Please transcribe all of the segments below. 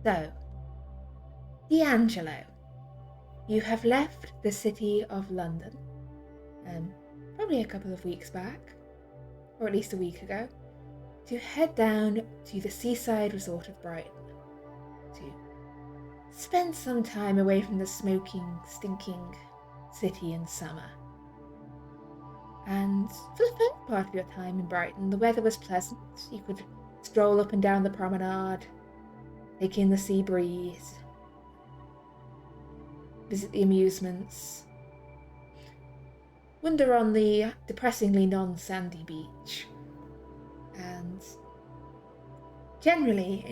So, Deangelo, you have left the city of London, probably a couple of weeks back, or at least a week ago, to head down to the seaside resort of Brighton, to spend some time away from the smoking, stinking city in summer. And for the first part of your time in Brighton, the weather was pleasant. You could stroll up and down the promenade, take in the sea breeze, visit the amusements, wander on the depressingly non-sandy beach, and generally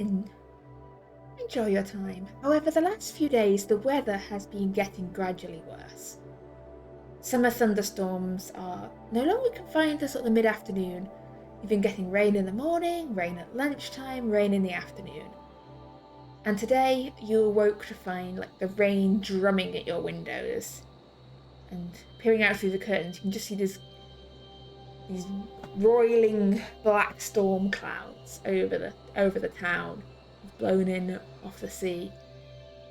enjoy your time. However, the last few days the weather has been getting gradually worse. Summer thunderstorms are no longer confined to sort of the mid-afternoon. You've been getting rain in the morning, rain at lunchtime, rain in the afternoon. And today you awoke to find the rain drumming at your windows. And peering out through the curtains, you can just see these roiling black storm clouds over the town, blown in off the sea,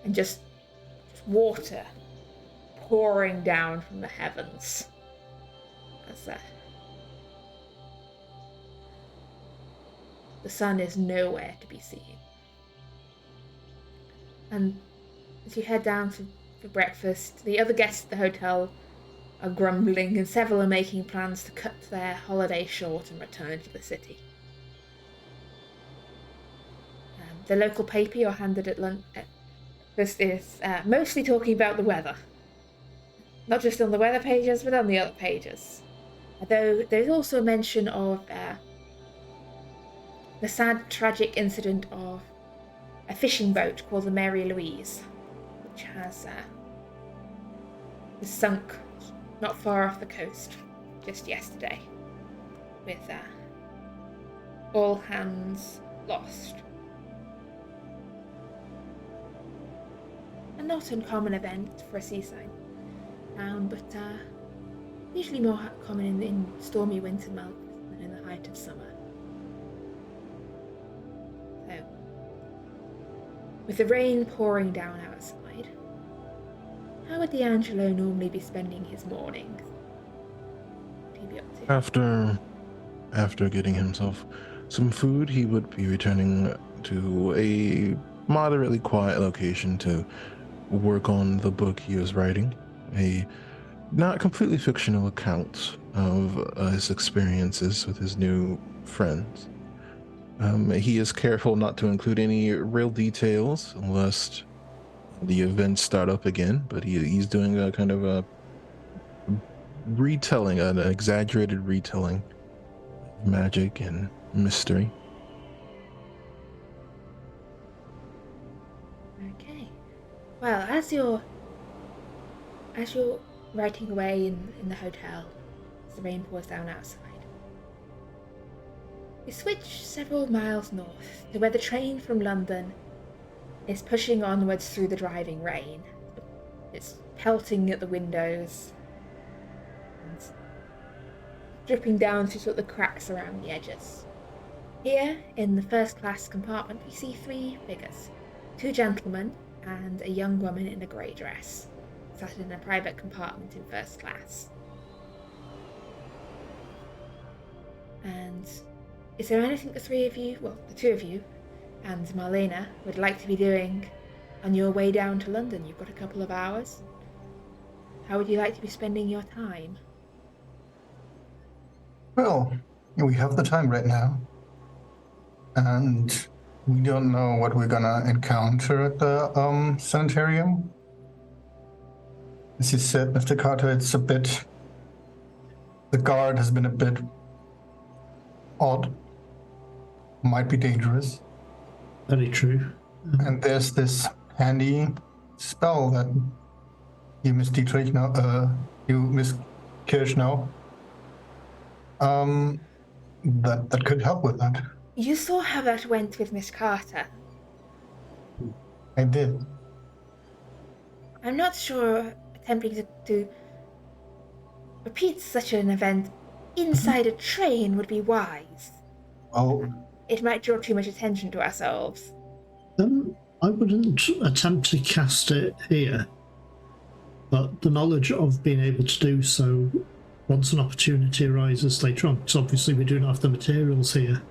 and just water pouring down from the heavens. The sun is nowhere to be seen. And as you head down for breakfast, the other guests at the hotel are grumbling, and several are making plans to cut their holiday short and return to the city. The local paper you're handed at lunch is mostly talking about the weather. Not just on the weather pages, but on the other pages. Although there's also a mention of the sad, tragic incident of a fishing boat called the Mary Louise, which has sunk not far off the coast just yesterday, with all hands lost. A not uncommon event for a seaside town, but usually more common in stormy winter months than in the height of summer. So, with the rain pouring down outside, how would Deangelo normally be spending his mornings? What would he be up to? After getting himself some food, he would be returning to a moderately quiet location to work on the book he was writing, a not completely fictional account of his experiences with his new friends. He is careful not to include any real details lest the events start up again, but he's doing a kind of a retelling, an exaggerated retelling of magic and mystery. Okay. Well, as you're writing away in the hotel, as the rain pours down outside, you switch several miles north to where the train from London is pushing onwards through the driving rain. It's pelting at the windows and dripping down through sort of the cracks around the edges. Here, in the first class compartment, we see three figures. Two gentlemen and a young woman in a grey dress, sat in a private compartment in first class. And is there anything the two of you, and Marlena would like to be doing on your way down to London? You've got a couple of hours. How would you like to be spending your time? Well, we have the time right now. And we don't know what we're gonna encounter at the sanitarium. As you said, Mr. Carter, the guard has been a bit odd. Might be dangerous. Very true. And there's this handy spell that you, Miss Dietrich, you, Miss Kirsch, know. That could help with that. You saw how that went with Miss Carter. I did. I'm not sure attempting to repeat such an event inside a train would be wise. Oh. It might draw too much attention to ourselves. I wouldn't attempt to cast it here, but the knowledge of being able to do so once an opportunity arises later on, because obviously we do not have the materials here.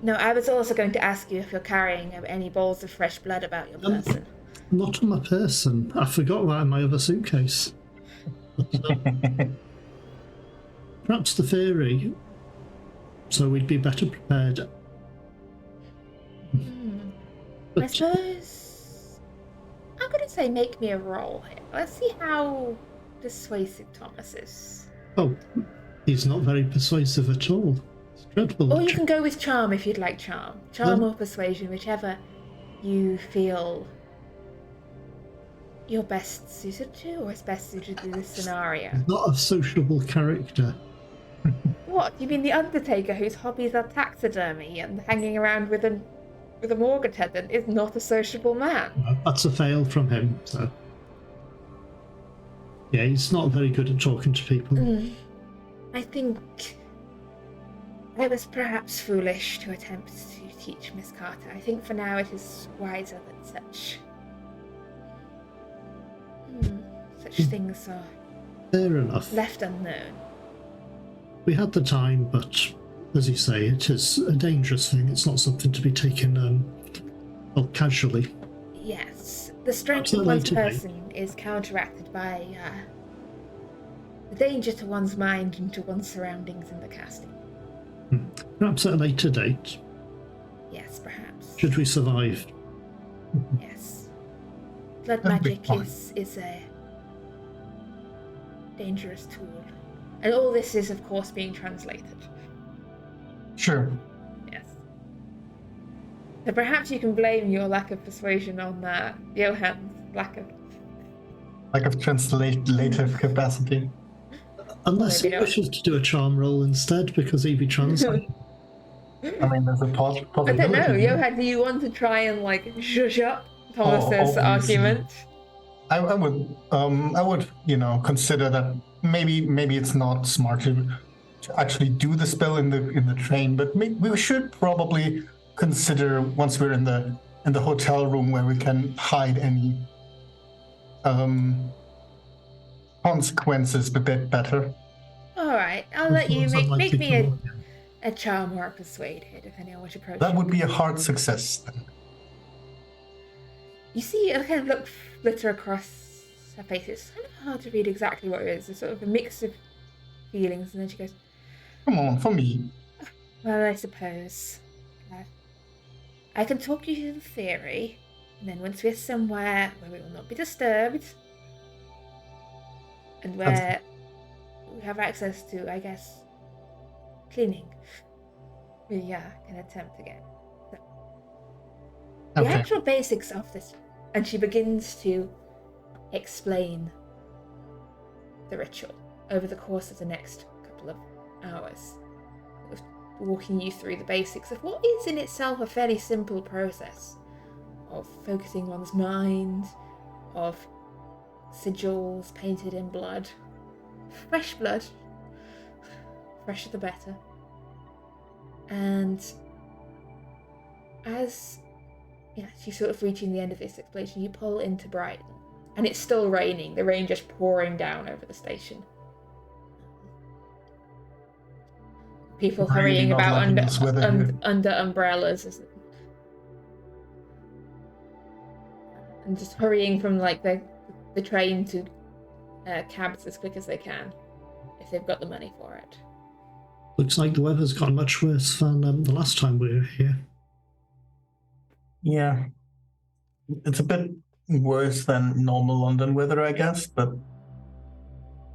No, I was also going to ask you if you're carrying any balls of fresh blood about your person. Not on my person. I forgot that in my other suitcase. But, perhaps the theory, so we'd be better prepared. I suppose I'm going to say make me a roll here. Let's see how persuasive Thomas is. Oh, he's not very persuasive at all. It's dreadful. Or you can go with charm if you'd like charm. Charm or persuasion, whichever you feel you're best suited to or is best suited to this scenario. Not a sociable character. What? You mean the Undertaker whose hobbies are taxidermy and hanging around with a morgue attendant is not a sociable man? That's a fail from him, so... Yeah, he's not very good at talking to people. I think I was perhaps foolish to attempt to teach Miss Carter. I think for now it is wiser that such things are Fair enough. left unknown. We had the time, but as you say, it is a dangerous thing. It's not something to be taken casually. Yes, the strength of Absolutely one's today. person is counteracted by the danger to one's mind and to one's surroundings in the casting. Perhaps at a later date, Yes, perhaps. should we survive. Yes. Blood That'd be magic fine. is a dangerous tool. And all this is, of course, being translated. Sure. Yes. So perhaps you can blame your lack of persuasion on Johann's lack of... Lack of translative capacity. Unless Maybe he not. wishes to do a charm roll instead, because he'd be translating. I mean, there's a I possibility. don't know, Johann, do you want to try and, zhuzh up Thomas's obviously. argument? I would, consider that maybe it's not smart to actually do the spell in the train, but we should probably consider once we're in the hotel room where we can hide any consequences a bit better. Alright, I'll let you It's make unlikely me to a work. charm or a persuade, depending on which approach. That you would be a hard success then. You see a kind of look flitter across her face. It's kind of hard to read exactly what it is. It's sort of a mix of feelings, and then she goes, Come on, for me. well, I suppose. I can talk you through the theory, and then once we're somewhere where we will not be disturbed, and where we have access to, I guess, cleaning, we can attempt again. The Okay. actual basics of this, and she begins to explain the ritual over the course of the next couple of hours, of walking you through the basics of what is in itself a fairly simple process of focusing one's mind, of sigils painted in blood, fresh blood, fresher the better. And as she's sort of reaching the end of this explanation, you pull into Brighton, and it's still raining, the rain just pouring down over the station. People Really hurrying not about liking this weather here. under umbrellas, and just hurrying from the train to cabs as quick as they can, if they've got the money for it. Looks like the weather's gotten much worse than the last time we were here. Yeah. It's a bit worse than normal London weather, I guess, but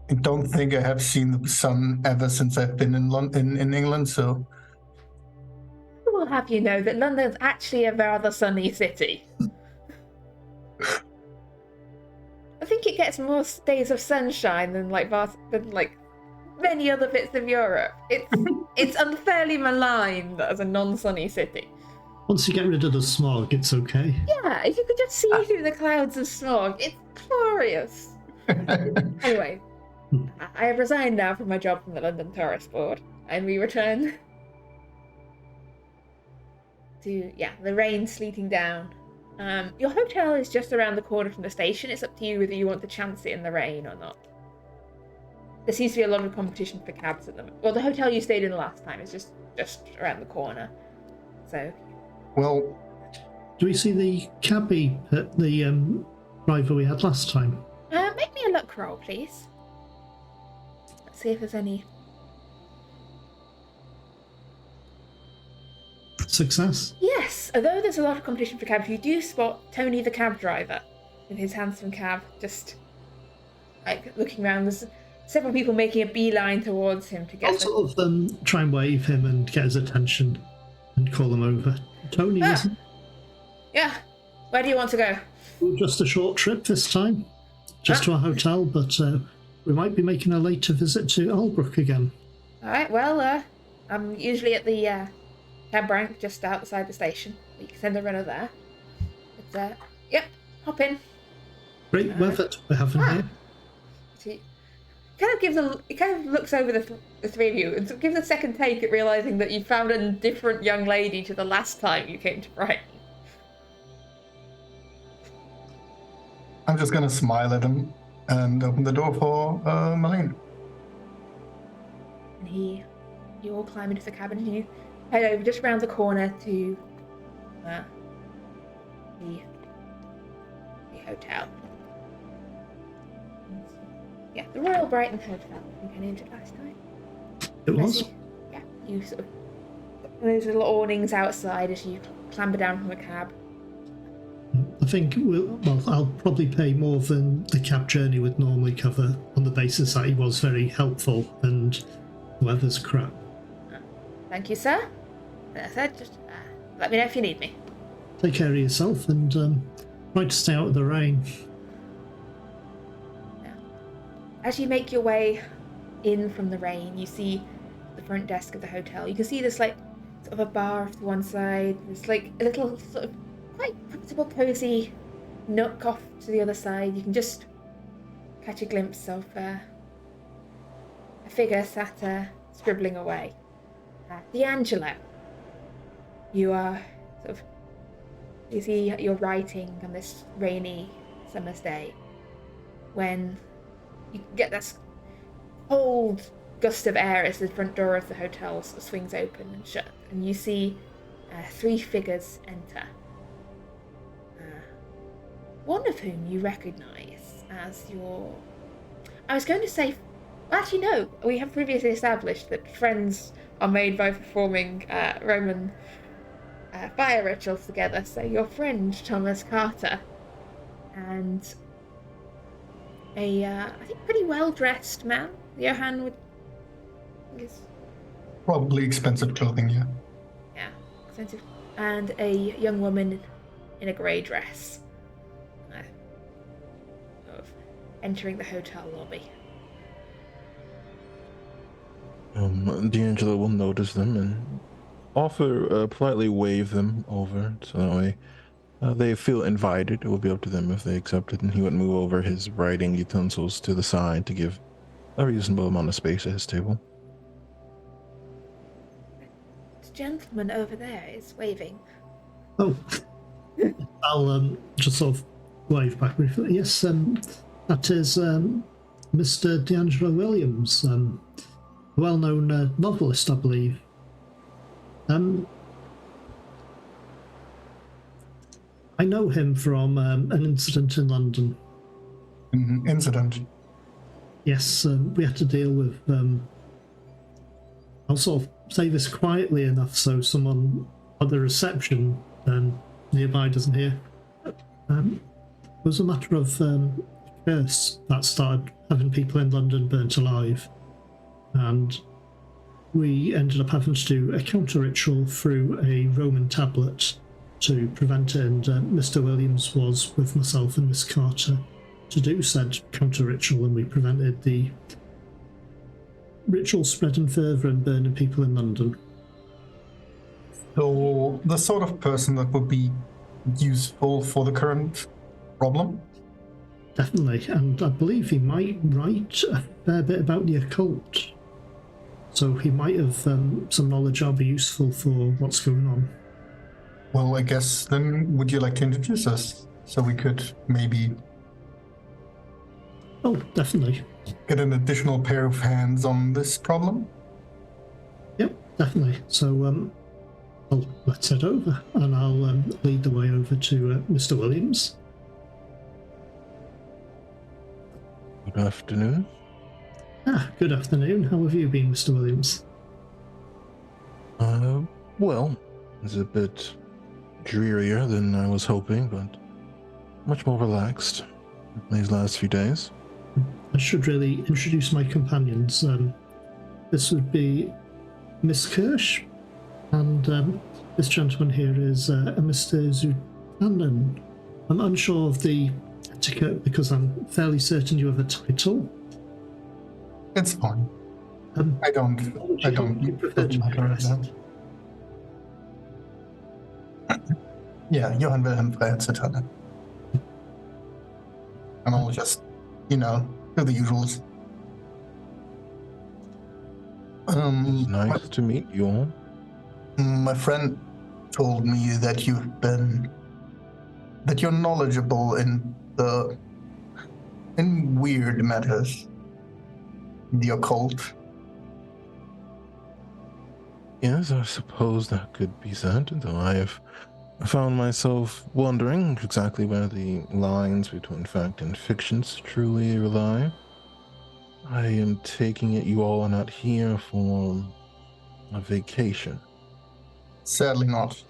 I don't think I have seen the sun ever since I've been in England, so I will have you know that London's actually a rather sunny city. I think it gets more days of sunshine than many other bits of Europe. It's unfairly maligned as a non-sunny city. Once you get rid of the smog, it's okay. Yeah, if you could just see through the clouds of smog, it's glorious. Anyway, I have resigned now from my job from the London Tourist Board, and we return to the rain sleeting down, Your hotel is just around the corner from the station. It's up to you whether you want to chance it in the rain or not. There seems to be a lot of competition for cabs at the moment. Well, the hotel you stayed in last time is just around the corner. So... Well... Do we see the cabbie at the driver we had last time? Make me a luck roll, please. Let's see if there's any... Success? Yes! Although there's a lot of competition for cabs, you do spot Tony the cab driver with his handsome cab just, like, looking around. There's several people making a beeline towards him to get... I'll sort of try and wave him and get his attention and call him over. Tony, isn't... Yeah. Where do you want to go? Just a short trip this time. Just to our hotel, but we might be making a later visit to Albrooke again. Alright, well, I'm usually at the cab rank just outside the station. You can send a runner there. But, yep, hop in. Great weather we're having here. See, it kind of looks over the three of you and gives a second take at realising that you found a different young lady to the last time you came to Brighton. I'm just going to smile at him and open the door for Malene. And you all climb into the cabin and you head over just round the corner to the hotel. Yeah, the Royal Brighton Hotel. I think I named it last time. It was? You sort of those little awnings outside as you clamber down from the cab. I think I'll probably pay more than the cab journey would normally cover on the basis that he was very helpful and the weather's crap. Thank you, sir. Just let me know if you need me. Take care of yourself and try to stay out of the rain. As you make your way in from the rain, you see the front desk of the hotel. You can see there's like sort of a bar off to one side. There's like a little sort of quite comfortable, cozy nook off to the other side. You can just catch a glimpse of a figure sat scribbling away. Deangelo, you are you see you're writing on this rainy summer's day when you get this cold gust of air as the front door of the hotel swings open and shut, and you see three figures enter. One of whom you recognise as your... I was going to say... Actually, no. We have previously established that friends are made by performing Roman fire rituals together. So your friend, Thomas Carter, and I think pretty well-dressed man. Johan would... Probably expensive clothing, yeah. Yeah, expensive. And a young woman in a grey dress. Entering the hotel lobby. Deangelo will notice them and politely wave them over, so that way they feel invited. It will be up to them if they accept it, and he would move over his writing utensils to the side to give a reasonable amount of space at his table. The gentleman over there is waving. Oh, I'll just sort of wave back briefly. Yes, that is Mr. Deangelo Williams, a well-known novelist, I believe. I know him from an incident in London. Incident? Yes, we had to deal with... I'll sort of say this quietly enough so someone at the reception nearby doesn't hear. It was a matter of curse that started having people in London burnt alive, and we ended up having to do a counter ritual through a Roman tablet to prevent it, and Mr. Williams was with myself and Miss Carter to do said counter ritual, and we prevented the ritual spreading further and burning people in London. So the sort of person that would be useful for the current problem? Definitely, and I believe he might write a fair bit about the occult. So he might have some knowledge that'll be useful for what's going on. Well, I guess then would you like to introduce us so we could maybe Oh, definitely. get an additional pair of hands on this problem? Yep, definitely. So, well, let's head over, and I'll lead the way over to Mr. Williams. Good afternoon. Good afternoon. How have you been, Mr. Williams? Well, it's a bit drearier than I was hoping, but much more relaxed these last few days. I should really introduce my companions. This would be Miss Kirsch, and this gentleman here is a Mr. Zukanen. I'm unsure of the etiquette because I'm fairly certain you have a title. It's fine. I You don't prefer to be matter addressed. Yeah, Johann Wilhelm Freiheitsreturner. And I'll just, do the usuals. It's nice to meet you all. My friend told me that you're knowledgeable in weird matters, the occult. Yes, I suppose that could be said, though I have found myself wondering exactly where the lines between fact and fictions truly lie. I am taking it you all are not here for a vacation. Sadly not.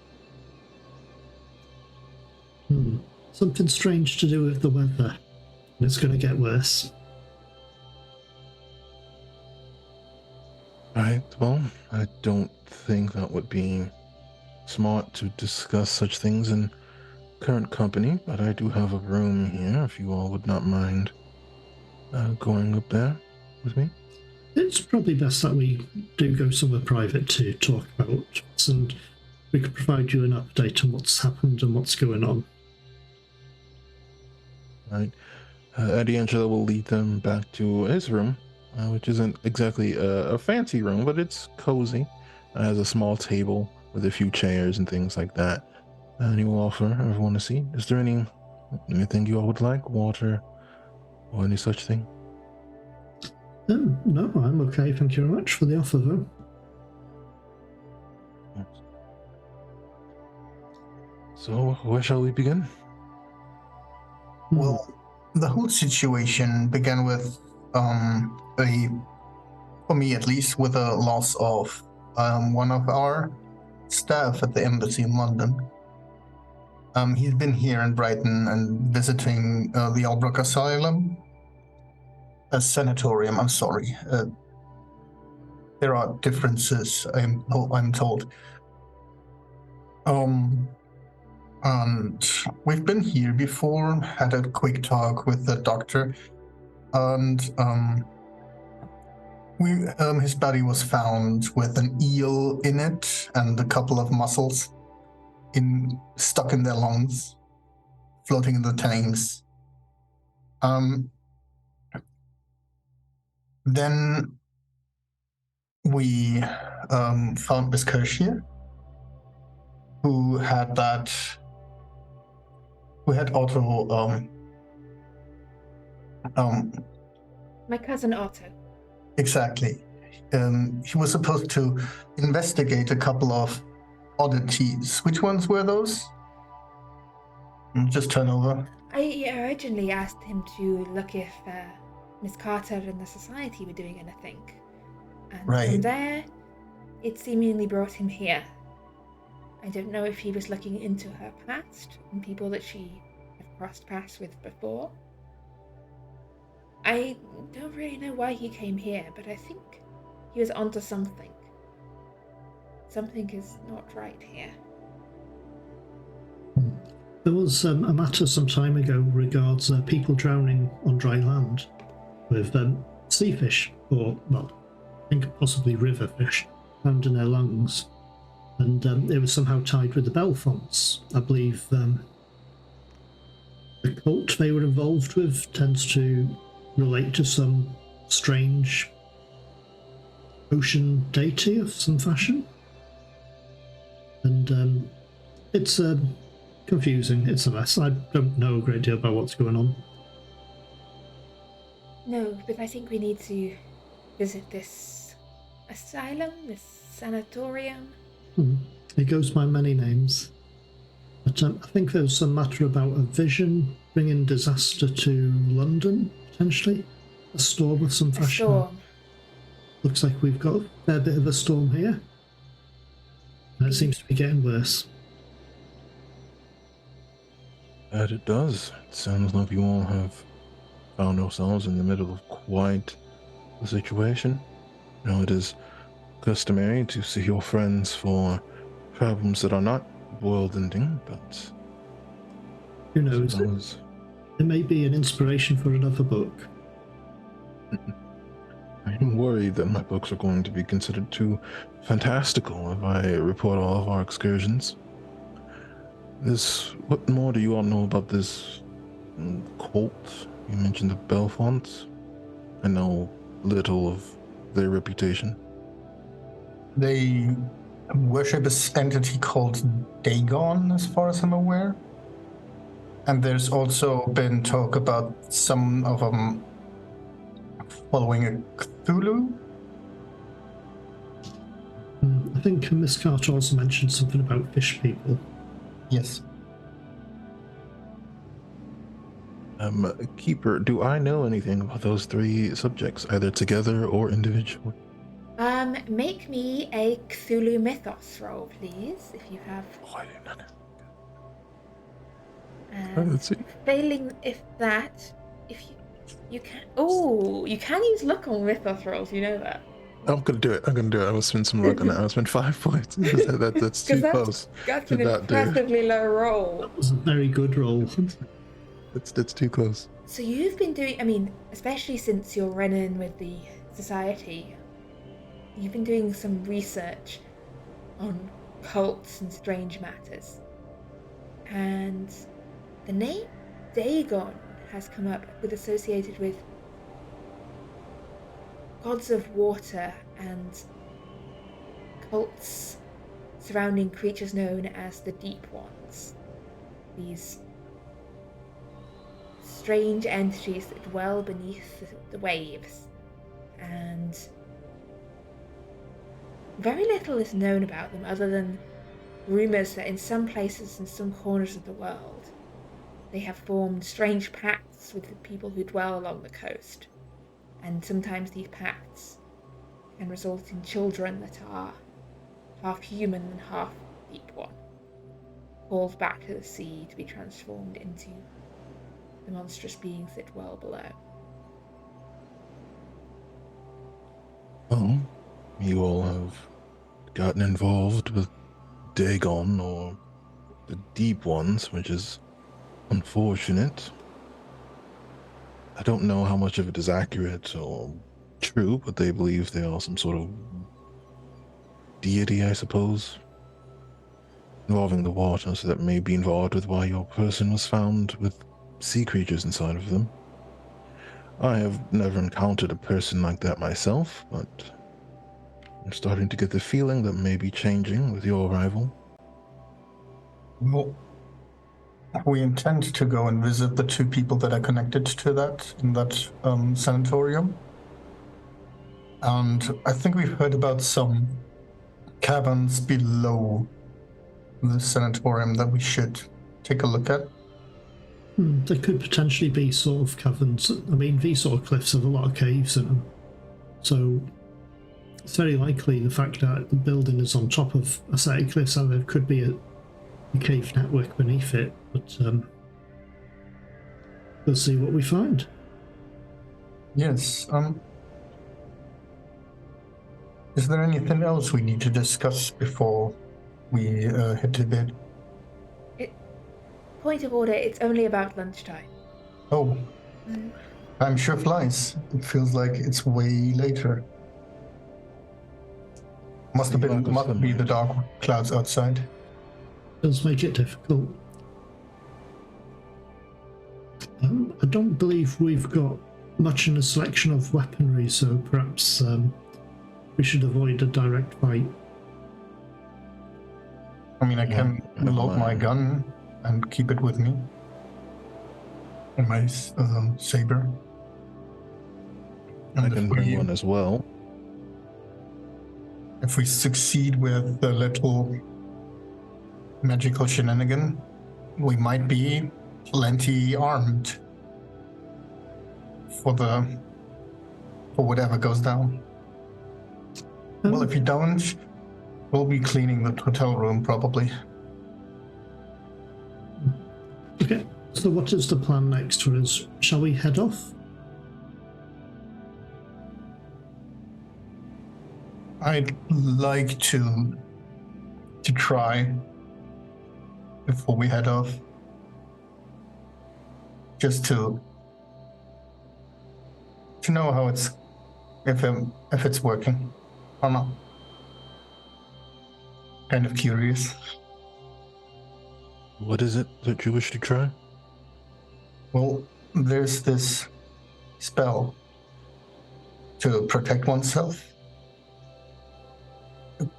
Something strange to do with the weather. It's going to get worse. Right, well, I don't think that would be smart to discuss such things in current company, but I do have a room here if you all would not mind going up there with me. It's probably best that we do go somewhere private to talk about it, and we could provide you an update on what's happened and what's going on. Right. Deangelo will lead them back to his room, which isn't exactly a fancy room, but it's cozy. It has a small table with a few chairs and things like that. And he will offer everyone a seat. Is there anything you all would like? Water or any such thing? No, I'm okay. Thank you very much for the offer, though. So, where shall we begin? Well, the whole situation began with for me at least, with a loss of one of our staff at the embassy in London. He's been here in Brighton and visiting the Albrooke Asylum. A sanatorium, I'm sorry. There are differences, I'm told. And we've been here before, had a quick talk with the doctor, and his body was found with an eel in it and a couple of mussels stuck in their lungs, floating in the Thames. Then we found Miss Kirsch here, who had Otto. My cousin Otto. Exactly. He was supposed to investigate a couple of oddities. Which ones were those? Just turn over. I originally asked him to look if Miss Carter and the Society were doing anything. And Right. from there, it seemingly brought him here. I don't know if he was looking into her past and people that she had crossed paths with before. I don't really know why he came here, but I think he was onto something. Something is not right here. There was a matter some time ago regards people drowning on dry land with sea fish, or, well, I think possibly river fish, found in their lungs. And it was somehow tied with the Belfonts. I believe the cult they were involved with tends to relate to some strange ocean deity of some fashion. And It's confusing. It's a mess. I don't know a great deal about what's going on. No, but I think we need to visit this asylum, this sanatorium. It goes by many names. But I think there's some matter about a vision bringing disaster to London, potentially. A storm of some A fashion. storm. Looks like we've got a fair bit of a storm here. And it seems to be getting worse. That it does. It sounds like you all have found yourselves in the middle of quite a situation. You know, it is customary to see your friends for problems that are not world-ending, but Who knows? suppose It may be an inspiration for another book. I'm worried that my books are going to be considered too fantastical if I report all of our excursions. What more do you all know about this cult? You mentioned the Belfonts. I know little of their reputation. They worship this entity called Dagon, as far as I'm aware. And there's also been talk about some of them following a Cthulhu. I think Miss Carter also mentioned something about fish people. Yes. Keeper, do I know anything about those three subjects, either together or individually? Make me a Cthulhu Mythos roll, please, if you have. Oh, I did not. And Let's see. failing if you can. Oh, you can use luck on Mythos rolls. You know that. I'm gonna do it. I will spend some luck on it. I'll spend 5 points. That's too close. That's to an not do. impressively low roll. That was a very good roll. That's too close. So you've been doing. I mean, especially since your run-in with the society, you've been doing some research on cults and strange matters, and the name Dagon has come up with associated with gods of water and cults surrounding creatures known as the Deep Ones. These strange entities that dwell beneath the waves, and very little is known about them other than rumours that in some places in some corners of the world they have formed strange pacts with the people who dwell along the coast, and sometimes these pacts can result in children that are half human and half Deep One, called back to the sea to be transformed into the monstrous beings that dwell below. Well, you all have gotten involved with Dagon or the Deep Ones, which is unfortunate. I don't know how much of it is accurate or true, but they believe they are some sort of deity, I suppose, involving the water, so that may be involved with why your person was found with sea creatures inside of them. I have never encountered a person like that myself, but I'm starting to get the feeling that may be changing with your arrival. Well, we intend to go and visit the two people that are connected to that in that sanatorium. And I think we've heard about some caverns below the sanatorium that we should take a look at. There could potentially be sort of caverns. I mean, these sort of cliffs have a lot of caves in them. So it's very likely the fact that the building is on top of a set of cliffs, and there could be a cave network beneath it. But we'll see what we find. Yes. Is there anything else we need to discuss before we head to bed? Point of order, it's only about lunchtime. Oh, time sure flies. It feels like it's way later. Must be the dark clouds outside. Does make it difficult. I don't believe we've got much in a selection of weaponry, so perhaps we should avoid a direct fight. I mean, I can load my gun and keep it with me. And my saber. I And can bring one as well. if we succeed with the little magical shenanigan, we might be plenty armed for whatever goes down. Well, if you don't, we'll be cleaning the hotel room probably. Okay, so what is the plan next for us? Shall we head off? I'd like to try before we head off, just to know how it's if it's working or not. Kind of curious. What is it that you wish to try? Well, there's this spell to protect oneself.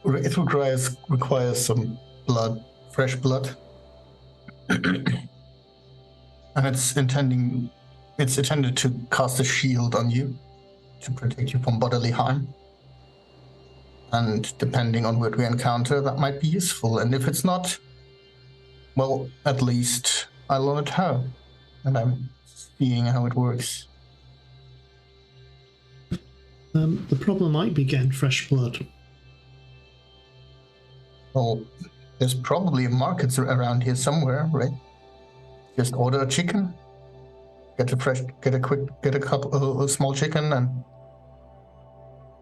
It requires some blood, fresh blood, and it's intended to cast a shield on you to protect you from bodily harm. And depending on what we encounter, that might be useful. And if it's not, well, at least I learned how, and I'm seeing how it works. The problem might be getting fresh blood. Well, there's probably a market around here somewhere, right? Just order a chicken, get a small chicken, and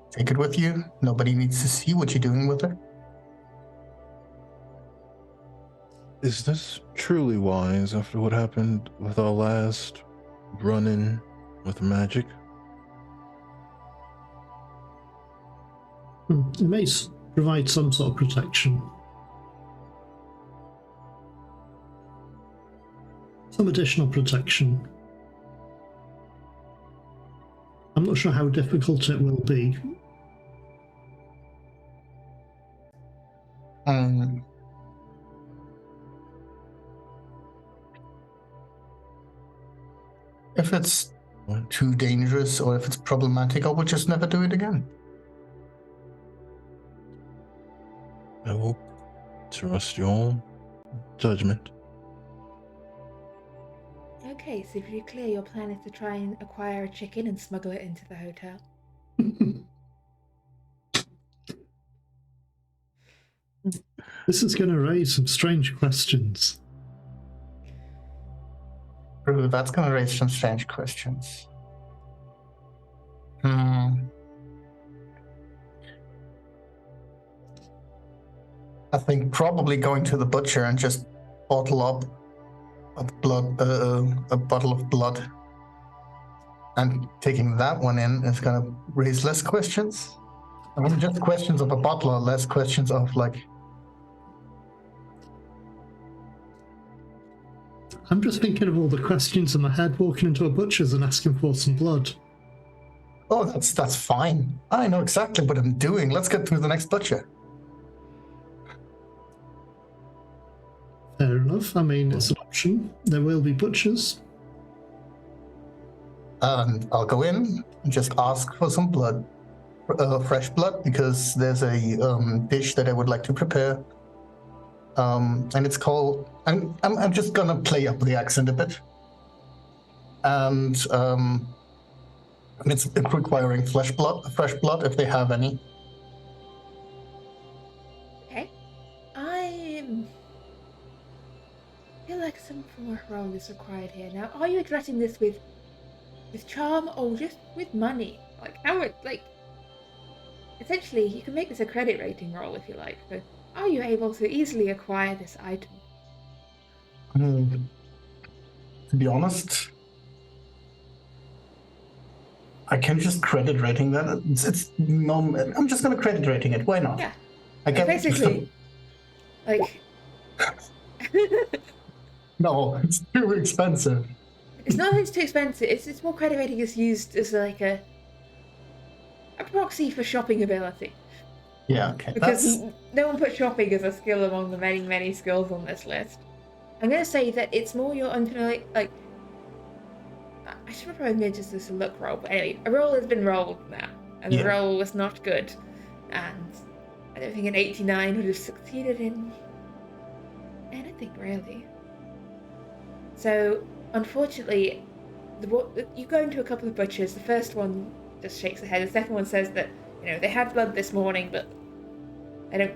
take it with you. Nobody needs to see what you're doing with it. Is this truly wise after what happened with our last run-in with magic? It may provide some sort of protection. Some additional protection. I'm not sure how difficult it will be. If it's too dangerous or if it's problematic, I will just never do it again. I will trust your judgment. Okay, so if you're clear, your plan is to try and acquire a chicken and smuggle it into the hotel. This is going to raise some strange questions. True, that's going to raise some strange questions. I think probably going to the butcher and just bottle up a bottle of blood and taking that one in is going to raise less questions. I mean, just questions of a bottle are less questions of like. I'm just thinking of all the questions in my head walking into a butcher's and asking for some blood. Oh, that's fine. I know exactly what I'm doing. Let's get through the next butcher. Fair enough. I mean, it's an option. There will be butchers. And I'll go in and just ask for some blood, fresh blood, because there's a dish that I would like to prepare. And it's called. I'm just gonna play up the accent a bit, and it's requiring fresh blood if they have any. Okay. I feel like some form of role is required here. Now, are you addressing this with charm or just with money? Like, how it, like, essentially, you can make this a credit rating roll if you like, but are you able to easily acquire this item? To be honest, I can just credit rating that. It's no, I'm just gonna credit rating it. Why not? Yeah. I get Basically, like. No, it's too expensive. It's not that it's too expensive. It's more credit rating is used as like a proxy for shopping ability. Yeah, okay. Because That's no one put shopping as a skill among the many, many skills on this list. I'm going to say that it's more your unfamiliar, like, I should have probably made just this a luck roll, but anyway, a roll has been rolled now, and the roll was not good, and I don't think an 89 would have succeeded in anything, really. So, unfortunately, you go into a couple of butchers. The first one just shakes their head. The second one says that, they had blood this morning, but they don't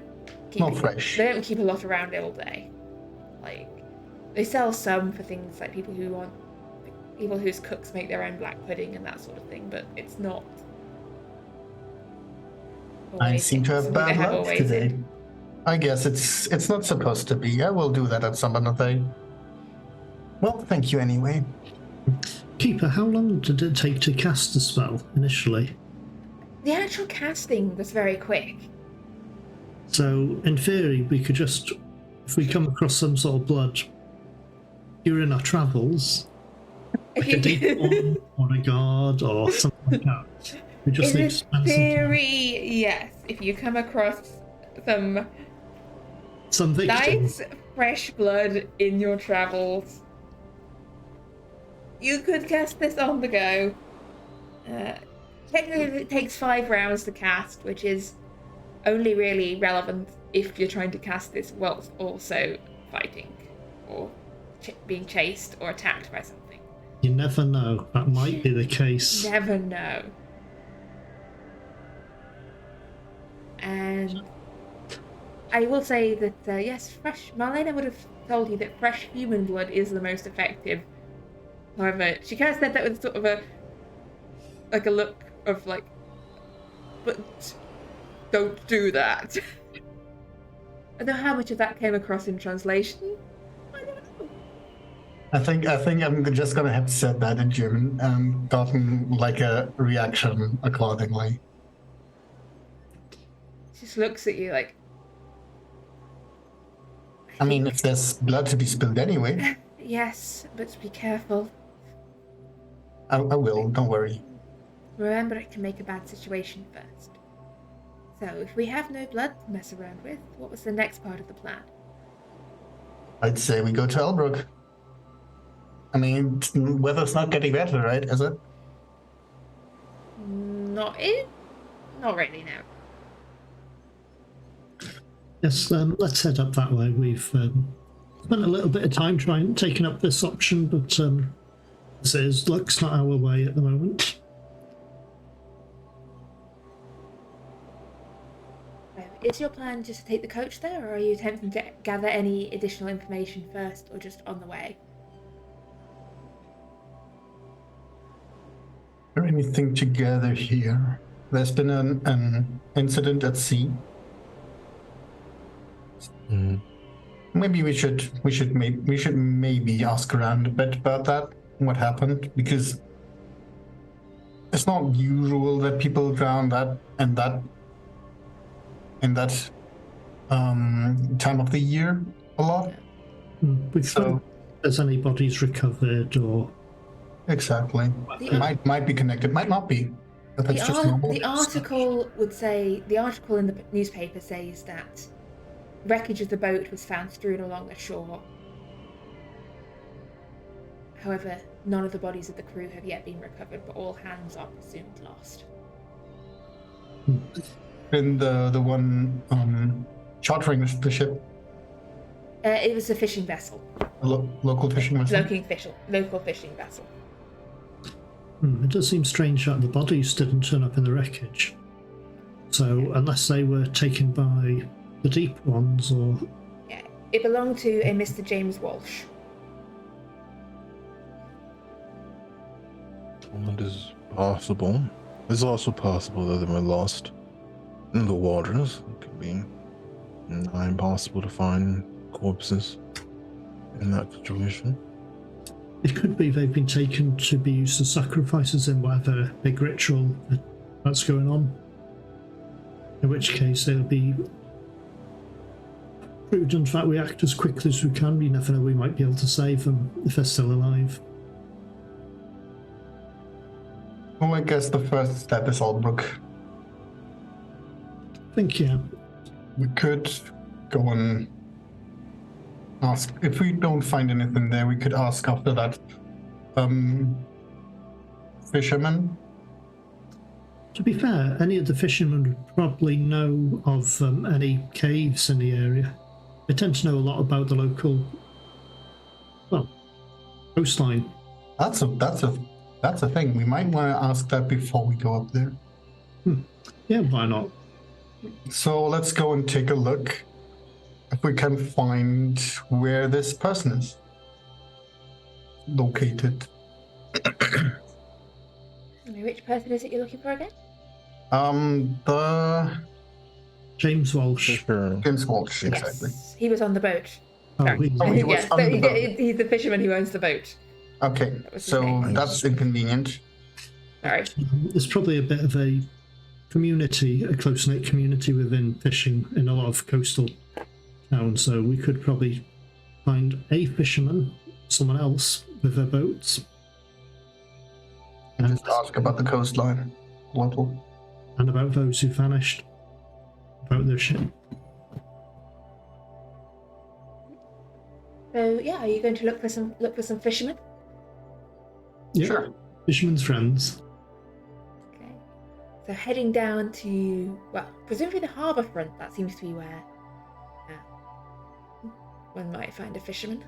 keep not fresh. They don't keep a lot around all day. Like, they sell some for things like people whose cooks make their own black pudding and that sort of thing, but it's not. I seem to have bad luck today. in. I guess it's not supposed to be. I will do that at some other day. Well, thank you anyway. Keeper, how long did it take to cast the spell initially? The actual casting was very quick. So, in theory, we could just, if we come across some sort of blood during our travels, like a deep one or a guard or something like that, we just need to spend theory, yes. If you come across some nice, fresh blood in your travels, you could cast this on the go. Technically, it takes 5 rounds to cast, which is only really relevant if you're trying to cast this whilst also fighting or being chased or attacked by something. You never know. That might be the case. Never know. And I will say that, yes, Marlena would have told you that fresh human blood is the most effective. However, she kind of said that with sort of a look of like, but don't do that. I don't know how much of that came across in translation. I don't know. I think I'm just gonna have said that in German and gotten like a reaction accordingly. She just looks at you like. I mean, if there's blood to be spilled anyway. Yes, but be careful. I will, don't worry. Remember, it can make a bad situation first. So, if we have no blood to mess around with, what was the next part of the plan? I'd say we go to Albrooke. I mean, weather's not getting better, right? Is it? Not really, no. Yes, let's head up that way. We've spent a little bit of time taking up this option, but as it is, luck's not our way at the moment. Is your plan just to take the coach there, or are you attempting to gather any additional information first, or just on the way? Is there anything to gather here? There's been an incident at sea. Maybe we should maybe ask around a bit about that. What happened? Because it's not usual that people drown in that time of the year a lot. So, if there's any bodies recovered or exactly, might be connected, might not be. But that's just normal. The article in the newspaper says that wreckage of the boat was found strewn along the shore. However, none of the bodies of the crew have yet been recovered, but all hands are presumed lost. In the one chartering the ship? It was a fishing vessel. A local fishing vessel? Local fishing vessel. It does seem strange that the bodies didn't turn up in the wreckage. So, unless they were taken by the deep ones, or... Yeah, it belonged to a Mr. James Walsh. It is possible. It's also possible that they were lost in the waters. It could be nigh impossible to find corpses in that situation. It could be they've been taken to be used as sacrifices in whatever big ritual that's going on. In which case it'll be prudent that we act as quickly as we can. We never know, we might be able to save them if they're still alive. Well, I guess the first step is Albrooke. think, yeah. We could go and ask. If we don't find anything there, we could ask after that fisherman. To be fair, any of the fishermen would probably know of any caves in the area. They tend to know a lot about the local, well, coastline. That's a thing. We might want to ask that before we go up there. Yeah, why not? So let's go and take a look if we can find where this person is located. Which person is it you're looking for again? The James Walsh. Sure. James Walsh, exactly. Yes, he was on the boat. Oh, Sorry. Oh, he was Yes, on the boat. he's the fisherman who owns the boat. Okay, That was his so name. that's inconvenient. Sorry. There's probably a bit of a community, a close-knit community within fishing in a lot of coastal towns, so we could probably find a fisherman, someone else with their boats. And just ask about the coastline a little. And about those who vanished, about their ship. So yeah, are you going to look for some fishermen? Yeah, Sure. fishermen's friends. Okay. So heading down to, well, presumably the harbour front. That seems to be where one might find a fisherman.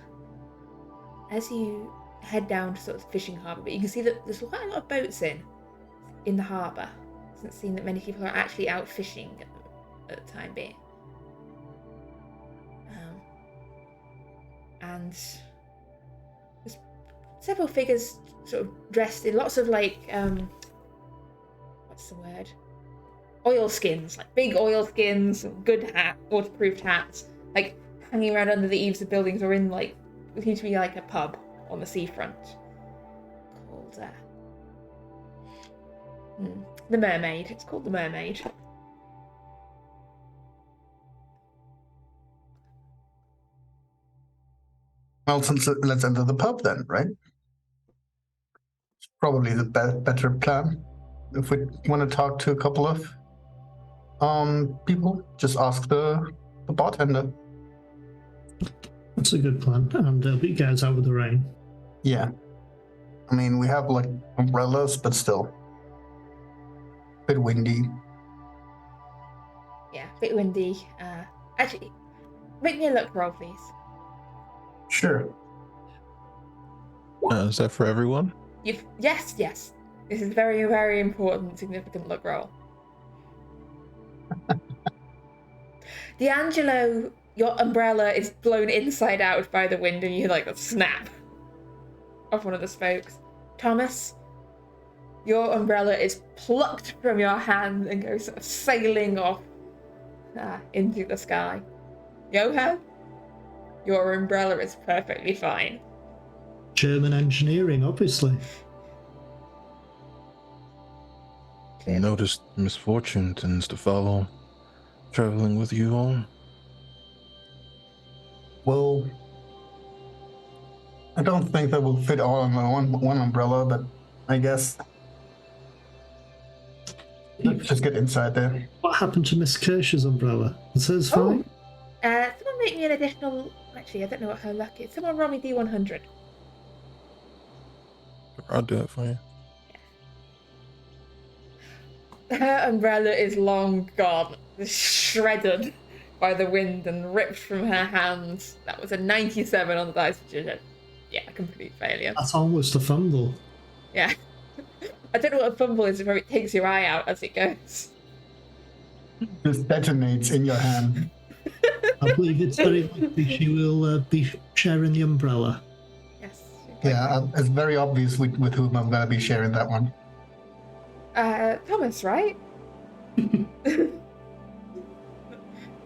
As you head down to sort of the fishing harbour, but you can see that there's quite a lot of boats in the harbour. Doesn't seem that many people are actually out fishing at the time being. And there's several figures sort of dressed in lots of like what's the word? Oilskins, like big oilskins, good hat, waterproof hats, like hanging around under the eaves of buildings or in like what seems to be like a pub on the seafront called the Mermaid. It's called the Mermaid. Well, since let's enter the pub then, right? It's probably the better plan. If we want to talk to a couple of people, just ask the bartender. That's a good plan, and it'll be get us out of the rain. Yeah. I mean, we have like umbrellas, but still a bit windy. Yeah, a bit windy. Actually, make me a luck roll, please. Sure. Is that for everyone? Yes. This is very, very important, significant luck roll. Deangelo, your umbrella is blown inside out by the wind and you hear like a snap off one of the spokes. Thomas, your umbrella is plucked from your hand and goes sort of sailing off into the sky. Johan, your umbrella is perfectly fine. German engineering, obviously. Noticed misfortune tends to follow traveling with you all. Well, I don't think that will fit all in one umbrella, but I guess let's just get inside there. What happened to Miss Kirsch's umbrella? Is hers fine? Someone make me an additional... Actually, I don't know what her luck is. Someone roll me D100. I'll do it for you. Her umbrella is long gone, shredded by the wind and ripped from her hands. That was a 97 on the dice, which is a complete failure. That's almost a fumble. Yeah. I don't know what a fumble is, where it takes your eye out as it goes. Just detonates in your hand. I believe it's very likely she will be sharing the umbrella. Yes. Yeah, it's very obvious with whom I'm going to be sharing that one. Thomas, right?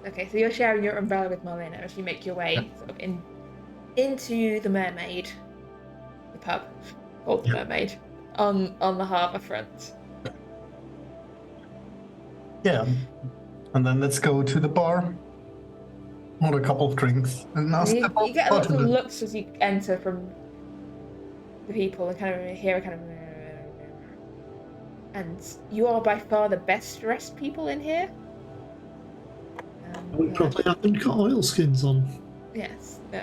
Okay, so you're sharing your umbrella with Marlena as you make your way sort of into the Mermaid, the pub called the Mermaid, on the harbour front. Yeah, and then let's go to the bar, order a couple of drinks, and ask You the get a lot of bartender. looks as you enter from the people and kind of hear a kind of... And you are by far the best dressed people in here. We probably haven't got oilskins on. Yes, no,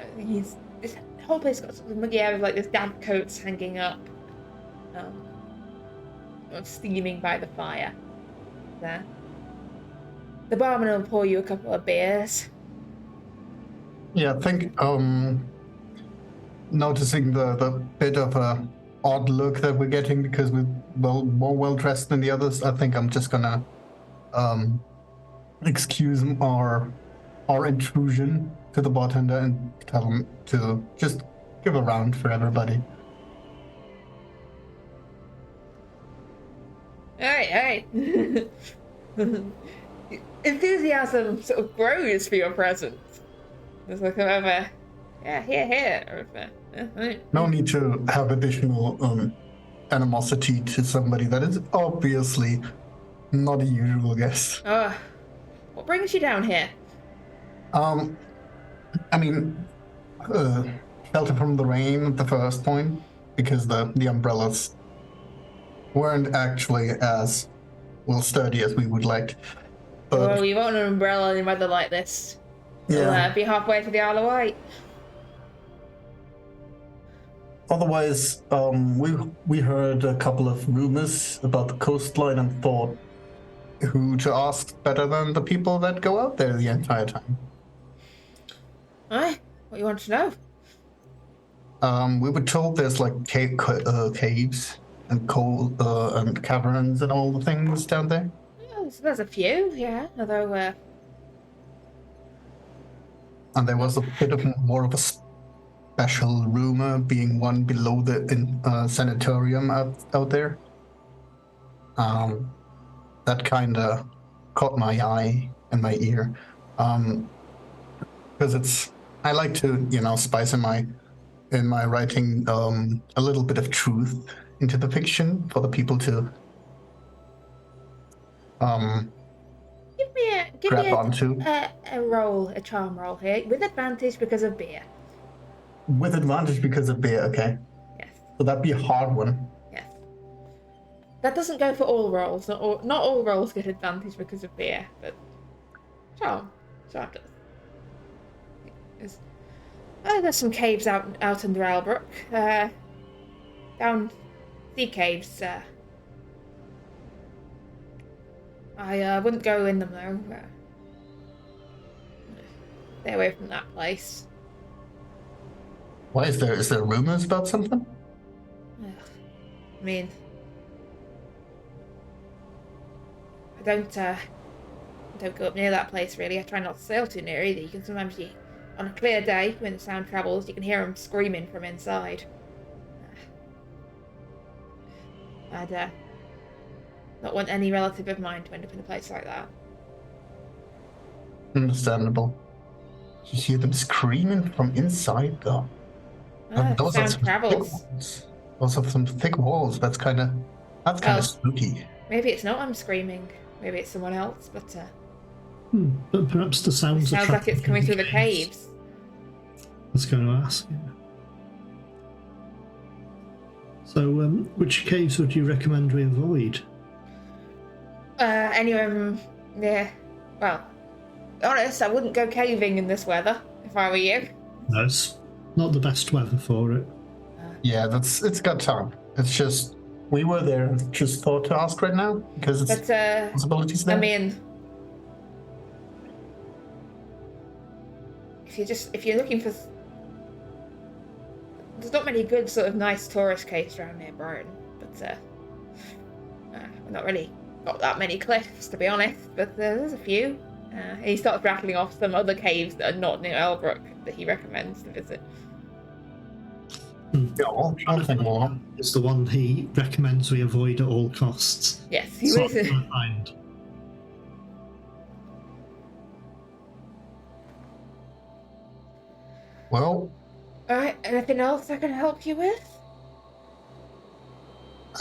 this whole place got sort of muggy air with like this damp coats hanging up, sort of steaming by the fire. There, the barman will pour you a couple of beers. Yeah, I think noticing the bit of a odd look that we're getting because we're more well dressed than the others, I think I'm just gonna excuse our intrusion to the bartender and tell him to just give a round for everybody. Hey. Enthusiasm sort of grows for your presence. There's like over, yeah, here. No need to have additional animosity to somebody that is obviously not a usual guest. What brings you down here? I mean, shelter from the rain at the first point, because the umbrellas weren't actually as well sturdy as we would like. But You want an umbrella in weather like this? yeah. It'll be halfway to the Isle of Wight. Otherwise, we heard a couple of rumors about the coastline and thought who to ask better than the people that go out there the entire time. Aye, what you want to know? We were told there's like caves and coal and caverns and all the things down there. Yeah, there's a few, yeah. Although, And there was a bit of more of a special rumor being one below the sanatorium out there. That kind of caught my eye and my ear. Because I like to, spice in my writing a little bit of truth into the fiction for the people to give grab me onto. a charm roll here, with advantage because of beer. With advantage because of beer, okay. Yes. So that'd be a hard one. Yes. That doesn't go for all rolls. Not all rolls get advantage because of beer, but charm does. There's some caves out under Albrooke. Down sea caves. I wouldn't go in them though. Stay away from that place. Why is there rumors about something? I mean, I don't go up near that place really. I try not to sail too near either. You can sometimes on a clear day when the sound travels, you can hear them screaming from inside. I'd not want any relative of mine to end up in a place like that. Understandable. You hear them screaming from inside though. Those are Sound some travels. thick walls. Those are some thick walls. That's kind of spooky. Maybe it's not I'm screaming. Maybe it's someone else, but But perhaps the sounds sounds like it's coming through the caves. I was going to ask. Yeah. So, which caves would you recommend we avoid? Anywhere near. Well, honest, I wouldn't go caving in this weather if I were you. No, it's not the best weather for it. Yeah, it's got time. It's just we were there. Just thought to ask right now because it's possibilities there. I mean, if you're looking for, there's not many good sort of nice tourist caves around near Brighton, but we're not really got that many cliffs to be honest. But there's a few. He starts rattling off some other caves that are not near Albrooke that he recommends to visit. Yeah, I'll think more. It's the one he recommends we avoid at all costs. Yes, he So was. I find. Well, Alright, anything else I can help you with?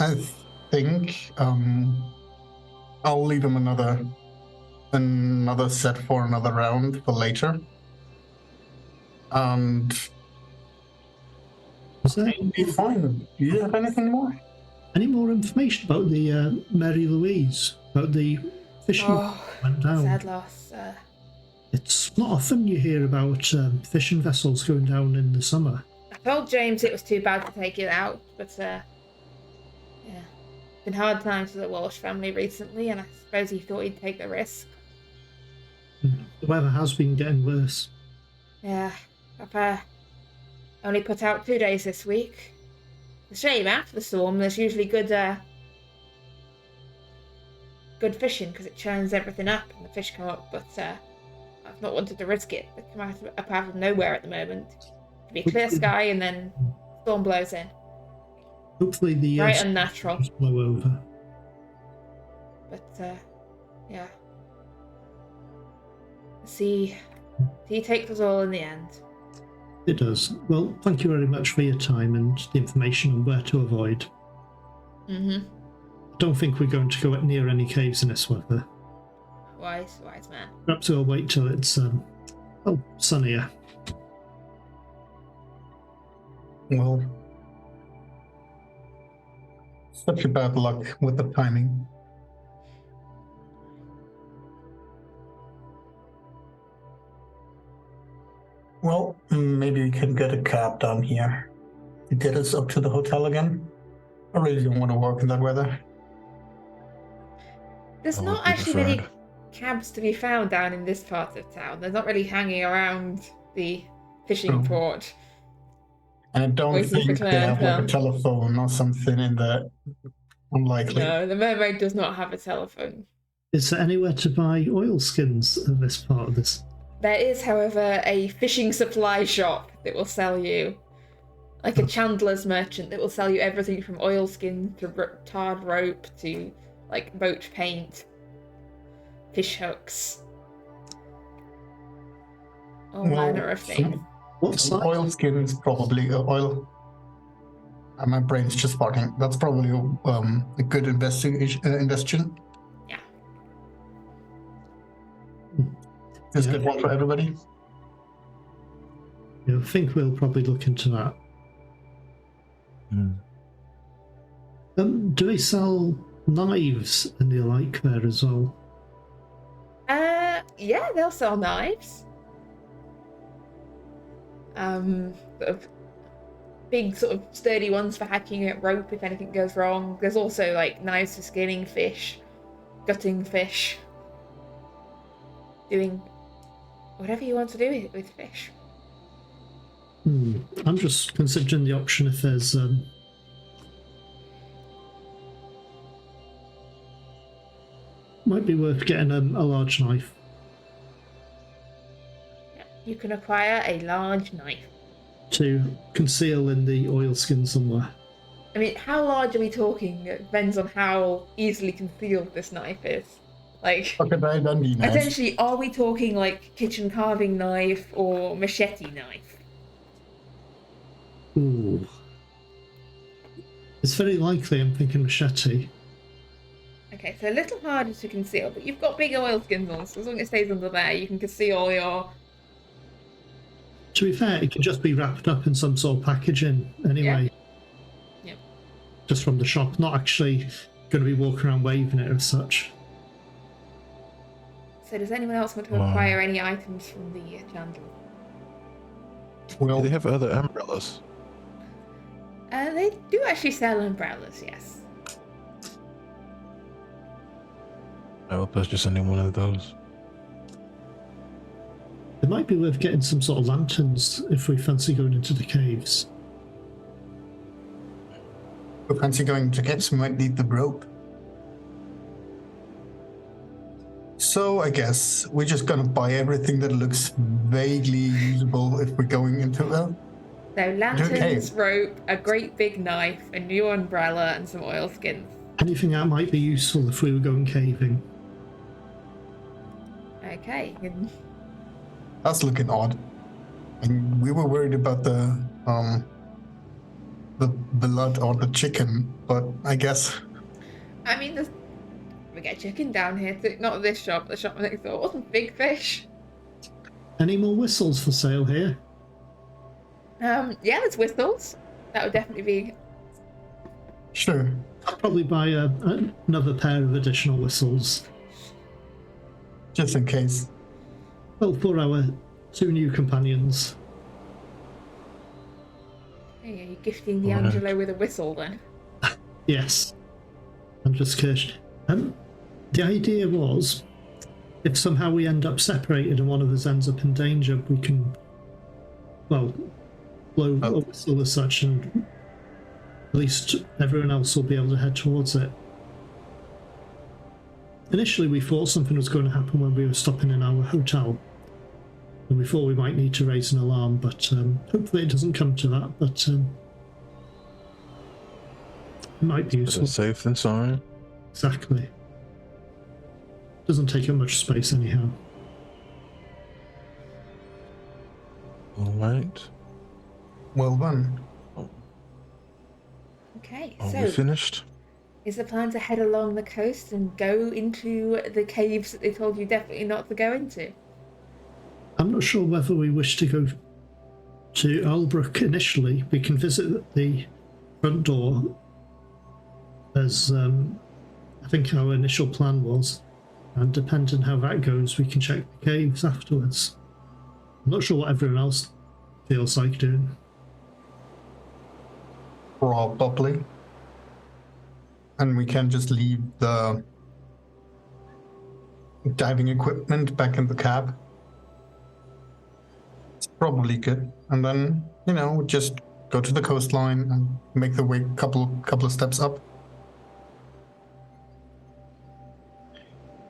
I think I'll leave him another set for another round for later. And Was there be fine. Do you have anything more? any more information about the Mary Louise? About the fishing that went down? Sad loss. It's not often you hear about fishing vessels going down in the summer. I told James it was too bad to take it out, but yeah, been hard times for the Walsh family recently, and I suppose he thought he'd take the risk. The weather has been getting worse. Yeah, I've only put out 2 days this week. It's a shame after the storm. There's usually good fishing because it churns everything up and the fish come up, but I've not wanted to risk it. They come up out of nowhere at the moment. It'll be a clear sky and then storm blows in. Hopefully the Very unnatural. just blow over. But yeah. See, he takes us all in the end. It does. Well, thank you very much for your time and the information on where to avoid. Mm-hmm. I don't think we're going to go near any caves in this weather. Wise man. Perhaps we'll wait till it's sunnier. Well, such a bad luck with the timing. Well, maybe we can get a cab down here to get us up to the hotel again. I really don't want to walk in that weather. There's That not would be actually many preferred. cabs to be found down in this part of town. They're not really hanging around the fishing port. And I don't Waiting for think they Claire to have like a come. telephone or something in the... Unlikely. No, the mermaid does not have a telephone. Is there anywhere to buy oilskins in this part of this? There is, however, a fishing supply shop that will sell you, like a chandler's merchant that will sell you everything from oilskin to tarred rope to like boat paint, fish hooks, all manner of things. What size? Oilskins probably oil. My brain's just farting. That's probably a good investigation. Yeah. Just get one for everybody. Yeah, I think we'll probably look into that. Do they sell knives and the like there as well? Yeah, they'll sell knives. Sort of big, sort of sturdy ones for hacking at rope if anything goes wrong. There's also like knives for skinning fish, gutting fish, doing whatever you want to do with fish. I'm just considering the option if there's might be worth getting a large knife. Yeah, you can acquire a large knife. To conceal in the oilskin somewhere. I mean, how large are we talking? It depends on how easily concealed this knife is. Like, Crocodile Dundee knife. essentially, are we talking like kitchen carving knife or machete knife? Ooh. It's very likely I'm thinking machete. Okay, so a little harder to conceal, but you've got big oilskins on, so as long as it stays under there, you can conceal your... To be fair, it can just be wrapped up in some sort of packaging anyway. Yeah. Just from the shop, not actually going to be walking around waving it as such. So does anyone else want to Wow. acquire any items from the chandler? Well, Do they have other umbrellas? They do actually sell umbrellas, yes. I will purchase any one of those. It might be worth getting some sort of lanterns if we fancy going into the caves. if we fancy going to caves, we might need the rope. So I guess we're just gonna buy everything that looks vaguely usable if we're going into So lanterns, cave. rope, a great big knife, a new umbrella, and some oilskins. Anything that might be useful if we were going caving. Okay. That's looking odd. And we were worried about the blood or the chicken, but I guess I mean, we get chicken down here too. Not this shop, the shop next door. Wasn't big fish. Any more whistles for sale here? Yeah, there's whistles. That would definitely be... sure. I'll probably buy another pair of additional whistles. Just in case. Well, for our 2 new companions. Hey, are you gifting Right. Deangelo with a whistle then? Yes. I'm just cursed. The idea was, if somehow we end up separated and one of us ends up in danger, we can, well, blow a whistle as such, and at least everyone else will be able to head towards it. Initially, we thought something was going to happen when we were stopping in our hotel, and we thought we might need to raise an alarm, but hopefully it doesn't come to that, but it might be useful. Better safe than sorry. Exactly. Doesn't take up much space anyhow. All right. Well done. Okay, Are we so finished? is the plan to head along the coast and go into the caves that they told you definitely not to go into? I'm not sure whether we wish to go to Albrooke initially. We can visit the front door, as I think our initial plan was, and depending how that goes, we can check the caves afterwards. I'm not sure what everyone else feels like doing. Probably. And we can just leave the diving equipment back in the cab. It's probably good. And then, just go to the coastline and make the way couple of steps up.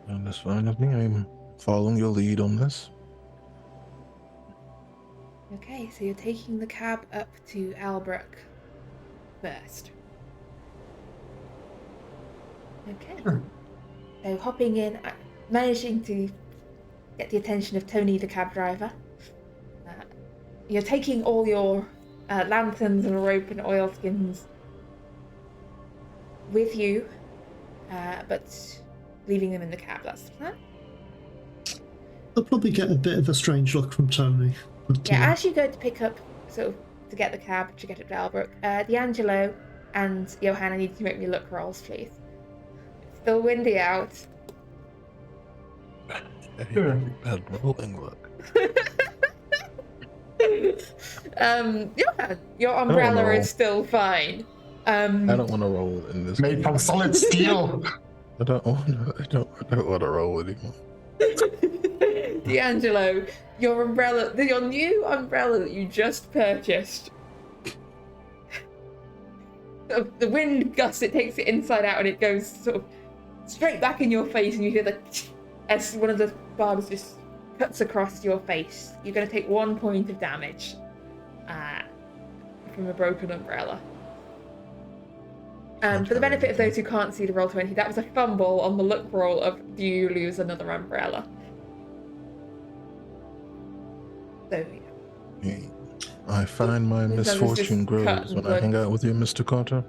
And that's fine with me. I'm following your lead on this. Okay, so you're taking the cab up to Albrooke first. Okay. Sure. So hopping in, managing to get the attention of Tony, the cab driver. You're taking all your lanterns and rope and oilskins with you, but leaving them in the cab. That's the plan. I'll probably get a bit of a strange look from Tony. But, Yeah, as you go to pick up, sort of, to get the cab to get up to Albrooke, Deangelo and Johanna need to make me look rolls, please. It's still windy out. Sure. Bad rolling look. Johan, your umbrella roll. is still fine. I don't want to roll in this. Made from solid steel. I don't want to roll anymore. Deangelo, your umbrella, your new umbrella that you just purchased. The wind gusts, it takes it inside out and it goes sort of straight back in your face, and you hear the as one of the barbs just cuts across your face. You're going to take 1 point of damage from a broken umbrella. For the benefit of those who can't see the roll 20, that was a fumble on the look roll of do you lose another umbrella. So, yeah. I find my This one was misfortune just cut grows and when I blood. hang out with you, Mr. Carter.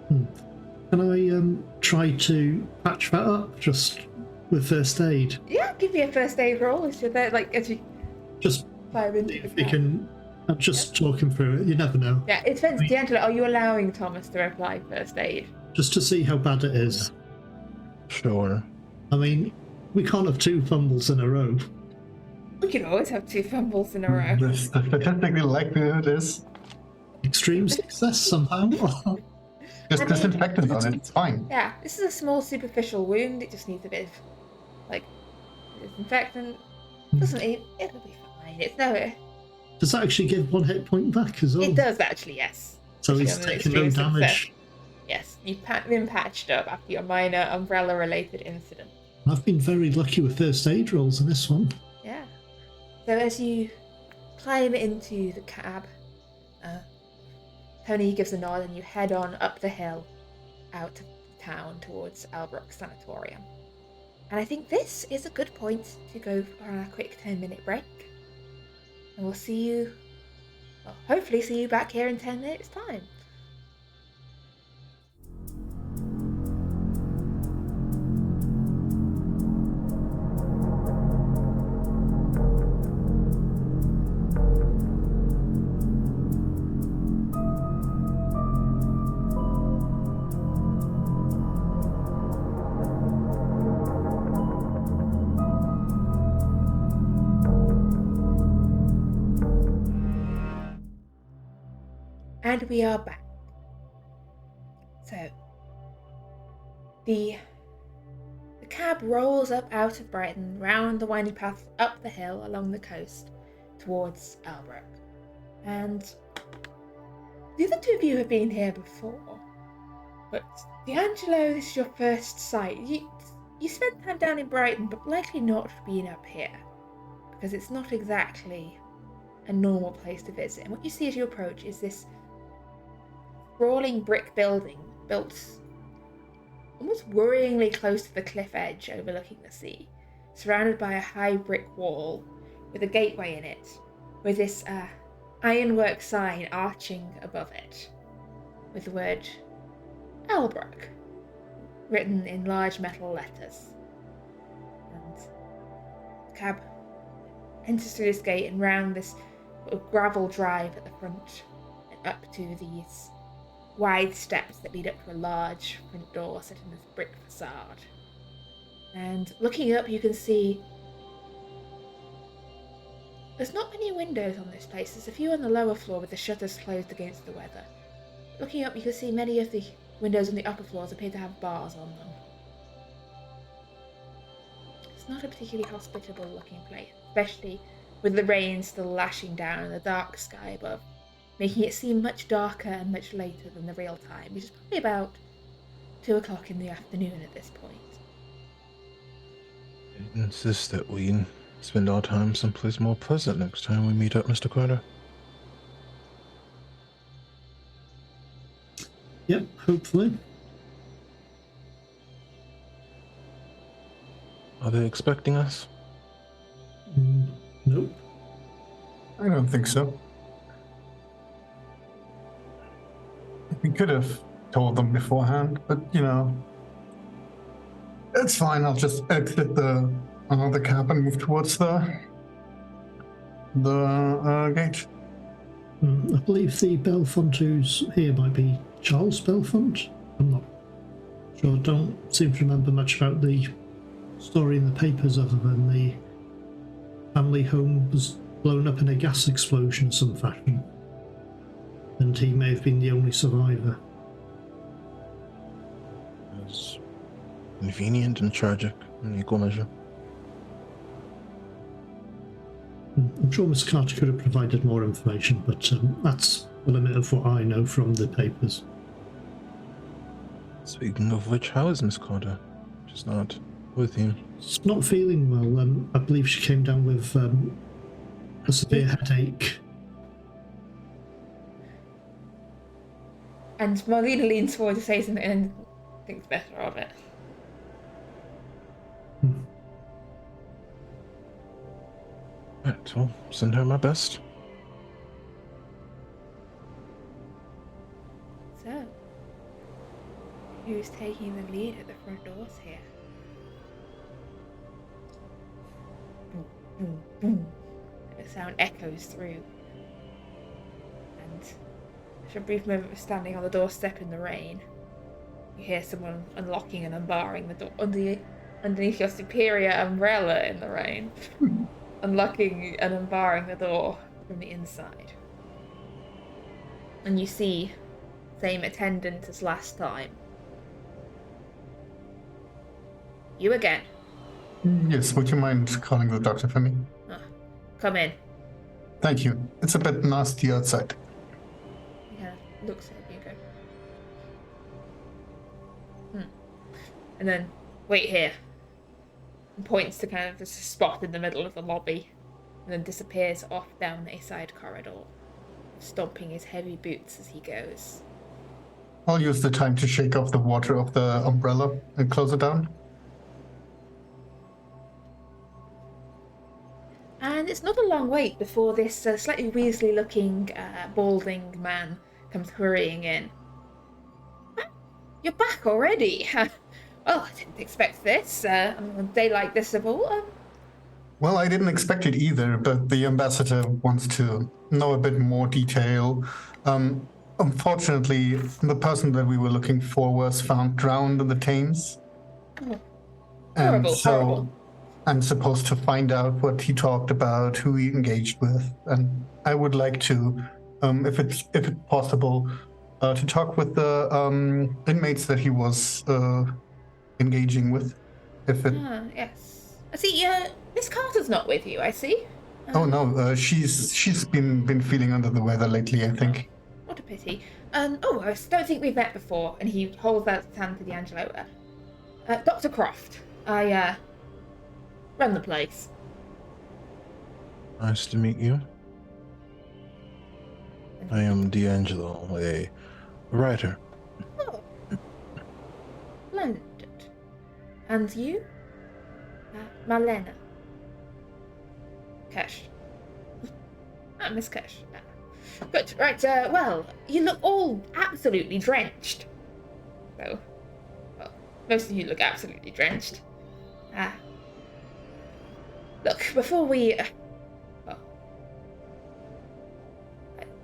Can I try to patch that up just with first aid? Yeah, give me a first aid roll as you're there, as you Just climb into the if we cab. can. I'm just talking through it. You never know. Yeah, it depends. Deangelo, are you allowing Thomas to apply first aid? Just to see how bad it is. Sure. I mean, we can't have 2 fumbles in a row. We can always have 2 fumbles in a row. The statistically likelihood is Extreme success somehow. just I mean- disinfectant on it. It's fine. Yeah, this is a small superficial wound. It just needs a bit of, disinfectant. It'll be fine. It's no. Does that actually give 1 hit point back as well? It does actually, yes. So If he's you're an taken no extreme damage. success. Yes, you've been patched up after your minor umbrella-related incident. I've been very lucky with first aid rolls in this one. Yeah. So as you climb into the cab, Tony gives a nod and you head on up the hill out of town towards Albrooke Sanitorium. And I think this is a good point to go on a quick 10-minute break. And we'll see you, hopefully see you back here in 10 minutes' time. And we are back. So, the cab rolls up out of Brighton, round the winding path up the hill along the coast towards Albrooke. And the other two of you have been here before, but Deangelo, this is your first sight. You spent time down in Brighton, but likely not been up here, because it's not exactly a normal place to visit. And what you see as you approach is this sprawling brick building built almost worryingly close to the cliff edge overlooking the sea, surrounded by a high brick wall with a gateway in it, with this ironwork sign arching above it, with the word Albrooke written in large metal letters. And the cab enters through this gate and round this sort of gravel drive at the front and up to these wide steps that lead up to a large front door set in this brick facade. And looking up, you can see there's not many windows on this place. There's a few on the lower floor with the shutters closed against the weather. Looking up, you can see many of the windows on the upper floors appear to have bars on them. It's not a particularly hospitable looking place, especially with the rain still lashing down and the dark sky above, making it seem much darker and much later than the real time, which is probably about 2 o'clock in the afternoon at this point. I insist that we spend our time someplace more pleasant next time we meet up, Mr. Carter. Yep, hopefully. Are they expecting us? Nope. I don't think so. We could have told them beforehand, but it's fine. I'll just exit the cab and move towards the gate. I believe the Belfont who's here might be Charles Belfont. I'm not sure. Don't seem to remember much about the story in the papers other than the family home was blown up in a gas explosion of some fashion. And he may have been the only survivor. It's convenient and tragic in equal measure. I'm sure Miss Carter could have provided more information, but that's the limit of what I know from the papers. Speaking of which, how is Miss Carter? She's not with you. She's not feeling well. I believe she came down with a severe headache. And Marlena leans forward to say something and thinks better of it. Right, well, send her my best. So, who's taking the lead at the front doors here? Boom, boom, boom. And the sound echoes through. And after a brief moment of standing on the doorstep in the rain, you hear someone unlocking and unbarring the door underneath your superior umbrella in the rain. Unlocking and unbarring the door from the inside. And you see, same attendant as last time. You again. Yes, would you mind calling the doctor for me? Come in. Thank you. It's a bit nasty outside. Yeah, looks at you go. And then, wait here. And points to kind of this spot in the middle of the lobby, and then disappears off down a side corridor, stomping his heavy boots as he goes. I'll use the time to shake off the water of the umbrella and close it down. And it's not a long wait before this slightly weaselly-looking, balding man comes hurrying in. You're back already? Well, I didn't expect this. On a day like this of all. Well, I didn't expect it either, but the ambassador wants to know a bit more detail. Unfortunately, the person that we were looking for was found drowned in the Thames. Oh, And horrible, so horrible. I'm supposed to find out what he talked about, who he engaged with, and I would like to if it's possible, to talk with the inmates that he was engaging with. If it. Yes. I see. Miss Carter's not with you. I see. Oh no, she's been feeling under the weather lately, I think. What a pity. I don't think we've met before. And he holds out his hand to Deangelo. Dr. Croft. I run the place. Nice to meet you. I am Deangelo, a writer. Oh. Splendid. And you? Marlena. Kesh. Miss Kesh. Good. Right, well, you look all absolutely drenched. So, well, most of you look absolutely drenched. Look, before we...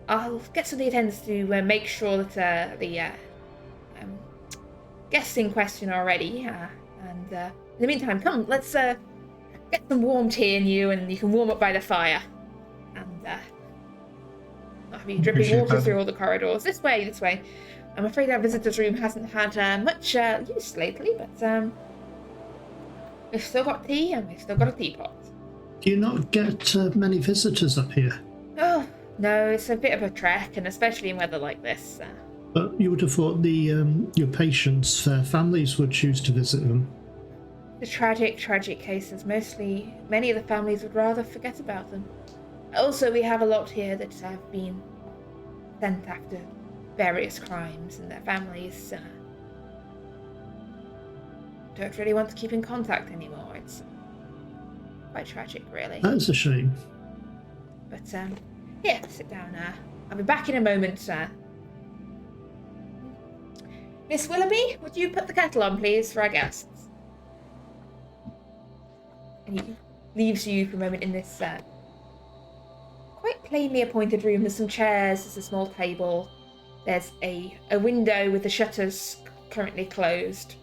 I'll get some of the attendants to make sure that the guests in question are ready. And in the meantime, come, let's get some warm tea in you, and you can warm up by the fire. And not have you dripping water through all the corridors. This way, this way. I'm afraid our visitor's room hasn't had much use lately, but we've still got tea, and we've still got a teapot. Do you not get many visitors up here? Oh, no, it's a bit of a trek, and especially in weather like this. But you would have thought your patients, their families would choose to visit them. The tragic cases, many of the families would rather forget about them. Also, we have a lot here that have been sent after various crimes, and their families don't really want to keep in contact anymore. It's quite tragic, really. That is a shame. But, here, sit down. I'll be back in a moment. Miss Willoughby, would you put the kettle on, please, for our guests? And he leaves you for a moment in this quite plainly appointed room. There's some chairs, there's a small table. There's a window with the shutters currently closed.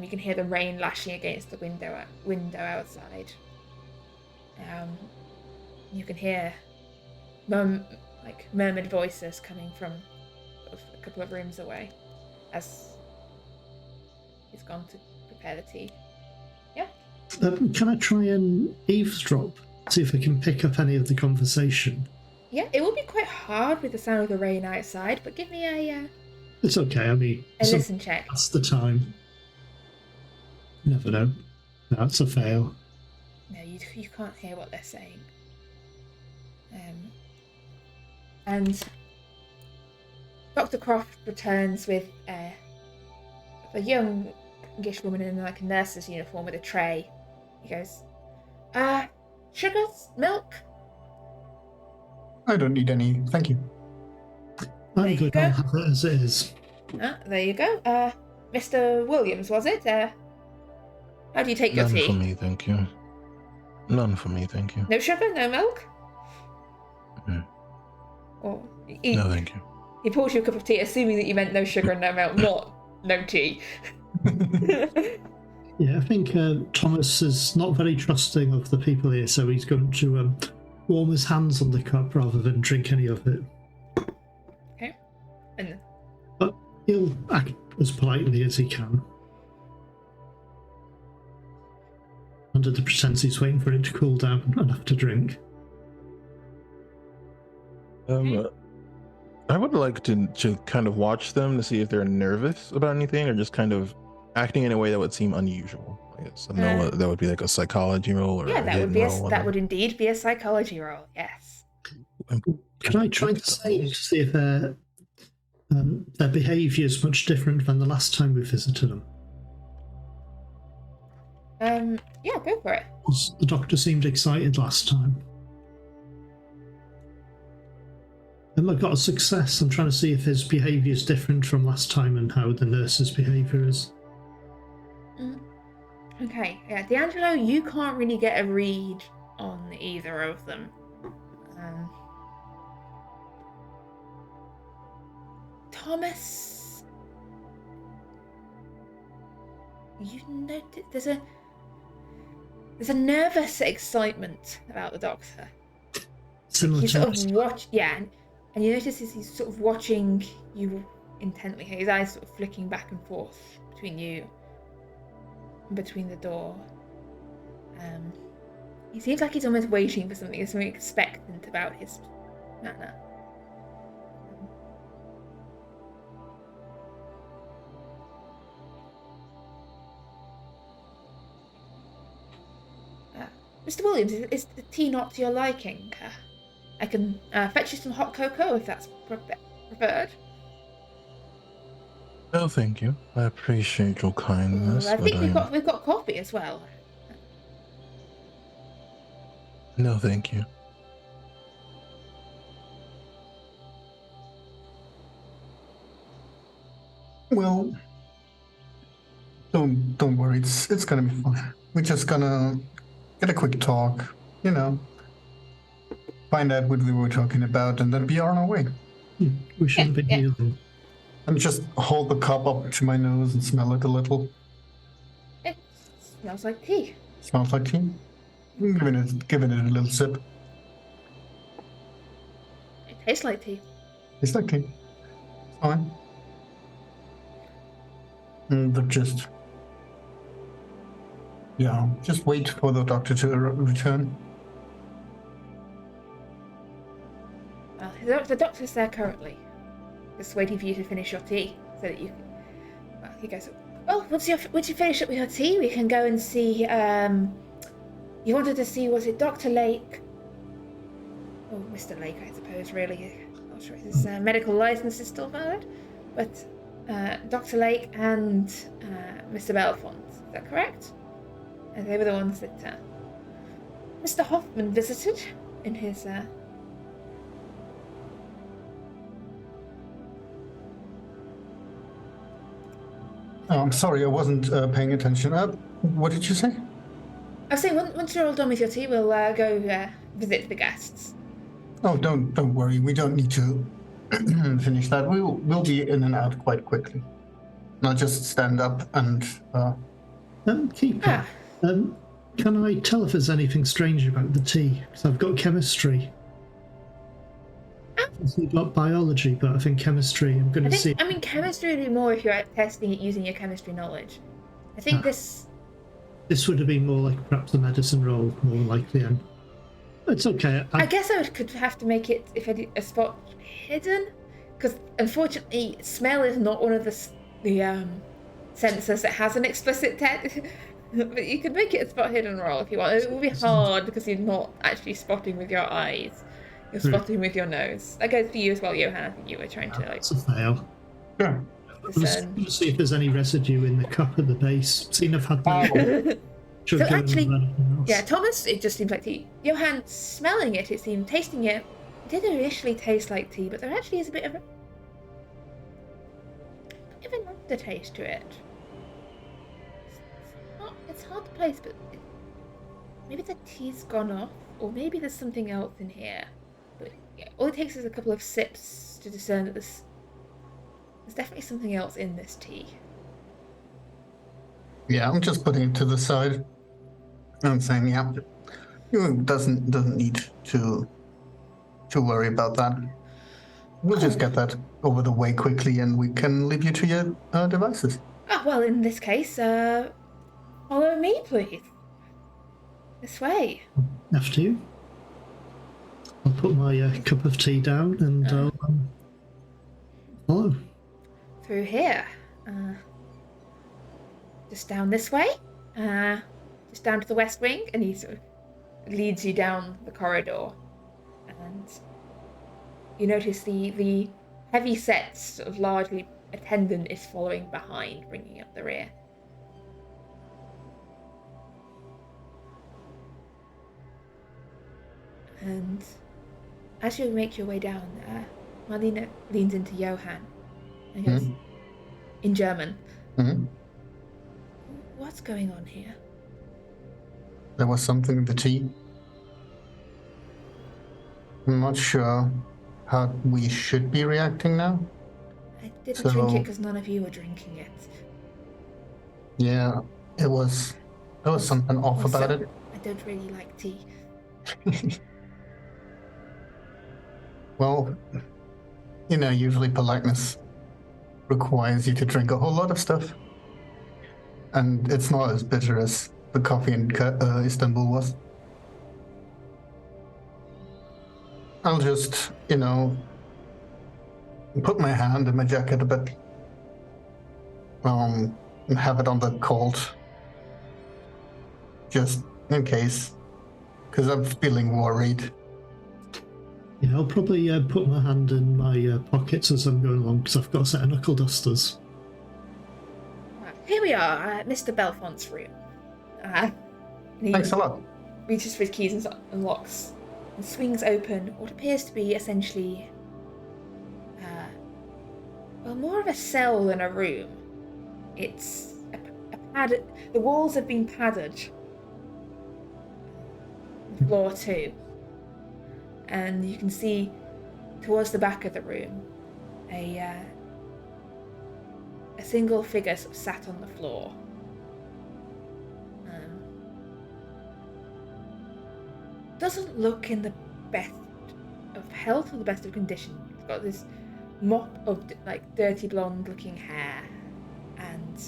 You can hear the rain lashing against the window outside. You can hear murmured voices coming from a couple of rooms away as he's gone to prepare the tea. Yeah? Can I try and eavesdrop? See if I can pick up any of the conversation? Yeah, it will be quite hard with the sound of the rain outside, but give me a... It's okay, I mean... a listen check. That's the time. You never know. That's a fail. No, you can't hear what they're saying. And Dr. Croft returns with a youngish woman in a nurse's uniform with a tray. He goes, sugars? Milk? I don't need any, thank you. I'm good, I'll have it as it is. There you go. Mr. Williams, was it? How do you take your tea? None for me, thank you. None for me, thank you. No sugar, no milk? Or no, thank you. He poured you a cup of tea, assuming that you meant no sugar and no milk, not no tea. Yeah, I think Thomas is not very trusting of the people here, so he's going to warm his hands on the cup rather than drink any of it. Okay. But he'll act as politely as he can. Under the pretense he's waiting for it to cool down enough to drink. I would like to kind of watch them to see if they're nervous about anything or just kind of acting in a way that would seem unusual. I guess I know that would be like a psychology roll or that would indeed be a psychology roll. Yes. Can I try to see if their behaviour is much different than the last time we visited them? Yeah, go for it. The doctor seemed excited last time. I got a success. I'm trying to see if his behaviour is different from last time and how the nurse's behaviour is. Okay, yeah, Deangelo, you can't really get a read on either of them. Thomas, you notice there's a nervous excitement about the doctor. Similar He to sort of And you notice as he's sort of watching you intently, his eyes sort of flicking back and forth between you and between the door. He seems like he's almost waiting for something. There's something expectant about his manner. Mr. Williams, is the tea not to your liking? I can fetch you some hot cocoa if that's preferred. No, thank you. I appreciate your kindness. I think but we've got coffee as well. No, thank you. Well, don't worry. It's gonna be fine. We're just gonna get a quick talk, find out what we were talking about, and then be on our way. We should have been here then. And just hold the cup up to my nose and smell it a little. It smells like tea. Smells like tea. Giving it a little sip. It tastes like tea. Tastes like tea. Fine. But just wait for the doctor to return. Well, the doctor's there currently. Just waiting for you to finish your tea so that you can... Well, he goes, well, once you finish up with your tea, we can go and see, you wanted to see, was it Dr. Lake? Oh, Mr. Lake, I suppose, really. I'm not sure his medical license is still valid. But Dr. Lake and Mr. Belfont, is that correct? And they were the ones that Mr. Hoffman visited in his... Oh, I'm sorry, I wasn't paying attention. What did you say? I was saying, once you're all done with your tea, we'll go visit the guests. Oh, don't worry. We don't need to finish that. We'll be in and out quite quickly. Not just stand up and... Keeper, can I tell if there's anything strange about the tea? Because I've got chemistry. I've got biology, but I think chemistry, I'm going to see... I mean, chemistry would be more if you're testing it using your chemistry knowledge. I think this... This would have been more like perhaps a medicine roll, more likely, and it's okay. I guess I could have to make it, if I did a spot hidden, because unfortunately, smell is not one of the sensors that has an explicit test. But you could make it a spot hidden roll if you want. It will be hard because you're not actually spotting with your eyes. You're spotting with your nose. That goes for you as well, Johan. I think you were trying to like... It's a fail. Yeah. I'm just going to see if there's any residue in the cup at the base. Seeing I've had that. So actually, yeah, Thomas, it just seems like tea. Johan, smelling it, tasting it, did initially taste like tea, but there actually is a bit of an aftertaste to it. It's hard to place, but maybe the tea's gone off, or maybe there's something else in here. But yeah, all it takes is a couple of sips to discern that there's definitely something else in this tea. Yeah, I'm just putting it to the side. I'm saying, yeah, you doesn't need to worry about that. We'll just get that over the way quickly, and we can leave you to your devices. Oh, well, in this case, follow me, please. This way. After you. I'll put my cup of tea down and I'll follow. Through here. Just down this way. Just down to the west wing, and he sort of leads you down the corridor. And you notice the heavy set, sort of largely attendant is following behind, bringing up the rear. And as you make your way down there, Marlena leans into Johan and goes, in German, what's going on here? There was something in the tea. I'm not sure how we should be reacting now. I didn't drink it because none of you were drinking it. Yeah, there was something off about it. I don't really like tea. Well, usually politeness requires you to drink a whole lot of stuff. And it's not as bitter as the coffee in Istanbul was. I'll just, put my hand in my jacket a bit. And have it on the cold. Just in case. Because I'm feeling worried. Yeah, I'll probably put my hand in my pockets as I'm going along because I've got a set of knuckle dusters. Here we are at Mr. Belfont's room. Thanks a lot. Reaches for his keys and unlocks and swings open what appears to be essentially, more of a cell than a room. It's a pad. The walls have been padded. The floor too. And you can see towards the back of the room a single figure sort of sat on the floor. Doesn't look in the best of health or the best of condition. He's got this mop of dirty blonde looking hair, and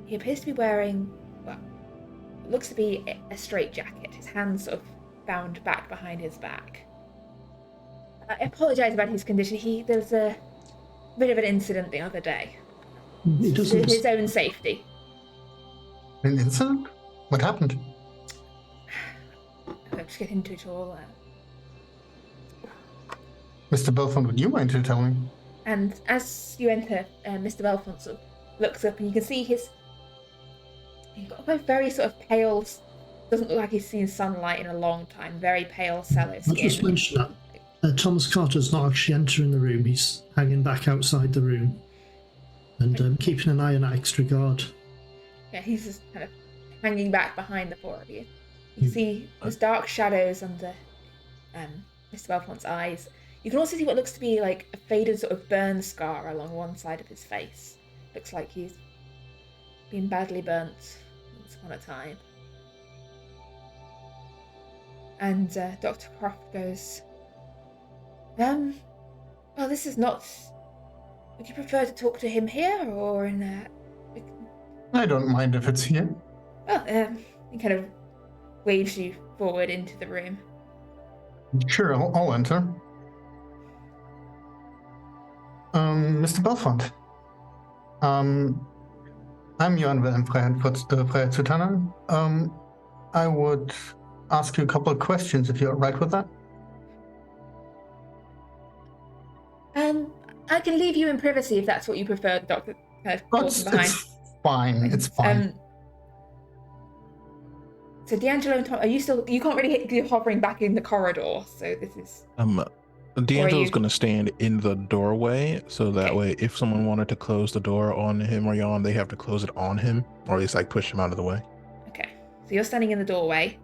he appears to be wearing what looks to be a straitjacket. His hands sort of bound back behind his back. I apologise about his condition. There was a bit of an incident the other day. It doesn't... His own safety. An incident? What happened? I'll just get into it all. Mr. Belfont, would you mind to tell me? And as you enter, Mr. Belfont sort of looks up, and you can see he's got a very sort of pale. Doesn't look like he's seen sunlight in a long time. Very pale sallow skin. I'll just mention that Thomas Carter's not actually entering the room. He's hanging back outside the room and keeping an eye on that extra guard. Yeah, he's just kind of hanging back behind the four of you. You can see there's dark shadows under Mr. Belfont's eyes. You can also see what looks to be like a faded sort of burn scar along one side of his face. Looks like he's been badly burnt once upon a time. And Dr. Croft goes, well, this is not... Would you prefer to talk to him here or in I don't mind if it's here. Well, he kind of waves you forward into the room. Sure, I'll enter. Mr. Belfont. I'm Johan Wilhelm Freiheit. I would ask you a couple of questions if you're all right with that. I can leave you in privacy if that's what you prefer, Doctor. Kind of It's fine. It's fine. So Deangelo and Tom, are you still? You can't really you're hovering back in the corridor. So this is. Deangelo's going to stand in the doorway, so that way, if someone wanted to close the door on him or Jan, they have to close it on him, or at least push him out of the way. Okay, so you're standing in the doorway.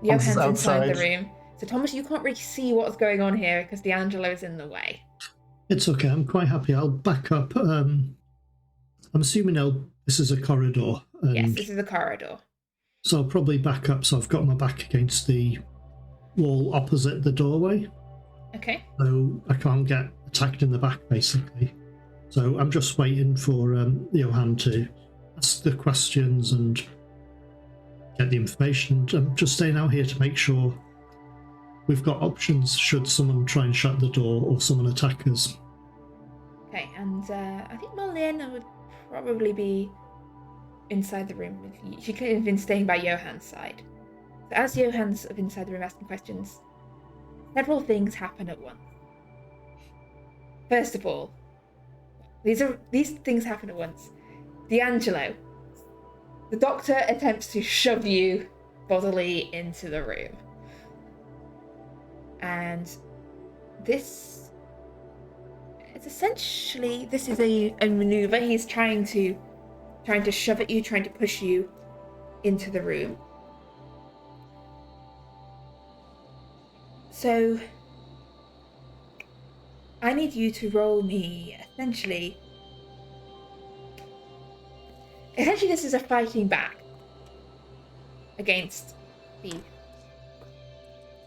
Johan's inside the room. So Thomas, you can't really see what's going on here because Deangelo's in the way. It's okay. I'm quite happy. I'll back up. I'm assuming this is a corridor. Yes, this is a corridor. So I'll probably back up so I've got my back against the wall opposite the doorway. Okay. So I can't get attacked in the back, basically. So I'm just waiting for Johan to ask the questions and get the information. I'm just staying out here to make sure we've got options should someone try and shut the door or someone attack us. Okay, and I think Molina would probably be inside the room with you. She could have been staying by Johan's side. So as Johan's inside the room asking questions, several things happen at once. First of all, these things happen at once. Deangelo, the doctor attempts to shove you bodily into the room. And this is a maneuver. He's trying to shove at you, trying to push you into the room. So I need you to roll me essentially this is a fighting back against the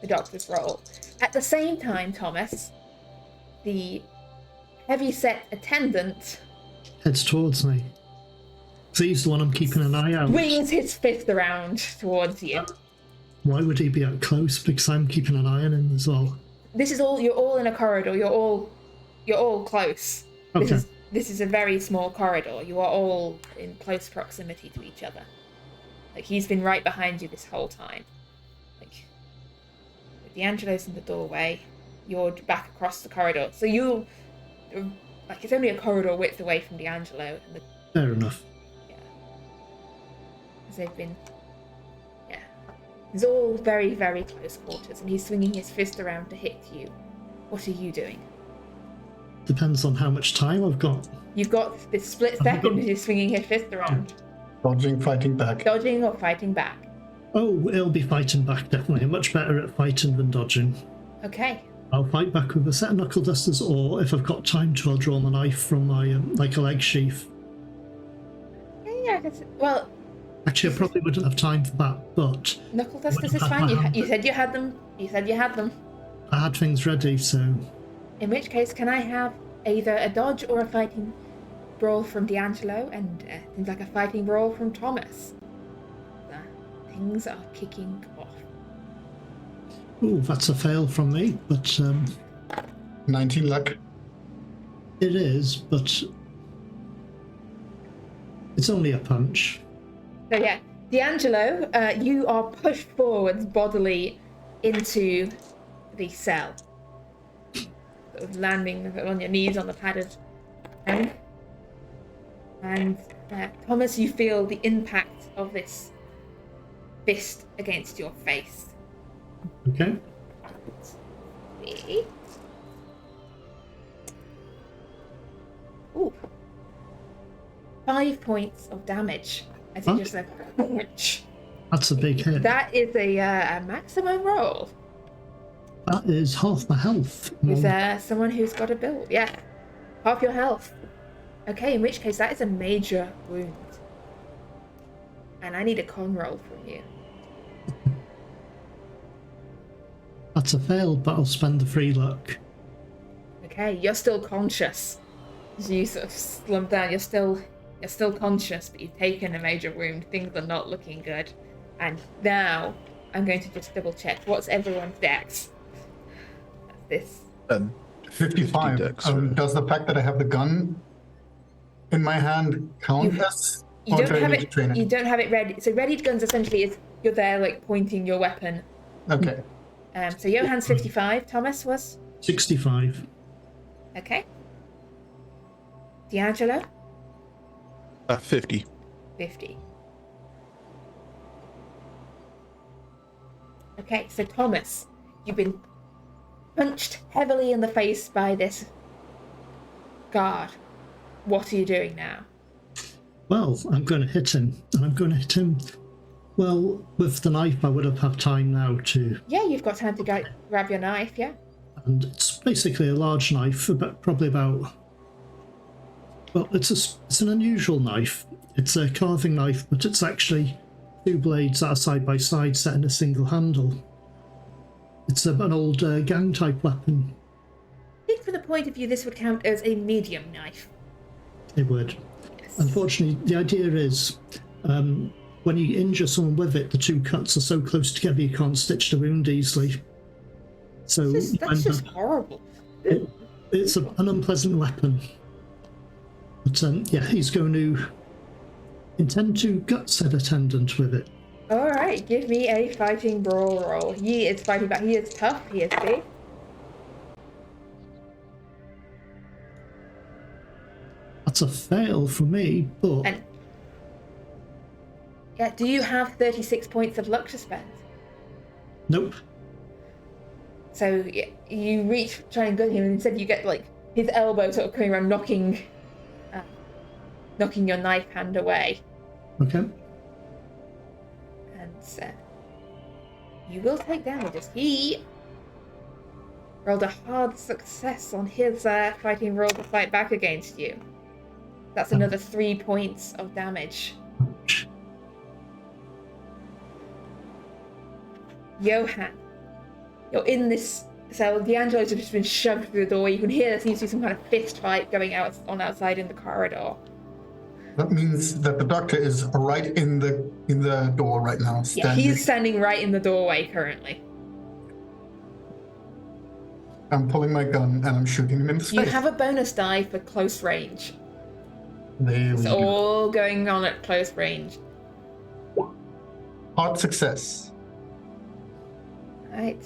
doctor's roll. At the same time, Thomas, the heavy-set attendant Heads towards me. So he's the one I'm keeping an eye out. swings his fist around towards you. Why would he be out close? Because I'm keeping an eye on him as well. This is all. You're all in a corridor. You're all close. Okay. This is a very small corridor. You are all in close proximity to each other. Like, he's been right behind you this whole time. Like, Deangelo's in the doorway. You're back across the corridor. So you, like, it's only a corridor width away from Deangelo. And Fair enough. yeah. Because they've been, yeah. It's all very, very close quarters, and he's swinging his fist around to hit you. What are you doing? Depends on how much time I've got. You've got this split second he's swinging his fist around. Dodging, fighting back. Dodging or fighting back. Oh, it'll be fighting back, definitely. I'm much better at fighting than dodging. Okay. I'll fight back with a set of knuckle dusters, or if I've got time to, I'll draw my knife from my, like a leg sheath. Yeah, well, Actually, I probably wouldn't have time for that, but knuckle dusters Wouldn't is have fine. my hand. You said you had them. You said you had them. I had things ready, so... In which case, can I have either a dodge or a fighting brawl from Deangelo, and things like a fighting brawl from Thomas? Things are kicking off. Ooh, that's a fail from me, but 19 luck. it is, but it's only a punch. So yeah, Deangelo, you are pushed forwards bodily into the cell, sort of landing on your knees on the padded ground. And Thomas, you feel the impact of this fist against your face. Okay. Ooh. 5 points of damage. As you just said, That's a big hit. that is a maximum roll. That is half my health. Is there someone who's got a build? Yeah. Half your health. Okay, in which case that is a major wound. And I need a con roll from you. That's a fail, but I'll spend the free luck. Okay, you're still conscious. As you sort of slump down, you're still conscious, but you've taken a major wound. Things are not looking good. And now I'm going to just double check. What's everyone's dex? That's this. 55. dex, Does the fact that I have the gun in my hand count as? You or don't do I have need to train it. You don't have it ready. So readied guns essentially is you're there like pointing your weapon. Okay. So Johann's 55. Thomas was 65. okay. Deangelo 50. 50. Okay, so Thomas, you've been punched heavily in the face by this guard. What are you doing now? Well, I'm going to hit him, and I'm going to hit him. Well, with the knife, I would have had time now to. Yeah, you've got time to go grab your knife, yeah? And it's basically a large knife, probably about. Well, it's an unusual knife. It's a carving knife, but it's actually 2 blades that are side by side, set in a single handle. It's an old gang type weapon. I think from the point of view, this would count as a medium knife. It would. Yes. Unfortunately, the idea is when you injure someone with it, the 2 cuts are so close together you can't stitch the wound easily. So That's just horrible. it's an unpleasant weapon. But yeah, he's going to intend to gut said attendant with it. Alright, give me a fighting brawl roll. He is fighting back. He is tough. He is big. That's a fail for me, but And yeah, do you have 36 points of luck to spend? nope. So you reach, try and gut him, and instead you get like his elbow sort of coming around, knocking your knife hand away, Okay. and you will take damage as he rolled a hard success on his fighting roll to fight back against you. That's another 3 points of damage. Johann, you're in this So Deangelo's just been shoved through the door. You can hear there seems to be some kind of fist fight going outside in the corridor. That means that the doctor is right in the door right now. Yeah, he's standing right in the doorway currently. I'm pulling my gun and I'm shooting him in the face. You have a bonus die for close range. There It's we go. all going on at close range. Hard success. Right.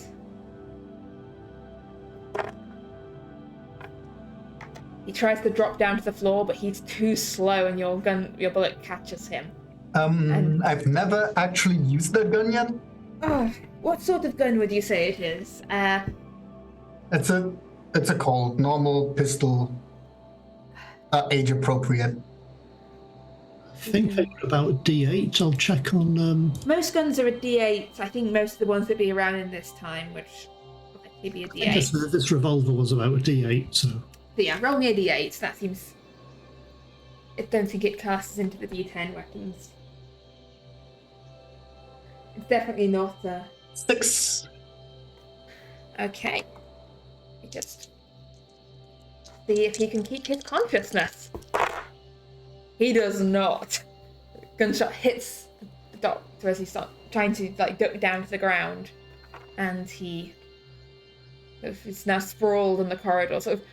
He tries to drop down to the floor, but he's too slow, and your bullet catches him. I've never actually used that gun yet. Oh, what sort of gun would you say it is? It's a Colt, normal pistol, age appropriate. I think they're about D8. I'll check on. Most guns are a D8. I think most of the ones that be around in this time, which will likely be a I guess D8. this revolver was about a D8, so. So yeah, roll me a D8. That seems. I don't think it casts into the D10 weapons. It's definitely not. 6. Okay. You just see if he can keep his consciousness. He does not. Gunshot hits the doctor as he starts trying to duck down to the ground, and he is now sprawled in the corridor, sort of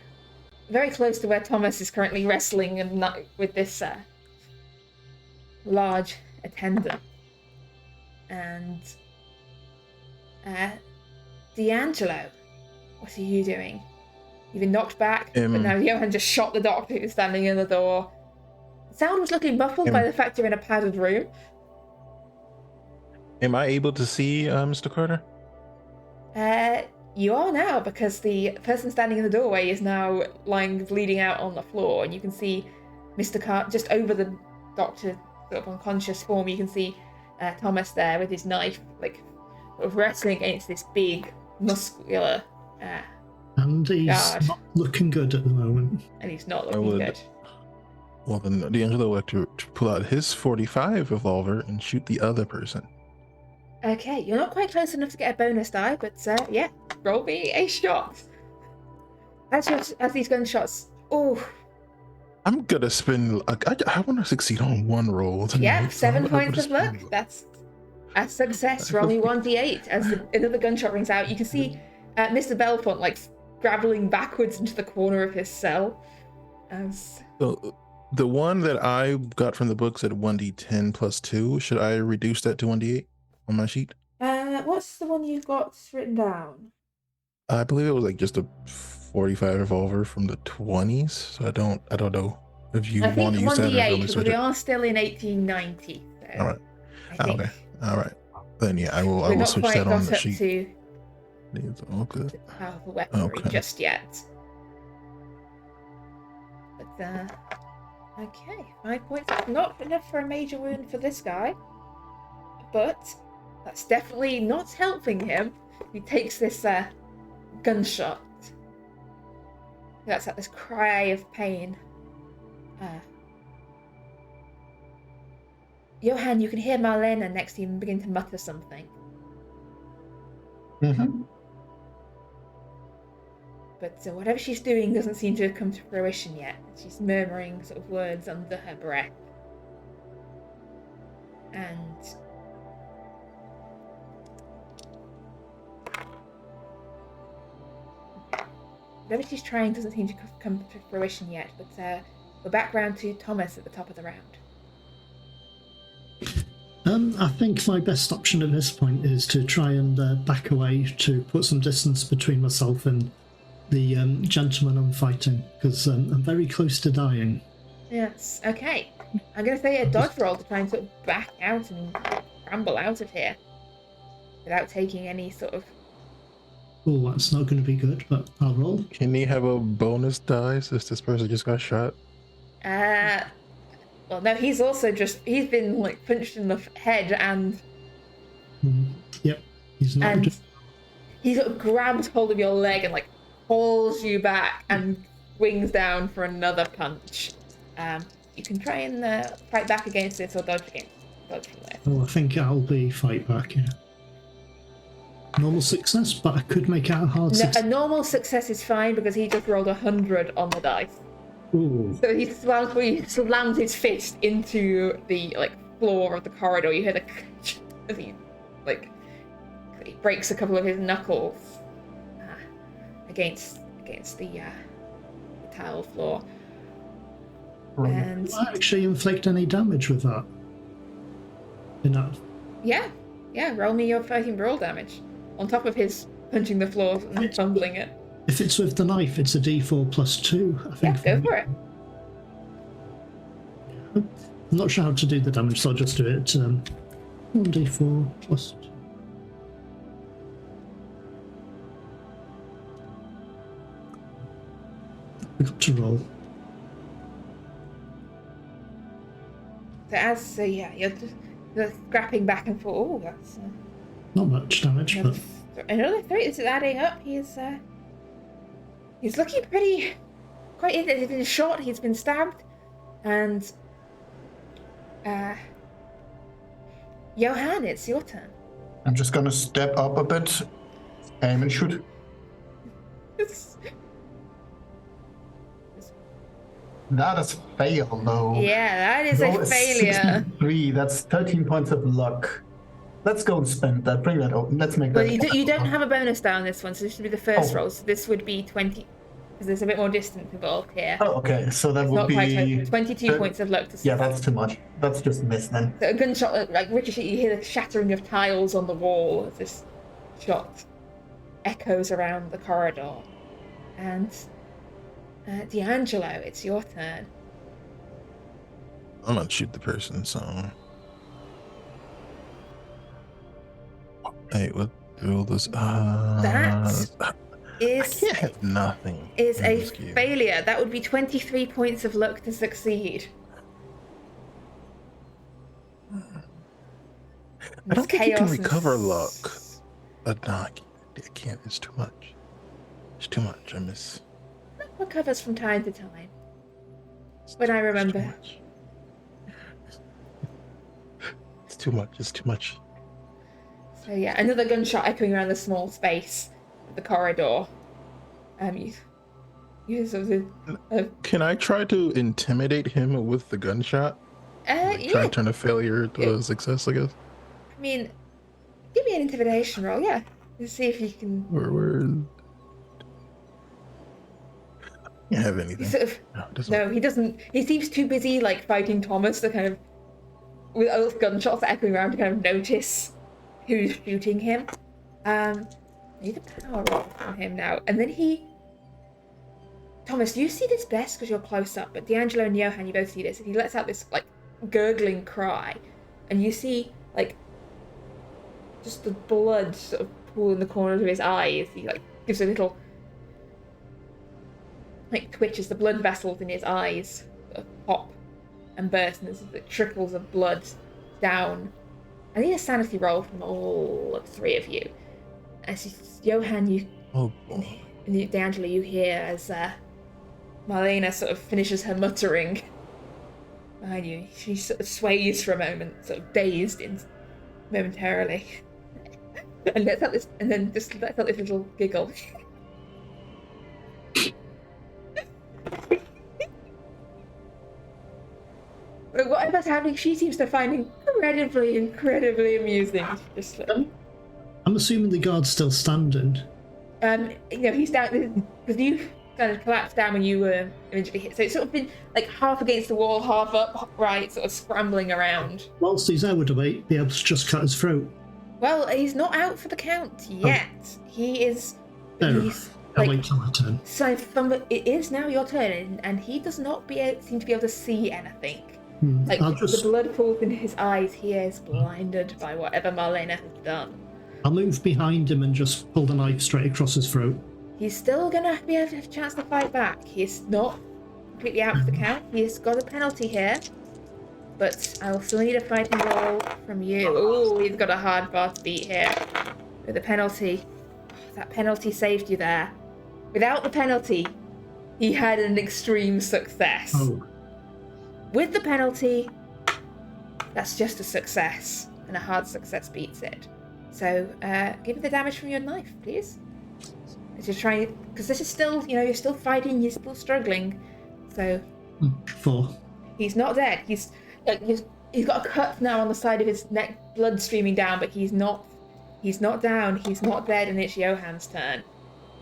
very close to where Thomas is currently wrestling and with this large attendant. And Deangelo, what are you doing? You've been knocked back, but now Johan just shot the doctor who's standing in the door. The sound was looking muffled by the fact you're in a padded room. Am I able to see Mr. Carter? You are now, because the person standing in the doorway is now lying bleeding out on the floor, and you can see Mr. Carter just over the doctor, sort of unconscious form. You can see Thomas there with his knife, sort of wrestling against this big, muscular and he's guard. not looking good at the moment. And he's not looking good. Well, then Deangelo would like to pull out his .45 revolver and shoot the other person. Okay, you're not quite close enough to get a bonus die, but yeah, roll me a shot. As these gunshots. Oh. I'm gonna spend. I want to succeed on one roll tonight. Yeah, so 7 I'm points of gonna luck. spend- That's a success. Roll me 1d8. As another gunshot rings out, you can see Mr. Belfont scrabbling backwards into the corner of his cell. As So, the one that I got from the book said 1d10 plus 2. Should I reduce that to 1d8 on my sheet? what's the one you've got written down? I believe it was just a .45 revolver from the 20s. So I don't know if you I want think to use that. 1d8 because we are still in 1890. So All right. I think Okay. All right. Then yeah, I will. I we're will not switch quite that on got the up sheet. to It's all good. powerful weaponry Okay. just yet. But okay, 5 points. That's not enough for a major wound for this guy, but that's definitely not helping him. He takes this gunshot. That's like this cry of pain. Johan, you can hear Marlena next to him begin to mutter something. Mm-hmm. But whatever she's doing doesn't seem to have come to fruition yet. She's murmuring sort of words under her breath. And whatever she's trying doesn't seem to come to fruition yet. But we're back round to Thomas at the top of the round. I think my best option at this point is to try and back away to put some distance between myself and the gentleman I'm fighting, because I'm very close to dying. Yes, okay. I'm going to say a dodge roll to try and sort of back out and scramble out of here without taking any sort of... Oh, that's not going to be good, but I'll roll. Can he have a bonus die since this person just got shot? Well, no, he's been punched in the head and Yep, he's not. he sort of grabs hold of your leg and pulls you back and swings down for another punch. You can try and fight back against this or dodge from this. Oh, I think I'll be fight back, yeah. normal success, but I could make out a hard No, a success. normal success is fine because he just rolled 100 on the dice. Ooh. So he slams his fist into the floor of the corridor. You hear the as he breaks a couple of his knuckles against the tile floor. Right. And Will I actually inflict any damage with that? Enough. yeah, roll me your fighting brawl damage on top of his punching the floor and fumbling it. If it's with the knife, it's a d4 plus 2, I think. Yeah, go for it. I'm not sure how to do the damage, so I'll just do it. 1d4 plus 2. I got to roll. So you're scrapping back and forth. Oh, that's Not much damage, but another 3. This is adding up. He's looking pretty. He's been shot. He's been stabbed, and Johan, it's your turn. I'm just gonna step up a bit, aim and shoot. That is fail, though. Yeah, that is a failure. 63. That's 13 points of luck. Let's go and spend that. Bring that over. Let's make Well, that. you don't have a bonus die on this one, so this should be the first Oh. roll. So this would be 20, because there's a bit more distance involved here. Oh, okay. So that It's would not quite be 20, 22 points of luck to Yeah, succeed. that's too much. That's just a miss then. So a gunshot, ricochet, you hear the shattering of tiles on the wall as this shot echoes around the corridor. And Deangelo, it's your turn. I'm gonna shoot the person, so. Hey, what do all this? That I is can't have nothing. is in a this game. failure. That would be 23 points of luck to succeed. I don't think you can Chaos and recover luck. But no, I can't. It's too much. It's too much. I miss. Recovers from time to time. When I remember. It's too much. It's too much. So yeah, another gunshot echoing around the small space of the corridor. You sort of Can I try to intimidate him with the gunshot? Try yeah. to turn a failure to a success, I guess. I mean, give me an intimidation roll, yeah. Let's see if you can. Where? I can't have anything. He sort of, No, it doesn't. no, he doesn't. He seems too busy fighting Thomas to kind of, with all those gunshots echoing around, to kind of notice who's shooting him. Need a power roll from him now, and then Thomas, you see this best because you're close up, but Deangelo and Johan, you both see this, and he lets out this gurgling cry, and you see just the blood sort of pool in the corners of his eyes. He gives a little twitch as the blood vessels in his eyes sort of pop and burst, and there's trickles of blood down. I need a sanity roll from all of the three of you. As Johan, you Oh boy. and Deangelo, you hear as Marlena sort of finishes her muttering behind you. She sort of sways for a moment, sort of dazed momentarily, and lets out this, and then just lets out this little giggle. But whatever's happening, she seems to find incredibly amusing. Just I'm assuming the guard's still standing. he's down because you kind of collapsed down when you were eventually hit. So it's sort of been half against the wall, half upright, sort of scrambling around. Whilst he's out, would I be able to just cut his throat? Well, he's not out for the count yet. He is. Fair He's I'll wait till my turn. so it is now your turn, and he does not seem to be able to see anything. I'll The just blood pools in his eyes. He is blinded by whatever Marlena has done. I'll move behind him and just pull the knife straight across his throat. He's still gonna be able to have a chance to fight back. He's not completely out for the count. He's got a penalty here, but I will still need a fighting roll from you. Ooh, he's got a hard bar to beat here. With a penalty, that penalty saved you there. Without the penalty, he had an extreme success. Oh, With the penalty, that's just a success, and a hard success beats it. So, give me the damage from your knife, please. As you're trying, because this is still, you're still fighting, you're still struggling. So, 4. he's not dead. He's got a cut now on the side of his neck, blood streaming down, but he's not down. He's not dead, and it's Johan's turn.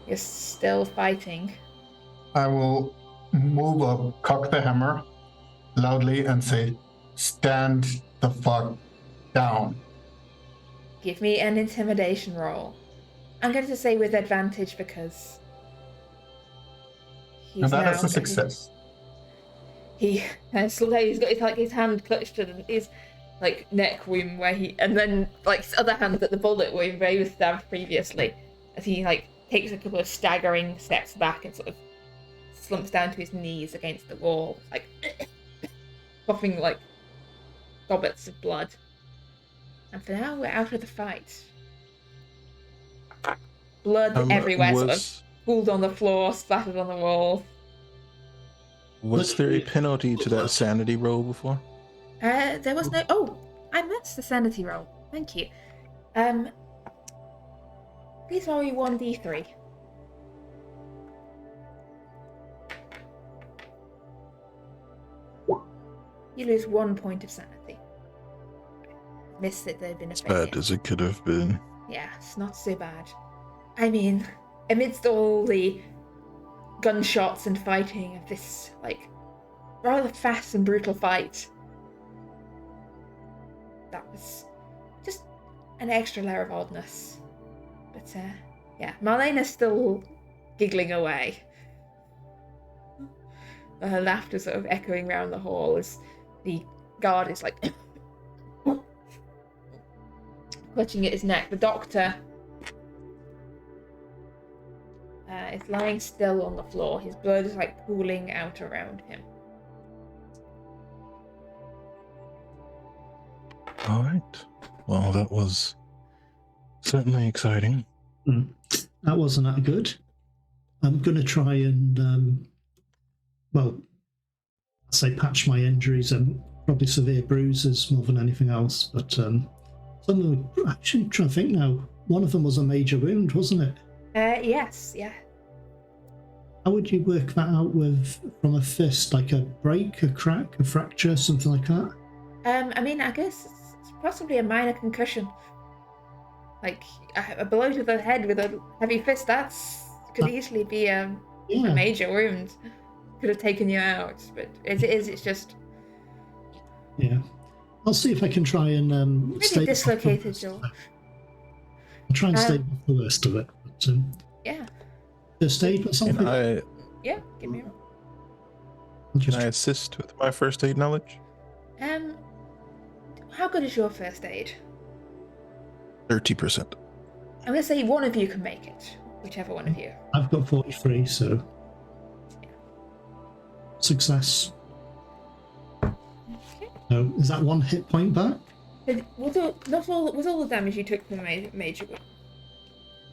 You're still fighting. I will move up, cock the hammer loudly, and say, "Stand the fuck down." Give me an intimidation roll. I'm going to say with advantage because And that is a success. He's got his hand clutched to his neck wound and then his other hand at the bullet wound where he was stabbed previously, as he takes a couple of staggering steps back and sort of slumps down to his knees against the wall, coughing gobbets of blood. And for now, we're out of the fight. Blood everywhere, sort of pooled on the floor, splattered on the wall. Was there a penalty to that sanity roll before? There was no. Oh, I missed the sanity roll. Thank you. Please roll me 1d3. You lose 1 point of sanity. Missed it. There'd been a As bad as it could have been. Yeah, it's not so bad. I mean, amidst all the gunshots and fighting of this, rather fast and brutal fight, that was just an extra layer of oddness. But, yeah, Marlena's still giggling away. Her laughter sort of echoing around the hall as the guard is clutching at his neck. The doctor is lying still on the floor. His blood is pooling out around him. All right. Well, that was certainly exciting. That wasn't that good. I'm going to try and, patch my injuries and probably severe bruises more than anything else. But some of them, actually, trying to think now, one of them was a major wound, wasn't it? Yes, yeah. How would you work that out from a fist, like a break, a crack, a fracture, something like that? I mean, I guess it's possibly a minor concussion. A blow to the head with a heavy fist, could easily be a major wound. Could have taken you out, but it's just... Yeah. I'll see if I can try and maybe dislocated jaw. I'll try and stay off the worst of it. But, yeah. First aid or something? Yeah, give me a roll. Can I assist with my first aid knowledge? How good is your first aid? 30%. I'm going to say one of you can make it. Whichever one of you. I've got 43, so... Yeah. Success. So, is that 1 hit point back? Was all the damage you took from the major wound?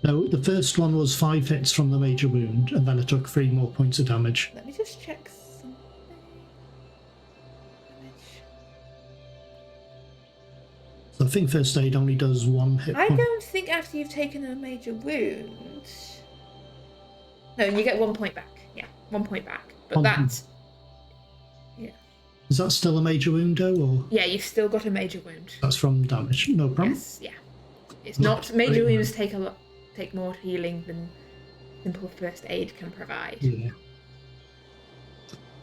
No, the first one was 5 hits from the major wound, and then I took 3 more points of damage. Let me just check something. So I think first aid only does 1 hit point. I don't think after you've taken a major wound... No, you get 1 point back. Yeah, 1 point back. But that's... Yeah. Is that still a major wound, though, or...? Yeah, you've still got a major wound. That's from damage, no problem. Yes, yeah. It's not... Major wounds take more healing than simple first aid can provide. Yeah.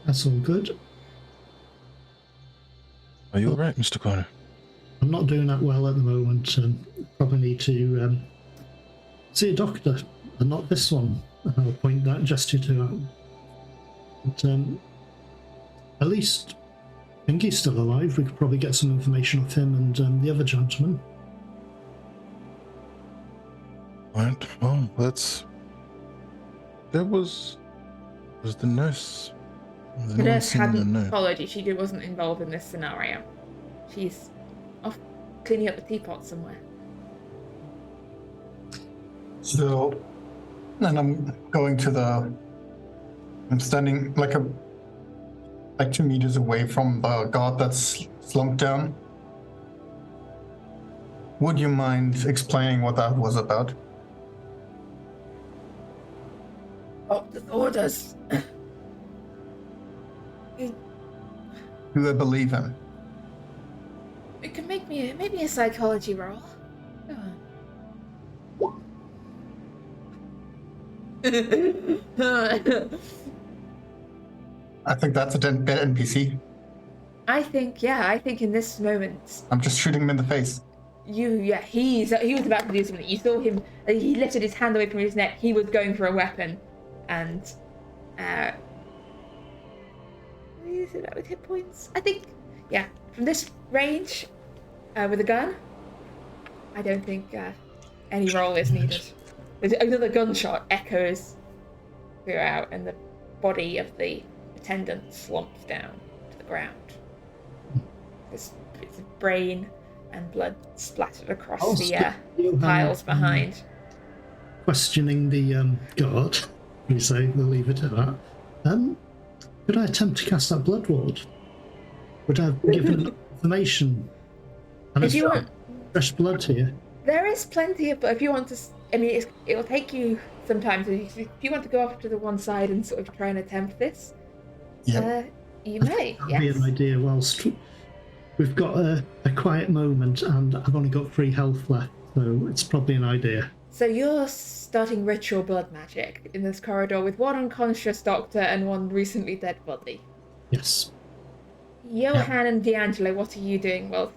That's all good. Are you alright, Mr. Connor? I'm not doing that well at the moment. Probably need to see a doctor, and not this one. I'll point that gesture to. But at least I think he's still alive. We could probably get some information off him and the other gentleman. Right. Well, there was the nurse. The nurse hadn't followed you. She wasn't involved in this scenario. She's off cleaning up the teapot somewhere. So, and I'm going to I'm standing like 2 meters away from the guard that's slumped down. Would you mind explaining what that was about? Doctor's orders. Do I believe him? It can make me maybe a psychology roll. Go on. I think that's a dead NPC. I think in this moment, I'm just shooting him in the face. he was about to do something. You saw him, he lifted his hand away from his neck. He was going for a weapon, and is it that with hit points? I think, yeah, from this range, with a gun, I don't think any roll is needed. There's another gunshot echoes throughout, and the body of the attendant slumps down to the ground. It's brain and blood splattered across the piles behind. Questioning the guard, we say, we'll leave it at that. Could I attempt to cast that blood ward? Would I have given information? And if you want fresh blood here. There is plenty of blood. If you want to, I mean, it'll take you some time. So if you want to go off to the one side and sort of try and attempt this, you may. That'd be an idea. Whilst we've got a quiet moment, and I've only got 3 health left, so it's probably an idea. So you're starting ritual blood magic in this corridor with one unconscious doctor and one recently dead body. Yes. Johan and Deangelo, what are you doing? Well,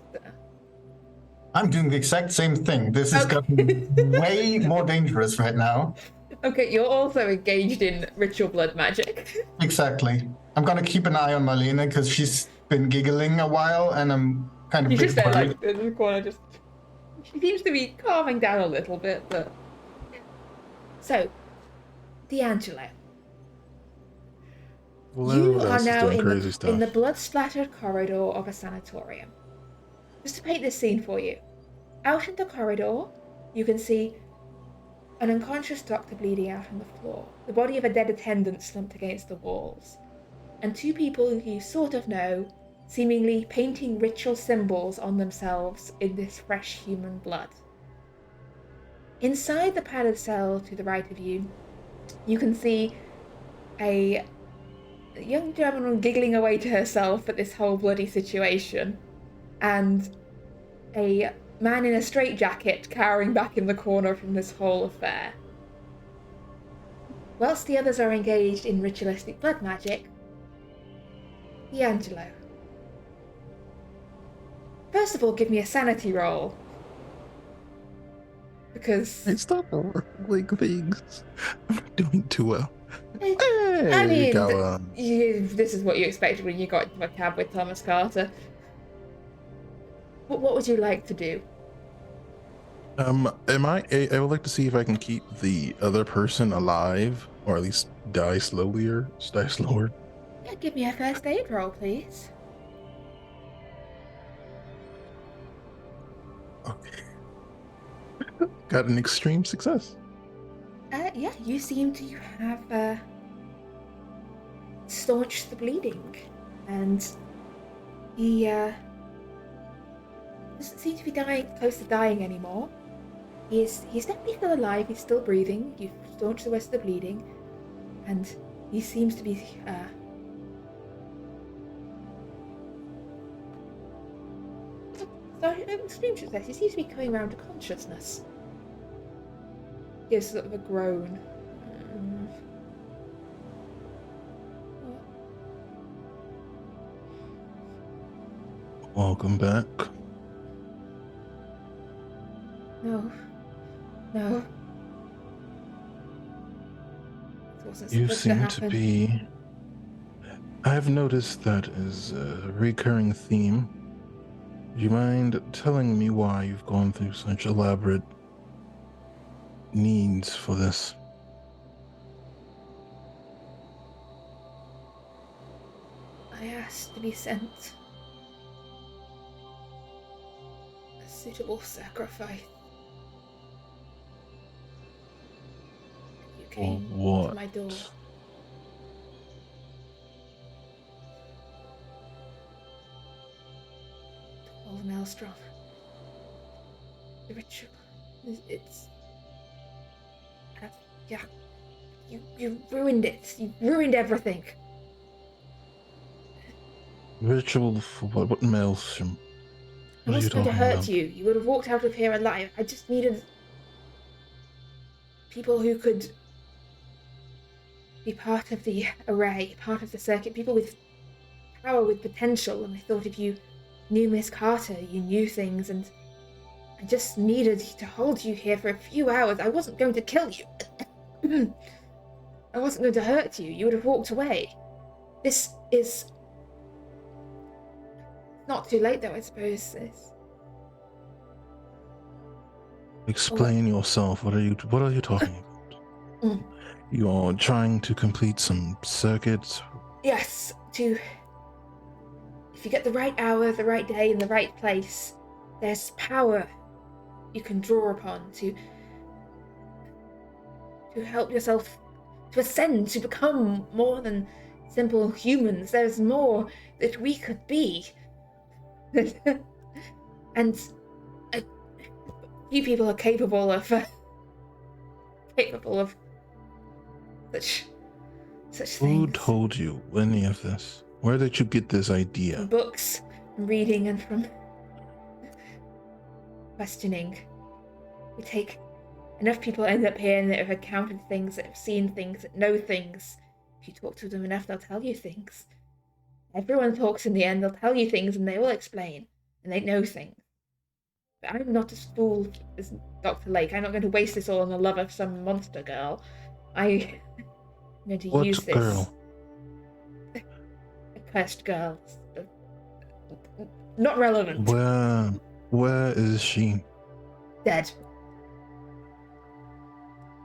I'm doing the exact same thing. This has gotten way more dangerous right now. Okay, you're also engaged in ritual blood magic. Exactly. I'm gonna keep an eye on Marlene because she's been giggling a while, and I'm kind of. She's just there, like in the corner, just. She seems to be calming down a little bit, but. So, Deangelo. You are now in the blood-splattered corridor of a sanatorium. Just to paint this scene for you, out in the corridor, you can see an unconscious doctor bleeding out on the floor, the body of a dead attendant slumped against the walls, and 2 people you sort of know, seemingly painting ritual symbols on themselves in this fresh human blood. Inside the padded cell to the right of you, you can see a young German woman giggling away to herself at this whole bloody situation, and a man in a straitjacket cowering back in the corner from this whole affair. Whilst the others are engaged in ritualistic blood magic, Deangelo. First of all, give me a sanity roll. Because... Hey, stop like things. I'm not doing too well. I mean, this is what you expected when you got into a cab with Thomas Carter. What would you like to do? I would like to see if I can keep the other person alive, or at least die slower. Yeah, give me a first aid roll, please. Okay. Got an extreme success. Yeah, you seem to have staunched the bleeding, and he doesn't seem to be close to dying anymore. He's definitely still alive. He's still breathing. You've staunched the rest of the bleeding, and he seems to be extreme success. He seems to be coming around to consciousness. Gives sort of a groan. Welcome back. No. You seem to be... I've noticed that is a recurring theme. Do you mind telling me why you've gone through such elaborate needs for this? I asked to be sent a suitable sacrifice. You came to my door. To call Maelstrom. The ritual. It's. Yeah. You ruined it. You ruined everything. Ritual for what? What Maelstrom? I What are you wasn't going to talking hurt about? you. You would have walked out of here alive. I just needed people who could be part of the array, part of the circuit, people with power, with potential. And I thought if you knew Miss Carter, you knew things, and I just needed to hold you here for a few hours. I wasn't going to kill you. I wasn't going to hurt you. You would have walked away. This is not too late, though, I suppose. Explain yourself. What are you talking about? Mm. You're trying to complete some circuits. Yes, if you get the right hour, the right day, in the right place, there's power you can draw upon to help yourself to ascend, to become more than simple humans. There's more that we could be. And a few people are capable of such things. Who told you any of this? Where did you get this idea? From books, from reading, and from questioning. We take enough people end up here that have encountered things, that have seen things, that know things. If you talk to them enough, they'll tell you things. Everyone talks in the end, they'll tell you things and they will explain, and they know things. But I'm not as fool as Dr. Lake. I'm not going to waste this all on the love of some monster girl. I'm going to use this. What girl? A cursed girl. Not relevant. Where is she? Dead.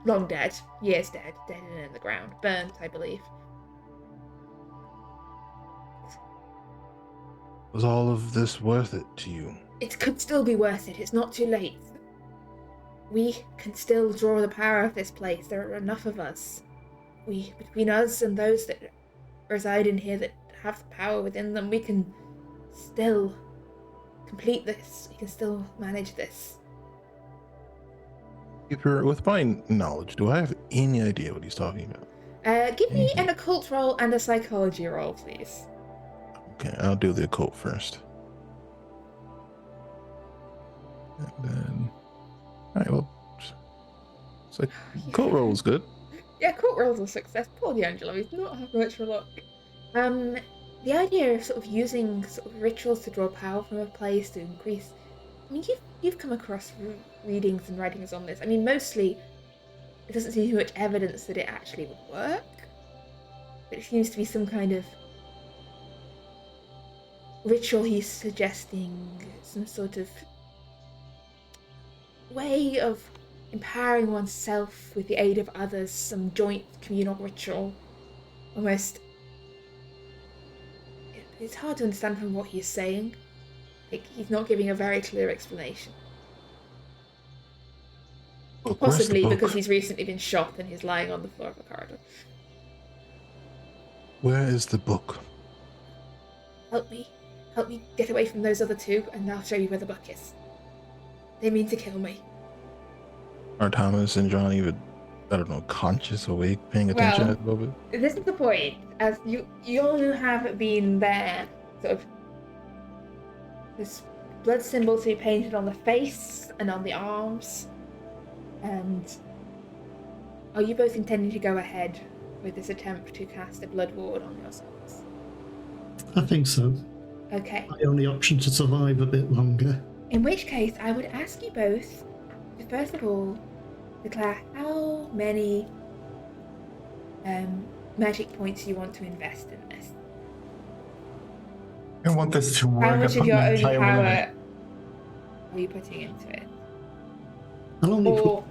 Long dead. Years dead. Dead and in the ground. Burnt, I believe. Was all of this worth it to you? It could still be worth it. It's not too late. We can still draw the power of this place. There are enough of us. Between us and those that reside in here that have the power within them, we can still complete this. We can still manage this. With my knowledge, do I have any idea what he's talking about? Give me an occult roll and a psychology roll, please. Okay, I'll do the occult first. And then... Alright, well... It's like, occult roll is good. Yeah, occult roll's a success. Poor Deangelo, he's not had much luck. The idea of sort of using sort of rituals to draw power from a place to increase... I mean, you've come across readings and writings on this. I mean, mostly, it doesn't seem too much evidence that it actually would work. But it seems to be some kind of ritual he's suggesting, some sort of way of empowering oneself with the aid of others, some joint communal ritual. Almost... It's hard to understand from what he's saying. Like, he's not giving a very clear explanation. Look, Possibly where's the because book? he's recently been shot and he's lying on the floor of the corridor. Where is the book? Help me get away from those other two, and I'll show you where the book is. They mean to kill me. Are Thomas and John even, I don't know, conscious, awake, paying attention Well, at the moment? This is the point. As you all who have been there, sort of, this blood symbol to be painted on the face and on the arms. And are you both intending to go ahead with this attempt to cast a blood ward on yourselves? I think so. Okay. My only option to survive a bit longer. In which case, I would ask you both to first of all declare how many magic points you want to invest in this. I want this to work. How I much of put your my own entire will in it. power are you putting into it? I'll only Or,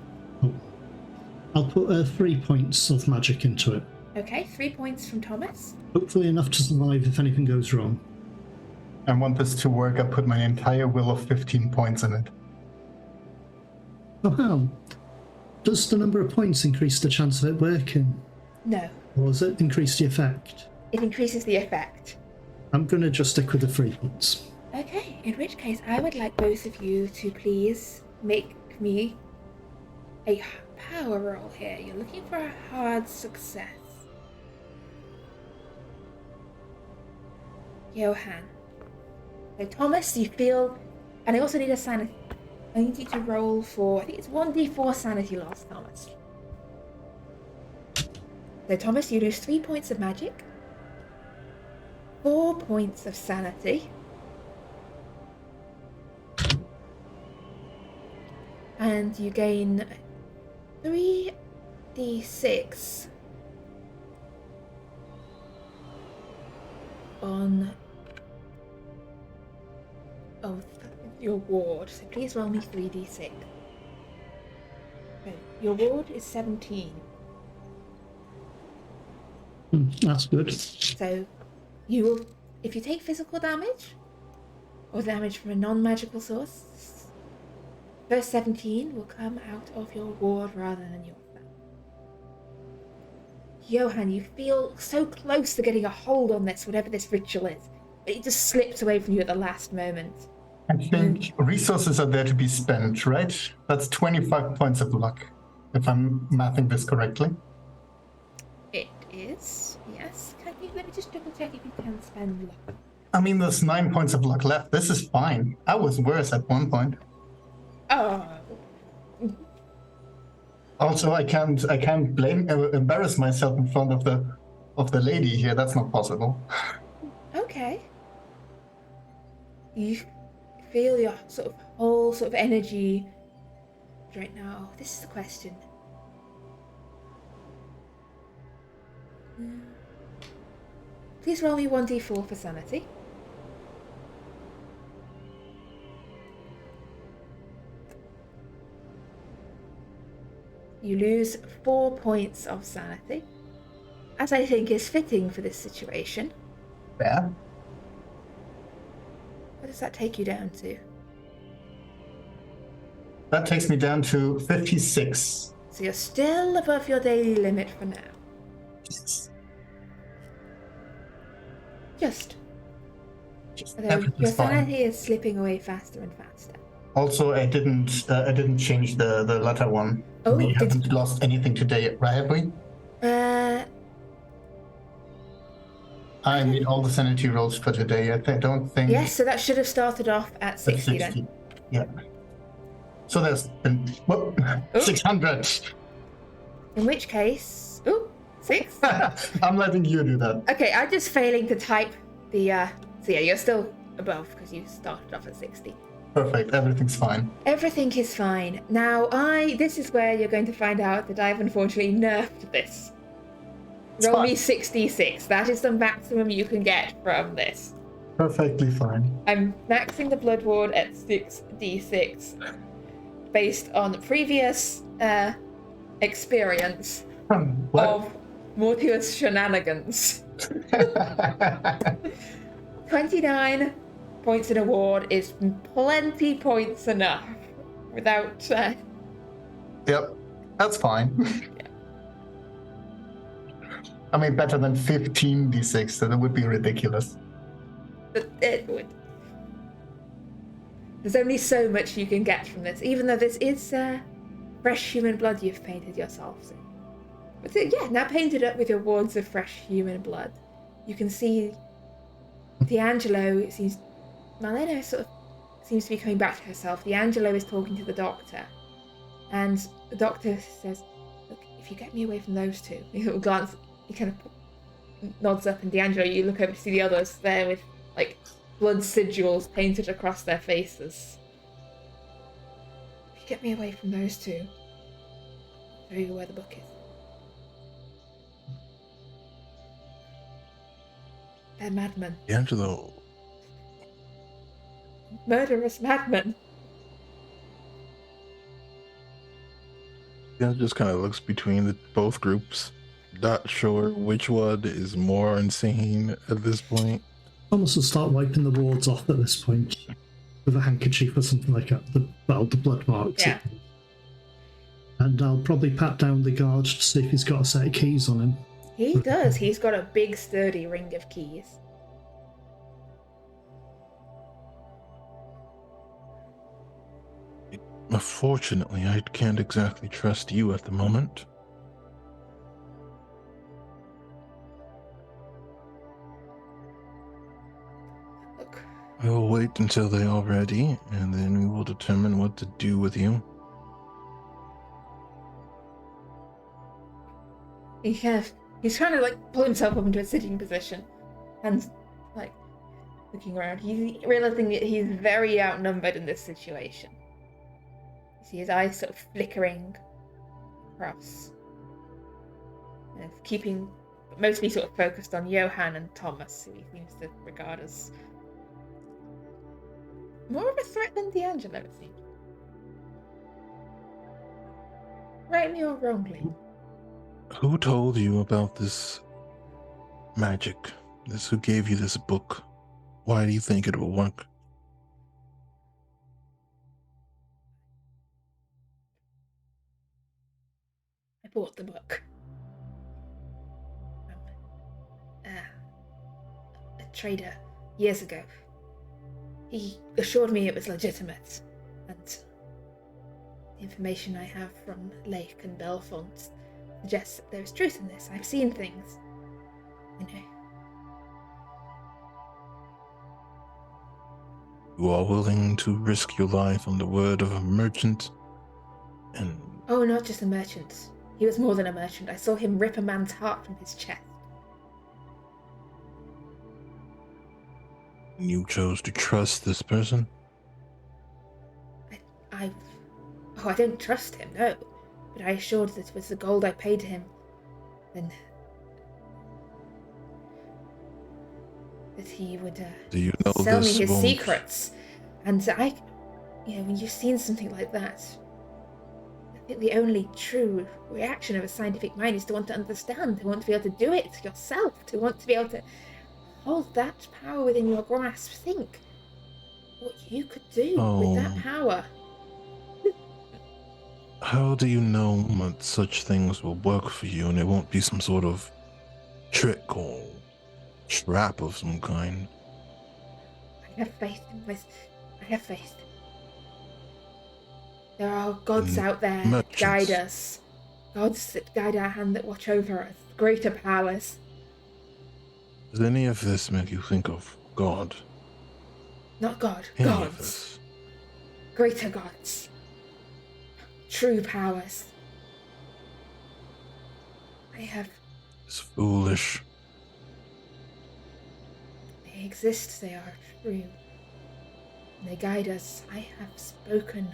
I'll put 3 points of magic into it. okay, 3 points from Thomas. Hopefully enough to survive if anything goes wrong. I want this to work. I put my entire will of 15 points in it. Oh, how? Does the number of points increase the chance of it working? No, Or does it increase the effect? it increases the effect. I'm going to just stick with the 3 points. Okay, in which case I would like both of you to please make me a power roll here. You're looking for a hard success. Johan. So Thomas, you feel, and I also need a sanity. I need you to roll for, I think it's 1d4 sanity loss, Thomas. So Thomas, you lose 3 points of magic, 4 points of sanity, and you gain 3d6 on your ward. So please roll me 3d6. Okay, your ward is 17. That's good. So you will, if you take physical damage or damage from a non-magical source, first 17 will come out of your ward rather than your thumb. Johan, you feel so close to getting a hold on this, whatever this ritual is, but it just slips away from you at the last moment. I think resources are there to be spent, right? That's 25 points of luck, if I'm mathing this correctly. It is, yes. Let me just double check if you can spend luck. I mean, there's 9 points of luck left. This is fine. I was worse at one point. Oh. Also, I can't embarrass myself in front of the lady here. That's not possible. Okay. You feel your sort of whole sort of energy right now. This is the question. Please roll me 1d4 for sanity. You lose 4 points of sanity, as I think is fitting for this situation. Yeah. What does that take you down to? That takes me down to 56. So you're still above your daily limit for now. Yes. Just. Although Everything's your fine. sanity is slipping away faster and faster. Also, I didn't change the latter one. Oh, we haven't lost anything today, right? Have we? I made all the sanity rolls for today. I don't think. Yes, so that should have started off at 60 then. Yeah. So there's been 600. In which case, 6. I'm letting you do that. Okay, I'm just failing to type the. So yeah, you're still above because you started off at 60. Perfect. Everything's fine. Everything is fine. Now, this is where you're going to find out that I've unfortunately nerfed this. Roll me 66. That is the maximum you can get from this. Perfectly fine. I'm maxing the blood ward at 6d6 based on previous experience of Mortius shenanigans. 29 points in a ward is plenty points enough without... Yep, that's fine. I mean, better than 15d6, so that would be ridiculous. It would. There's only so much you can get from this, even though this is fresh human blood you've painted yourself. So. But yeah, now painted up with your wards of fresh human blood, you can see Deangelo seems... Malena sort of seems to be coming back to herself. Deangelo is talking to the doctor, and the doctor says, "Look, if you get me away from those two," he'll glance. He kind of nods up, and Deangelo, you look over to see the others there with like blood sigils painted across their faces. If you get me away from those two, I'll show you where the book is. They're madmen. Deangelo. Murderous madmen. Deangelo just kind of looks between both groups. Not sure which one is more insane at this point. Thomas will start wiping the wards off at this point with a handkerchief or something like that. The blood marks. Yeah. And I'll probably pat down the guard to see if he's got a set of keys on him. He does. He's got a big, sturdy ring of keys. Unfortunately, I can't exactly trust you at the moment. Look, I will wait until they are ready, and then we will determine what to do with you. he's trying to like pull himself up into a sitting position, and like looking around. He's realizing that he's very outnumbered in this situation. You see his eyes sort of flickering across, and keeping mostly sort of focused on Johann and Thomas, who he seems to regard as more of a threat than Deangelo, it seems. Rightly or wrongly. Who told you about this magic? Who gave you this book? Why do you think it will work? I bought the book. A trader years ago. He assured me it was legitimate, and the information I have from Lake and Belfont suggests that there is truth in this. I've seen things. You know. You are willing to risk your life on the word of a merchant? And Oh, not just a merchant. He was more than a merchant. I saw him rip a man's heart from his chest. you chose to trust this person? I don't trust him, no. But I assured that with the gold I paid him, then that he would Do you know sell me this his won't- secrets. And when you've seen something like that, I think the only true reaction of a scientific mind is to want to understand, to want to be able to do it yourself, to want to be able to hold that power within your grasp. Think what you could do with that power. How do you know that such things will work for you and it won't be some sort of trick or trap of some kind? I have faith I have faith. There are gods out there that guide us. Gods that guide our hand, that watch over us. Greater powers. Does any of this make you think of God? Not God. Any of Gods. this? Greater gods. True powers. I have... It's foolish. They exist, they are true. They guide us. I have spoken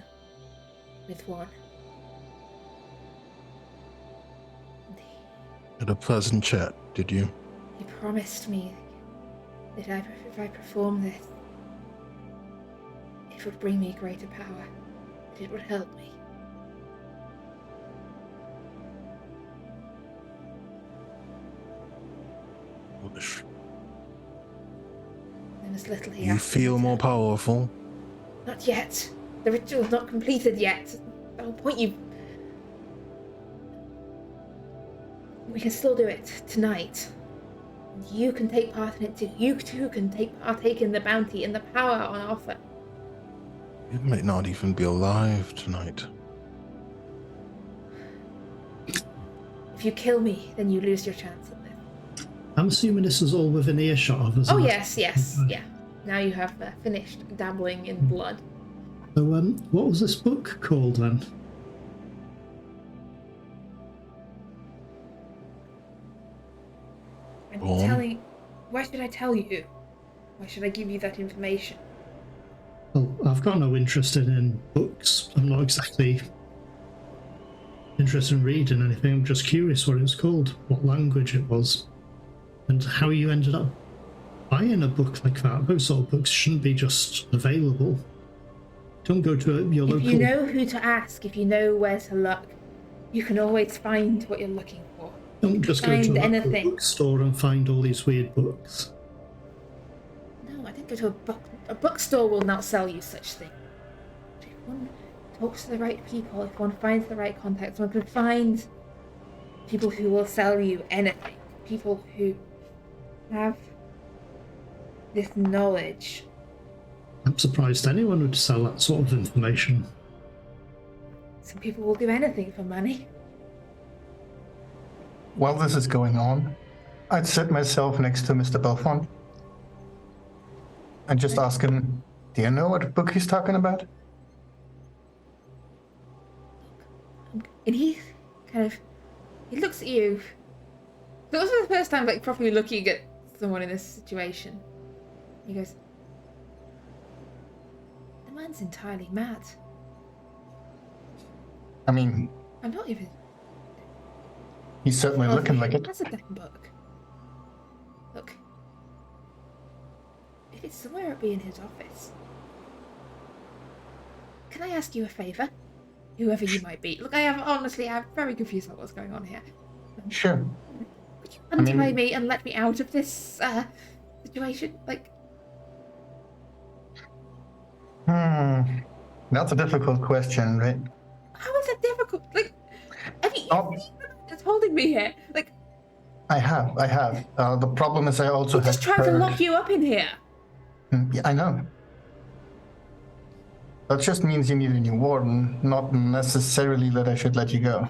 with one. Had a pleasant chat, did you? He promised me that if I perform this, it would bring me greater power, that it would help me. Foolish. There was little he You asked me feel to- more powerful? Not yet. The ritual's not completed yet. The whole point We can still do it tonight. You can take part in it too. You too can partake in the bounty and the power on offer. You might not even be alive tonight. If you kill me, then you lose your chance at this. I'm assuming this is all within earshot of us. Oh yes, yeah. Now you have finished dabbling in blood. So, what was this book called then? I'm Born? telling... Why should I tell you? Why should I give you that information? Well, I've got no interest in books. I'm not exactly interested in reading anything. I'm just curious what it was called, what language it was, and how you ended up buying a book like that. Those sort of books shouldn't be just available. Don't go to your local... If you know who to ask, if you know where to look, you can always find what you're looking for. Don't just go to a Find local anything. bookstore and find all these weird books. No, I didn't go to a bookstore will not sell you such things. If one talks to the right people, if one finds the right contacts, one can find people who will sell you anything. People who have this knowledge. I'm surprised anyone would sell that sort of information. Some people will do anything for money. While this is going on, I'd sit myself next to Mr. Belfont and just ask him, do you know what book he's talking about? And he looks at you. That was the first time, like, properly looking at someone in this situation. He goes, the man's entirely mad. I mean, I'm not even... he's certainly looking like it. That's a damn book. Look. If it's somewhere, it'll be in his office. Can I ask you a favour? Whoever you might be. Look, I'm very confused about what's going on here. Sure. Would you untie me and let me out of this, situation? Like... That's a difficult question, right? How is it difficult? Like, have you Oh. it's holding me here? Like, I have. The problem is I also he just have tried to heard- lock you up in here. Yeah, I know. That just means you need a new warden, not necessarily that I should let you go.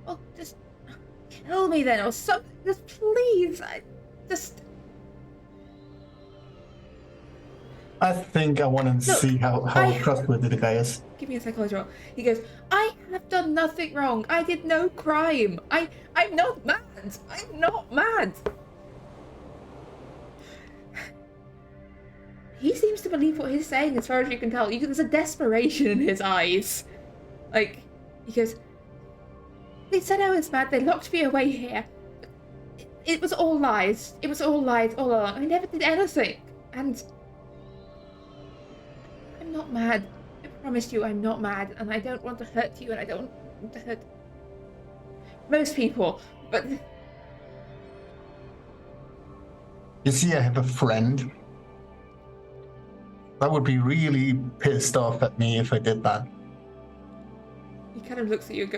Well, just kill me then, or something. Just please. I think I want to Look, see how trustworthy the guy is. Give me a psychology roll. He goes, I have done nothing wrong. I did no crime. I'm not mad. I'm not mad. He seems to believe what he's saying, as far as you can tell. There's a desperation in his eyes. Like, he goes, they said I was mad. They locked me away here. It was all lies. It was all lies all along. I never did anything. And I'm not mad. I promise you I'm not mad. And I don't want to hurt you. And I don't want to hurt most people. But... You see, I have a friend that would be really pissed off at me if I did that. He kind of looks at you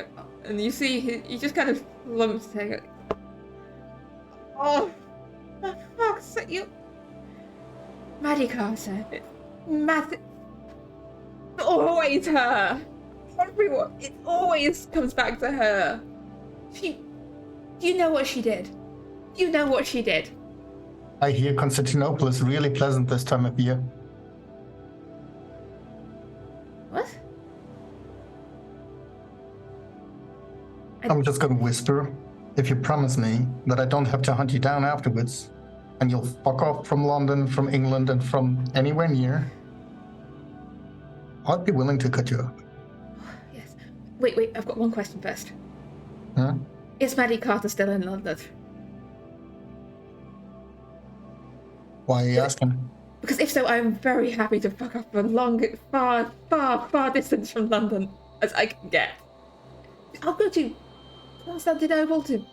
and you see he just kind of lumps his head. Oh, for fuck's sake, you... Maddie Carter. It's always her. Everyone. It always comes back to her. Do you know what she did? You know what she did. I hear Constantinople is really pleasant this time of year. What? I'm just gonna whisper. If you promise me that I don't have to hunt you down afterwards, and you'll fuck off from London, from England, and from anywhere near, I'd be willing to cut you up. Yes. Wait, I've got one question first. Huh? Is Maddie Carter still in London? Why are you asking? Because if so, I'm very happy to fuck off a far distance from London as I can get. I'll go to Constantinople,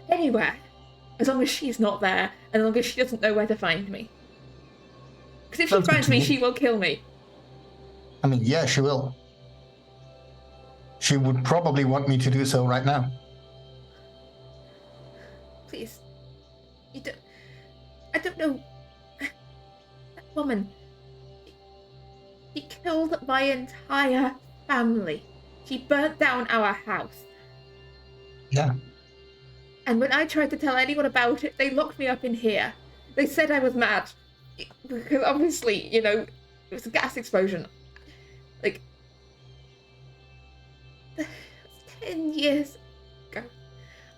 anywhere, as long as she's not there, and as long as she doesn't know where to find me. Because if she Sounds good finds to me, me. she will kill me. I mean, yeah, she will. She would probably want me to do so right now. Please. I don't know. That woman. She killed my entire family. She burnt down our house. Yeah. And when I tried to tell anyone about it, they locked me up in here. They said I was mad. Because obviously, it was a gas explosion. Like, 10 years ago.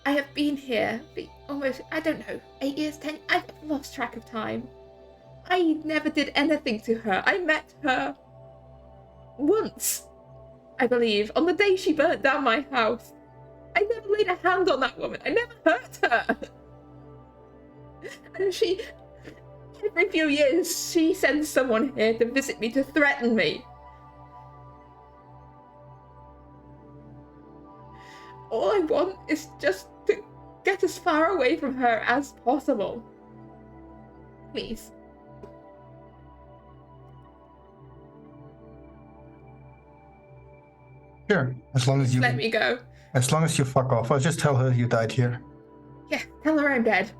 I have been here for almost, 8 years, 10, I've lost track of time. I never did anything to her. I met her once, I believe, on the day she burnt down my house. I never laid a hand on that woman. I never hurt her. And every few years, she sends someone here to visit me, to threaten me. All I want is just to get as far away from her as possible. Please. Sure. As long as you Let me go. As long as you fuck off, I'll just tell her you died here. Yeah, tell her I'm dead.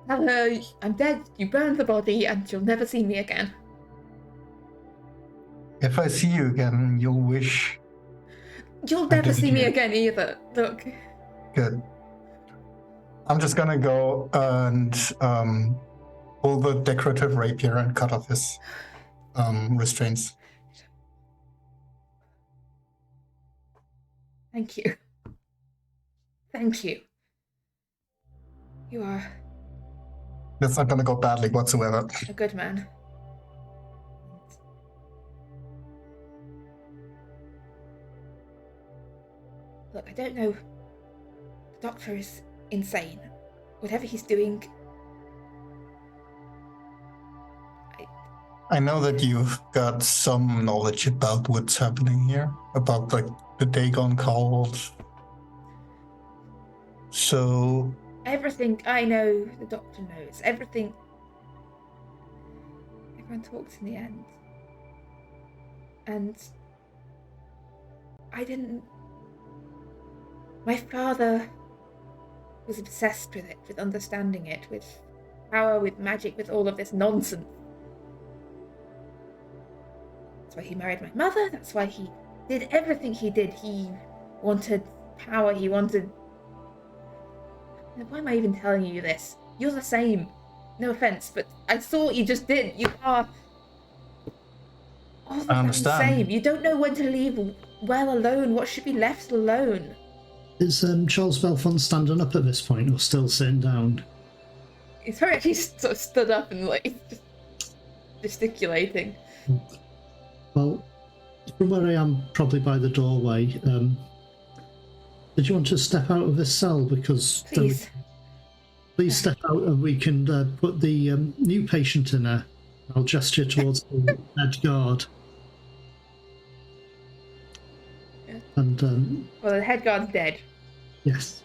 Tell her I'm dead, you burned the body, and she'll never see me again. if I see you again, you'll wish. You'll I never didn't see me hear. again either. Look. Good. I'm just gonna go and pull the decorative rapier and cut off his restraints. Thank you. Thank you. You are That's not gonna go badly whatsoever. a good man. Look, I don't know. The doctor is insane. Whatever he's doing, I know that you've got some knowledge about what's happening here, about like the day gone cold. So everything I know, the doctor knows. Everything. Everyone talks in the end. And I didn't. My father was obsessed with it, with understanding it, with power, with magic, with all of this nonsense. That's why he married my mother. That's why he did everything he did. He wanted power. He wanted. Why am I even telling you this? You're the same. No offense, but I saw what you just did. You are all I the understand. same. You don't know when to leave well alone. What should be left alone? Is Charles Belfont standing up at this point or still sitting down? He's probably actually sort of stood up and like just gesticulating. Well, from where I am, probably by the doorway, did you want to step out of this cell? Because Please. please step out and we can put the new patient in there. I'll gesture towards the head guard. Yeah. And, Well, the head guard's dead. yes.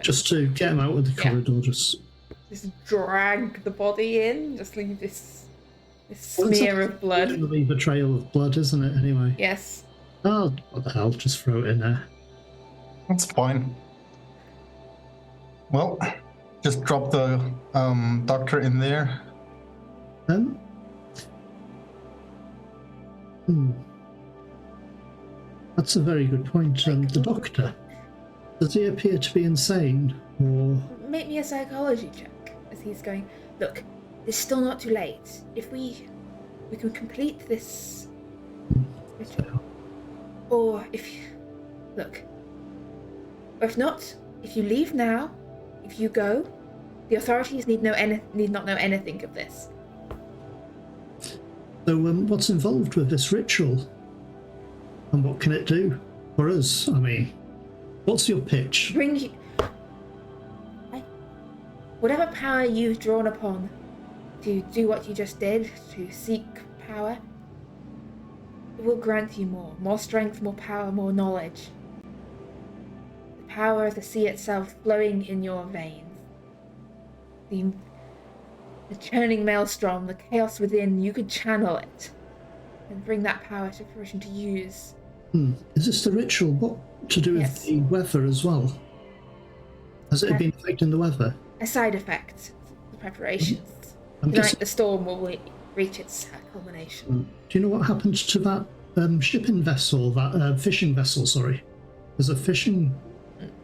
Just to get him out of the Yeah. corridor, just drag the body in. Just leave this Well, it's smear of blood. going to leave a trail of blood, isn't it, anyway? Yes. Oh, what the hell, just throw it in there. that's fine. Well, just drop the doctor in there. Um, hmm. That's a very good point. The doctor, does he appear to be insane, or... Make me a psychology check as he's going. Look, it's still not too late. If we can complete this ritual, or if not, if you leave now, if you go, the authorities need not know anything of this. So, what's involved with this ritual? And what can it do for us? I mean, what's your pitch? Whatever power you've drawn upon to do what you just did, to seek power, it will grant you more strength, more power, more knowledge. The power of the sea itself flowing in your veins. The churning maelstrom, the chaos within, you could channel it and bring that power to fruition to use. Is this the ritual? What to do with Yes. the weather as well? Has it been affecting the weather? A side effect, the preparations. I'm Tonight guessing- the storm will reach its culmination. Do you know what happened to that shipping vessel, that fishing vessel, sorry? There's a fishing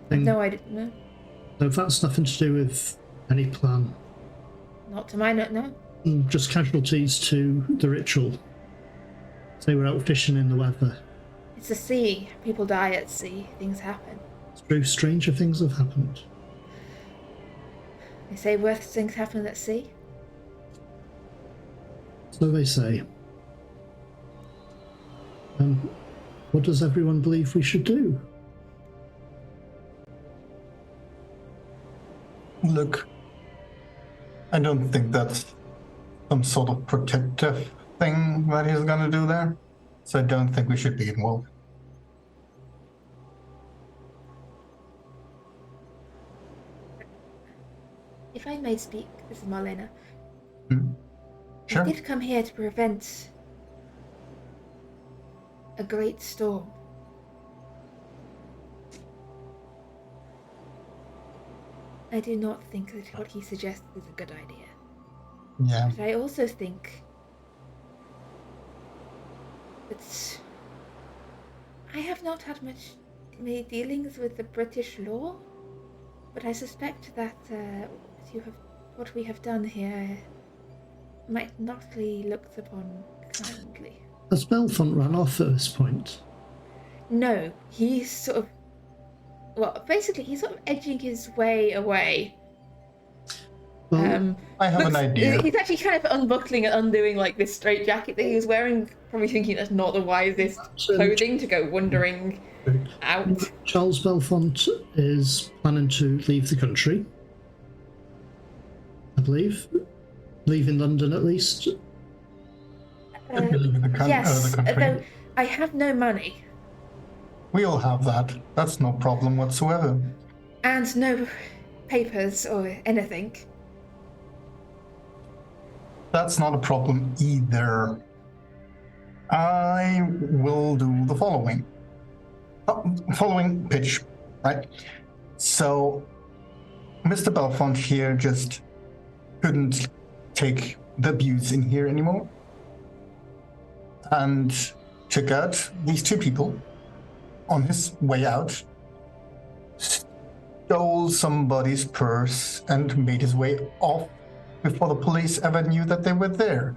thing. No, I didn't know. So that's nothing to do with any plan. Not to my no. Just casualties to the ritual. They were out fishing in the weather. It's the sea. People die at sea. Things happen. It's true, stranger things have happened. They say worse things happen at sea. So they say. What does everyone believe we should do? Look, I don't think that's some sort of protective thing that he's gonna do there. So I don't think we should be involved. If I may speak, this is Marlena. Sure. I did come here to prevent a great storm. I do not think that what he suggested is a good idea. Yeah. But I also think But I have not had many dealings with the British law, but I suspect that what we have done here might not be looked upon kindly. Has Belfont run off at this point? No, he's sort of... Well, basically, he's sort of edging his way away. Well, I have an idea. He's actually kind of unbuckling and undoing like this straight jacket that he was wearing, probably thinking that's not the wisest clothing to go wandering out. Charles Belfont is planning to leave the country, I believe. Leaving London, at least. Yes, the country. though I have no money. We all have that. That's no problem whatsoever. And no papers or anything. That's not a problem either. I will do the following. Following pitch, right? So, Mr. Belfont here just couldn't take the abuse in here anymore, and took out these two people on his way out, stole somebody's purse, and made his way off before the police ever knew that they were there.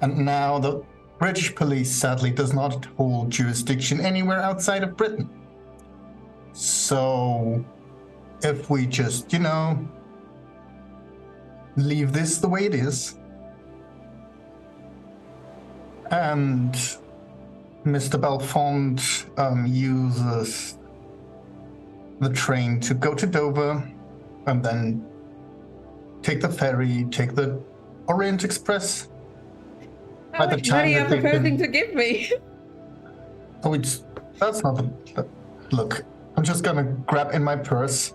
And now the British police sadly does not hold jurisdiction anywhere outside of Britain. So if we just, leave this the way it is, and Mr. Belfont uses the train to go to Dover, and then take the ferry, take the Orient Express. How much money are you proposing to give me? Oh, that's not the... Look, I'm just gonna grab in my purse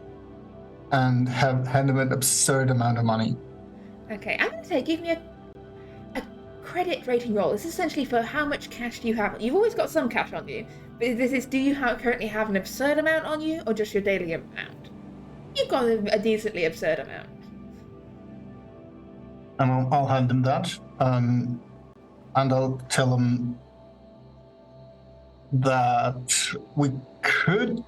and hand him an absurd amount of money. Okay, I'm going to say give me a credit rating roll. This is essentially for how much cash do you have. You've always got some cash on you, but this is, do you currently have an absurd amount on you, or just your daily amount? You've got a decently absurd amount. And I'll hand him that, and I'll tell him that we could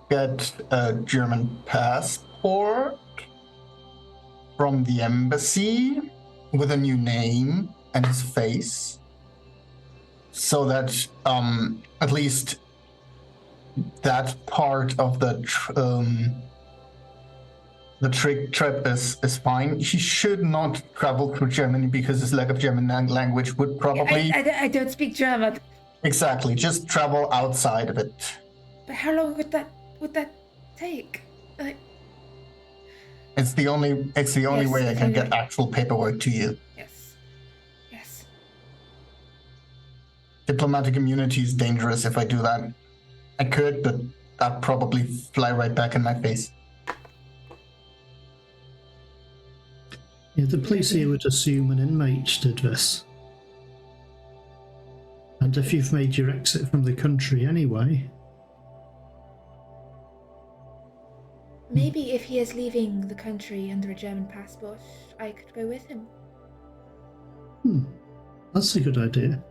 get a German passport from the embassy with a new name and his face, so that at least that part of the trip is fine. He should not travel through Germany because his lack of German language would probably... I don't speak German. Exactly, just travel outside of it. But how long would that take? Like... It's the only way I can get actual paperwork to you. Yes. Diplomatic immunity is dangerous if I do that. I could, but that'd probably fly right back in my face. Yeah, the police here would assume an inmate did this. And if you've made your exit from the country anyway... Maybe if he is leaving the country under a German passport, I could go with him. That's a good idea.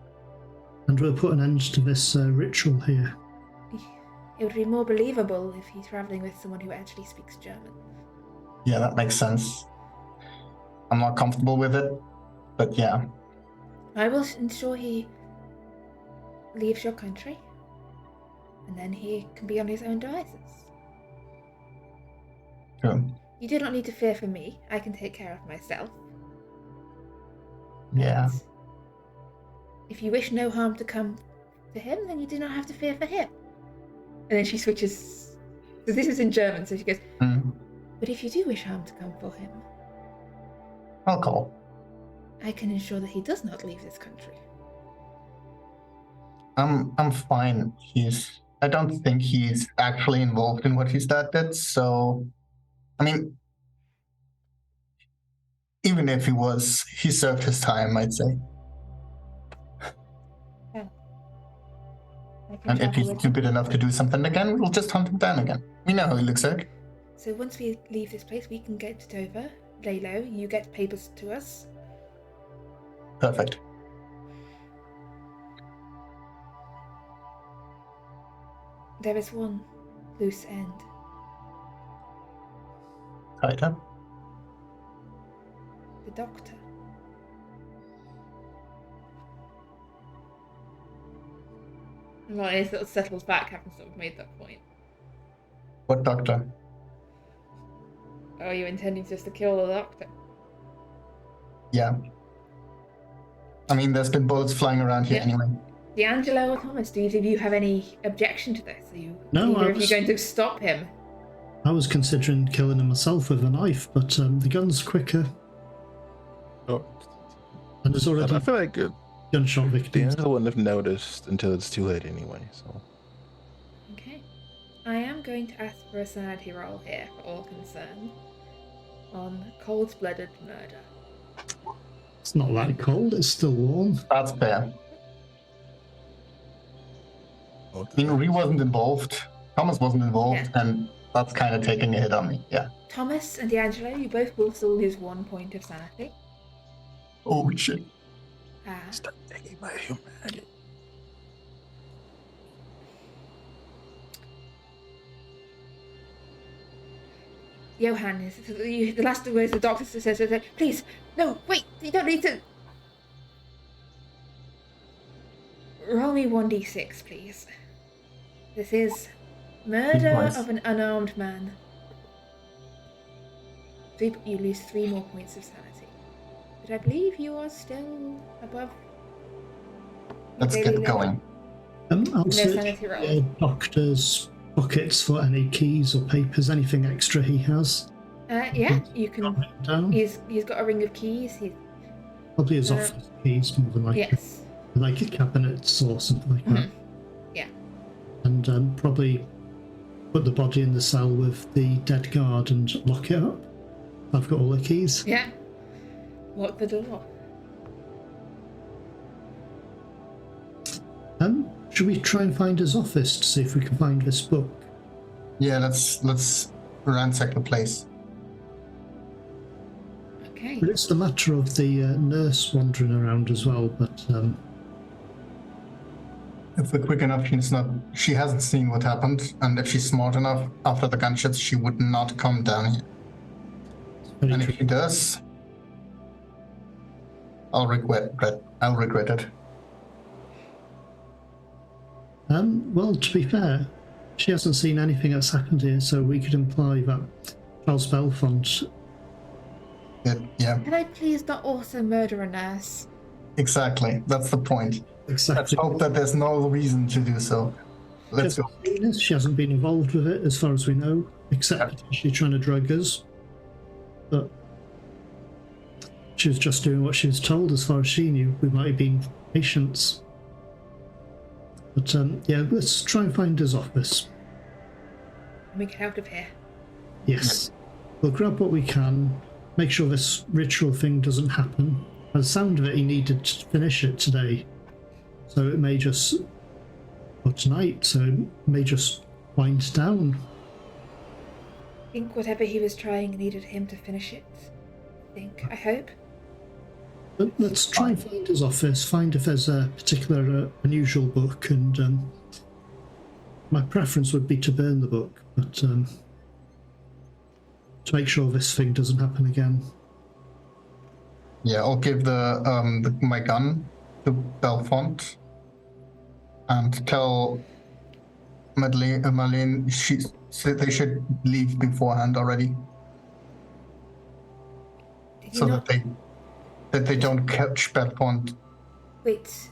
And we'll put an end to this ritual here. It would be more believable if he's travelling with someone who actually speaks German. Yeah, that makes sense. I'm not comfortable with it, but yeah. I will ensure he leaves your country, and then he can be on his own devices. Sure. You do not need to fear for me. I can take care of myself. Yeah. And if you wish no harm to come to him, then you do not have to fear for him. And then she switches. So this is in German, so she goes, But if you do wish harm to come for him, I'll call. I can ensure that he does not leave this country. I'm fine. I don't think he's actually involved in what his dad did, so I mean, even if he was, he served his time, I'd say. Yeah. And if he's stupid enough to do something again, we'll just hunt him down again. We know how he looks like. So once we leave this place, we can get to Dover, lay low, you get papers to us. Perfect. There is one loose end. Tighter. The doctor. Lonnie sort of settles back, having sort of made that point. What doctor? Oh, are you intending just to kill the doctor? Yeah. I mean, there's been bullets flying around here Yeah. anyway. Deangelo or Thomas, do either of you have any objection to this? Are you No, either of you going to stop him? I was considering killing him myself with a knife, but the gun's quicker, Oh, and there's already I feel like gunshot victims. Deangelo wouldn't have noticed until it's too late anyway. So Okay. I am going to ask for a sanity roll here for all concerned on cold-blooded murder. It's not that cold, it's still warm. That's fair. I mean, we wasn't involved. Thomas wasn't involved, and that's kind of taking a hit on me. Yeah. Thomas and Deangelo, you both will still lose 1 point of sanity. Oh shit. stop taking my humanity. Johan, the last words the doctor says is, please, no, wait, you don't need to. Roll me 1d6, please. This is murder Nice. of an unarmed man. You lose 3 more points of sanity. But I believe you are still above. Let's daily get limit. going. I'll No search sanity roll. doctor's pockets for any keys or papers, anything extra he has. Yeah, you can. Write it down. He's got a ring of keys. Probably his office keys, more than likely. Yes. Like cabinets or something like that. Yeah. And probably put the body in the cell with the dead guard and lock it up. I've got all the keys. Yeah. Lock the door. Should we try and find his office to see if we can find this book? Yeah, let's ransack the place. Okay. But it's the matter of the nurse wandering around as well, but If we're quick enough, she hasn't seen what happened, and if she's smart enough, after the gunshots, she would not come down here. it's very And if tricky. she does, I'll regret it. Well, to be fair, she hasn't seen anything that's happened here, so we could imply that Charles Belfont. Yeah, Um, Can I please not also murder a nurse? exactly. That's the point. Let's Exactly. hope that there's no reason to do so. Let's go. She hasn't been involved with it, as far as we know, except potentially trying to drug us. But she was just doing what she was told, as far as she knew. We might have been patients. But yeah, let's try and find his office. Let me get out of here. Yes. We'll grab what we can, make sure this ritual thing doesn't happen. By the sound of it, he needed to finish it today. So it may just... or tonight, so it may just wind down. I think whatever he was trying needed him to finish it. I hope. But let's try and find his office, find if there's a particular unusual book, and my preference would be to burn the book, but to make sure this thing doesn't happen again. Yeah, I'll give my gun to Belfont and tell Madeleine they should leave beforehand already, Did you so not... that they don't catch Belfont. Wait.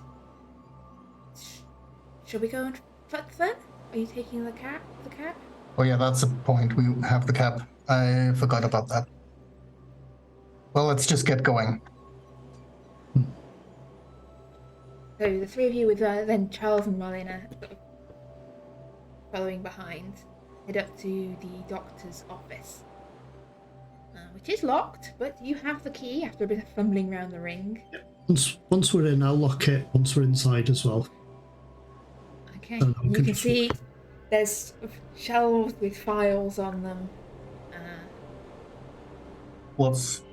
Shall we go on foot then? Are you taking the cab? Oh yeah, that's a point. We have the cab. I forgot about that. Well, let's just get going. So the three of you with then Charles and Marlena sort of following behind head up to the doctor's office. Which is locked, but you have the key after a bit of fumbling around the ring. Once we're in, I'll lock it once we're inside as well. Okay. Oh, You good. can see there's shelves with files on them,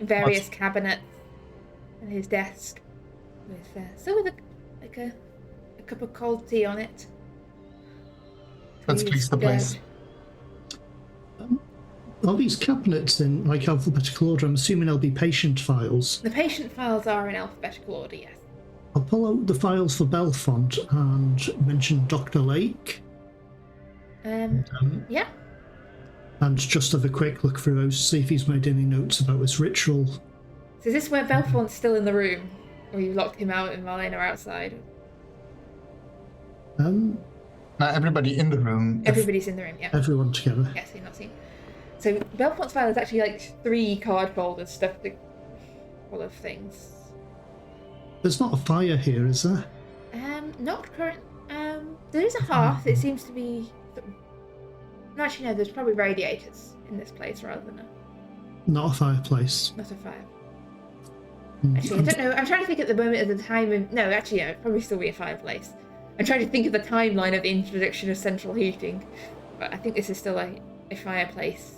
various cabinets, and his desk with still with a cup of cold tea on it. Let's place the place. Are these cabinets in like alphabetical order? I'm assuming they'll be patient files. The patient files are in alphabetical order, yes. I'll pull out the files for Belfont and mention Dr. Lake. Yeah. And just have a quick look through those, see if he's made any notes about this ritual. So is this where Belfont's still in the room? Or you locked him out and Marlene are outside? Now everybody in the room. Everybody's in the room, yeah. Everyone together. Yes, you're not seen. So Belfont's file is actually like 3 card folders stuffed full of things. There's not a fire here, is there? Not current. There is a hearth. It seems to be. No, actually, no. There's probably radiators in this place rather than Not a fireplace. not a fire. Actually, I don't know. I'm trying to think at the moment of the time. No, actually, yeah, it'd probably still be a fireplace. I'm trying to think of the timeline of the introduction of central heating, but I think this is still a fireplace.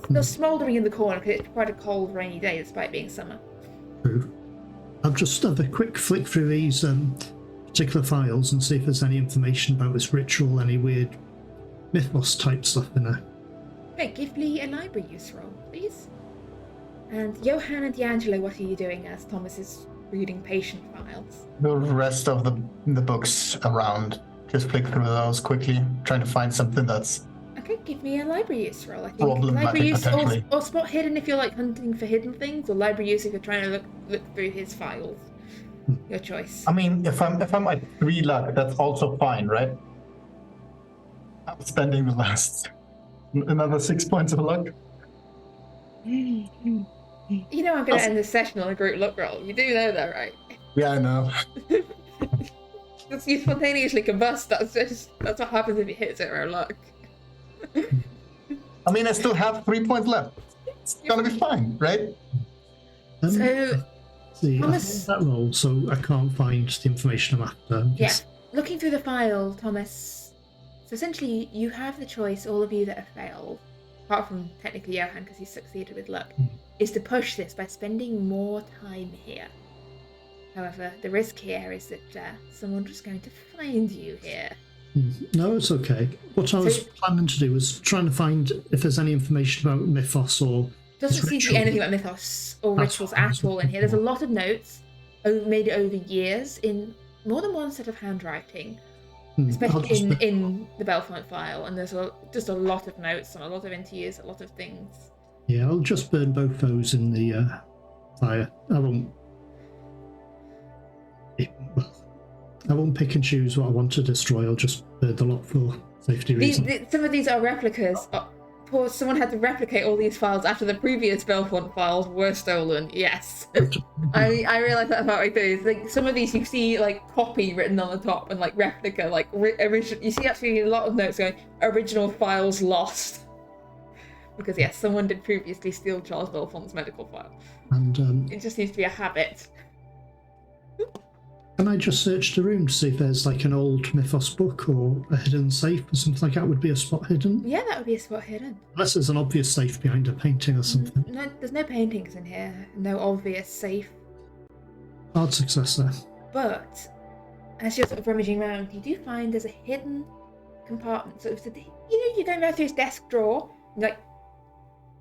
Still smouldering in the corner because it's quite a cold, rainy day despite being summer. True. I'll just have a quick flick through these particular files and see if there's any information about this ritual, any weird mythos type stuff in there. Okay, give me a library use roll, please. And Johan and Deangelo, what are you doing as Thomas is reading patient files? The rest of the books around. Just flick through those quickly, trying to find something that's Okay, give me a library use roll. I think problematic library use potentially. or spot hidden if you're like hunting for hidden things, or library use if you're trying to look through his files. Your choice. I mean, if I'm at 3 luck, that's also fine, right? I'm spending the last another 6 points of luck. You know I'm going to end this session on a group luck roll. You do know that, right? Yeah, I know. You spontaneously combust. That's what happens if you hit 0 luck. I mean, I still have 3 points left. It's gonna be fine, right? So, See, Thomas- I that roll, so I can't find the information I'm after. yeah, looking through the file, Thomas. So essentially, you have the choice. All of you that have failed, apart from technically Johan because he's succeeded with luck, is to push this by spending more time here. However, the risk here is that someone's just going to find you here. No, it's okay. What I was planning to do was trying to find if there's any information about mythos or Doesn't seem to be anything about mythos or rituals at all in here. There's a lot of notes made over years in more than one set of handwriting, especially in the Belfont file. And there's just a lot of notes and a lot of interviews, a lot of things. Yeah, I'll just burn both those in the fire. I won't pick and choose what I want to destroy. I'll just burn the lot for safety reasons. Some of these are replicas. Poor, someone had to replicate all these files after the previous Belfont files were stolen. Yes, I realised that about too. It's like some of these you see like copy written on the top and like replica, like original. You see actually a lot of notes going original files lost because yes, someone did previously steal Charles Belfont's medical file. And it just needs to be a habit. can I just search the room to see if there's like an old mythos book or a hidden safe or something like that? Would be a spot hidden? Yeah, that would be a spot hidden. Unless there's an obvious safe behind a painting or something. No, there's no paintings in here. No obvious safe. Hard success there. But as you're sort of rummaging around, you do find there's a hidden compartment. So you're going back through his desk drawer, and, like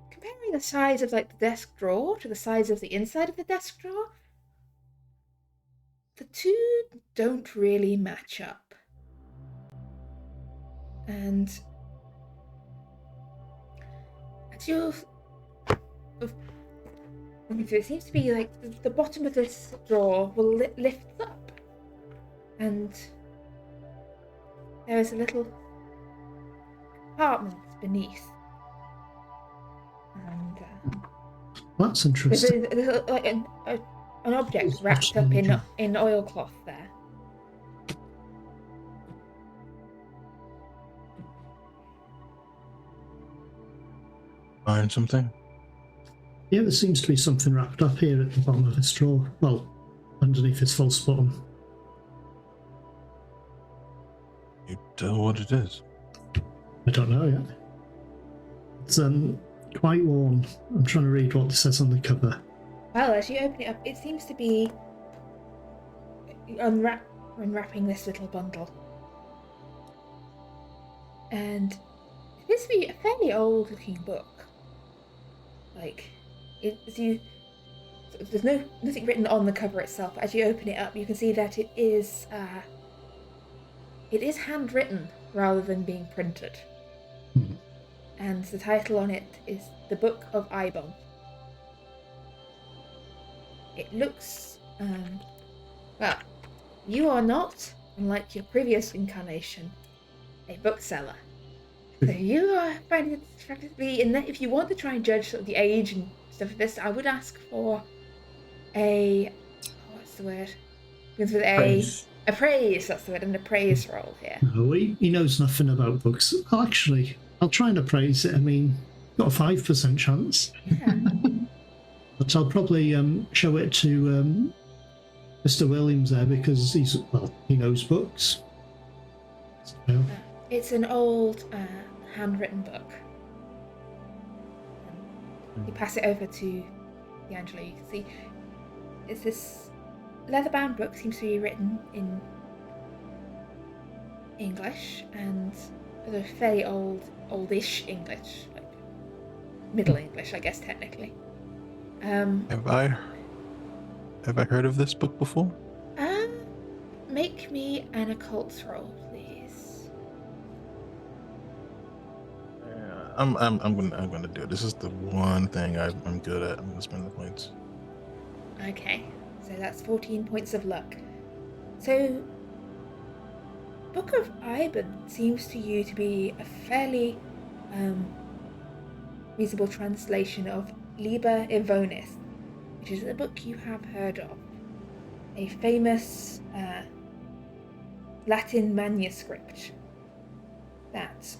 comparing the size of like the desk drawer to the size of the inside of the desk drawer. The two don't really match up. And as you're looking through, it seems to be like the bottom of this drawer will lift up. And there is a little compartment beneath. And That's interesting. there's like an object wrapped up in oilcloth there. Find something? Yeah, there seems to be something wrapped up here at the bottom of this drawer. Well, underneath its false bottom. You tell what it is. I don't know yet. It's quite worn. I'm trying to read what it says on the cover. Well, as you open it up, it seems to be unwrapping this little bundle. And it appears to be a fairly old-looking book. Like, there's nothing written on the cover itself. As you open it up, you can see that it is handwritten rather than being printed. And the title on it is The Book of Ibon. It looks, well, you are not, unlike your previous incarnation, a bookseller. So you are finding it attractively in that if you want to try and judge sort of the age and stuff of this, I would ask for what's the word? Begins with Praise. a praise, that's the word, an appraise roll here. No, he knows nothing about books. I'll try and appraise it. I mean, got a 5% chance. Yeah. But I'll probably show it to Mr. Williams there because he knows books. So, It's an old handwritten book. You pass it over to Deangelo. You can see it's this leather-bound book. Seems to be written in English and a fairly oldish English, like Middle English, I guess technically. Have I heard of this book before? Make me an occult roll, please. I'm gonna do it. This is the one thing I'm good at. I'm gonna spend the points. Okay, so that's 14 points of luck. So, Book of Ibon seems to you to be a fairly reasonable translation of Liber Evonis, which is a book you have heard of. A famous Latin manuscript that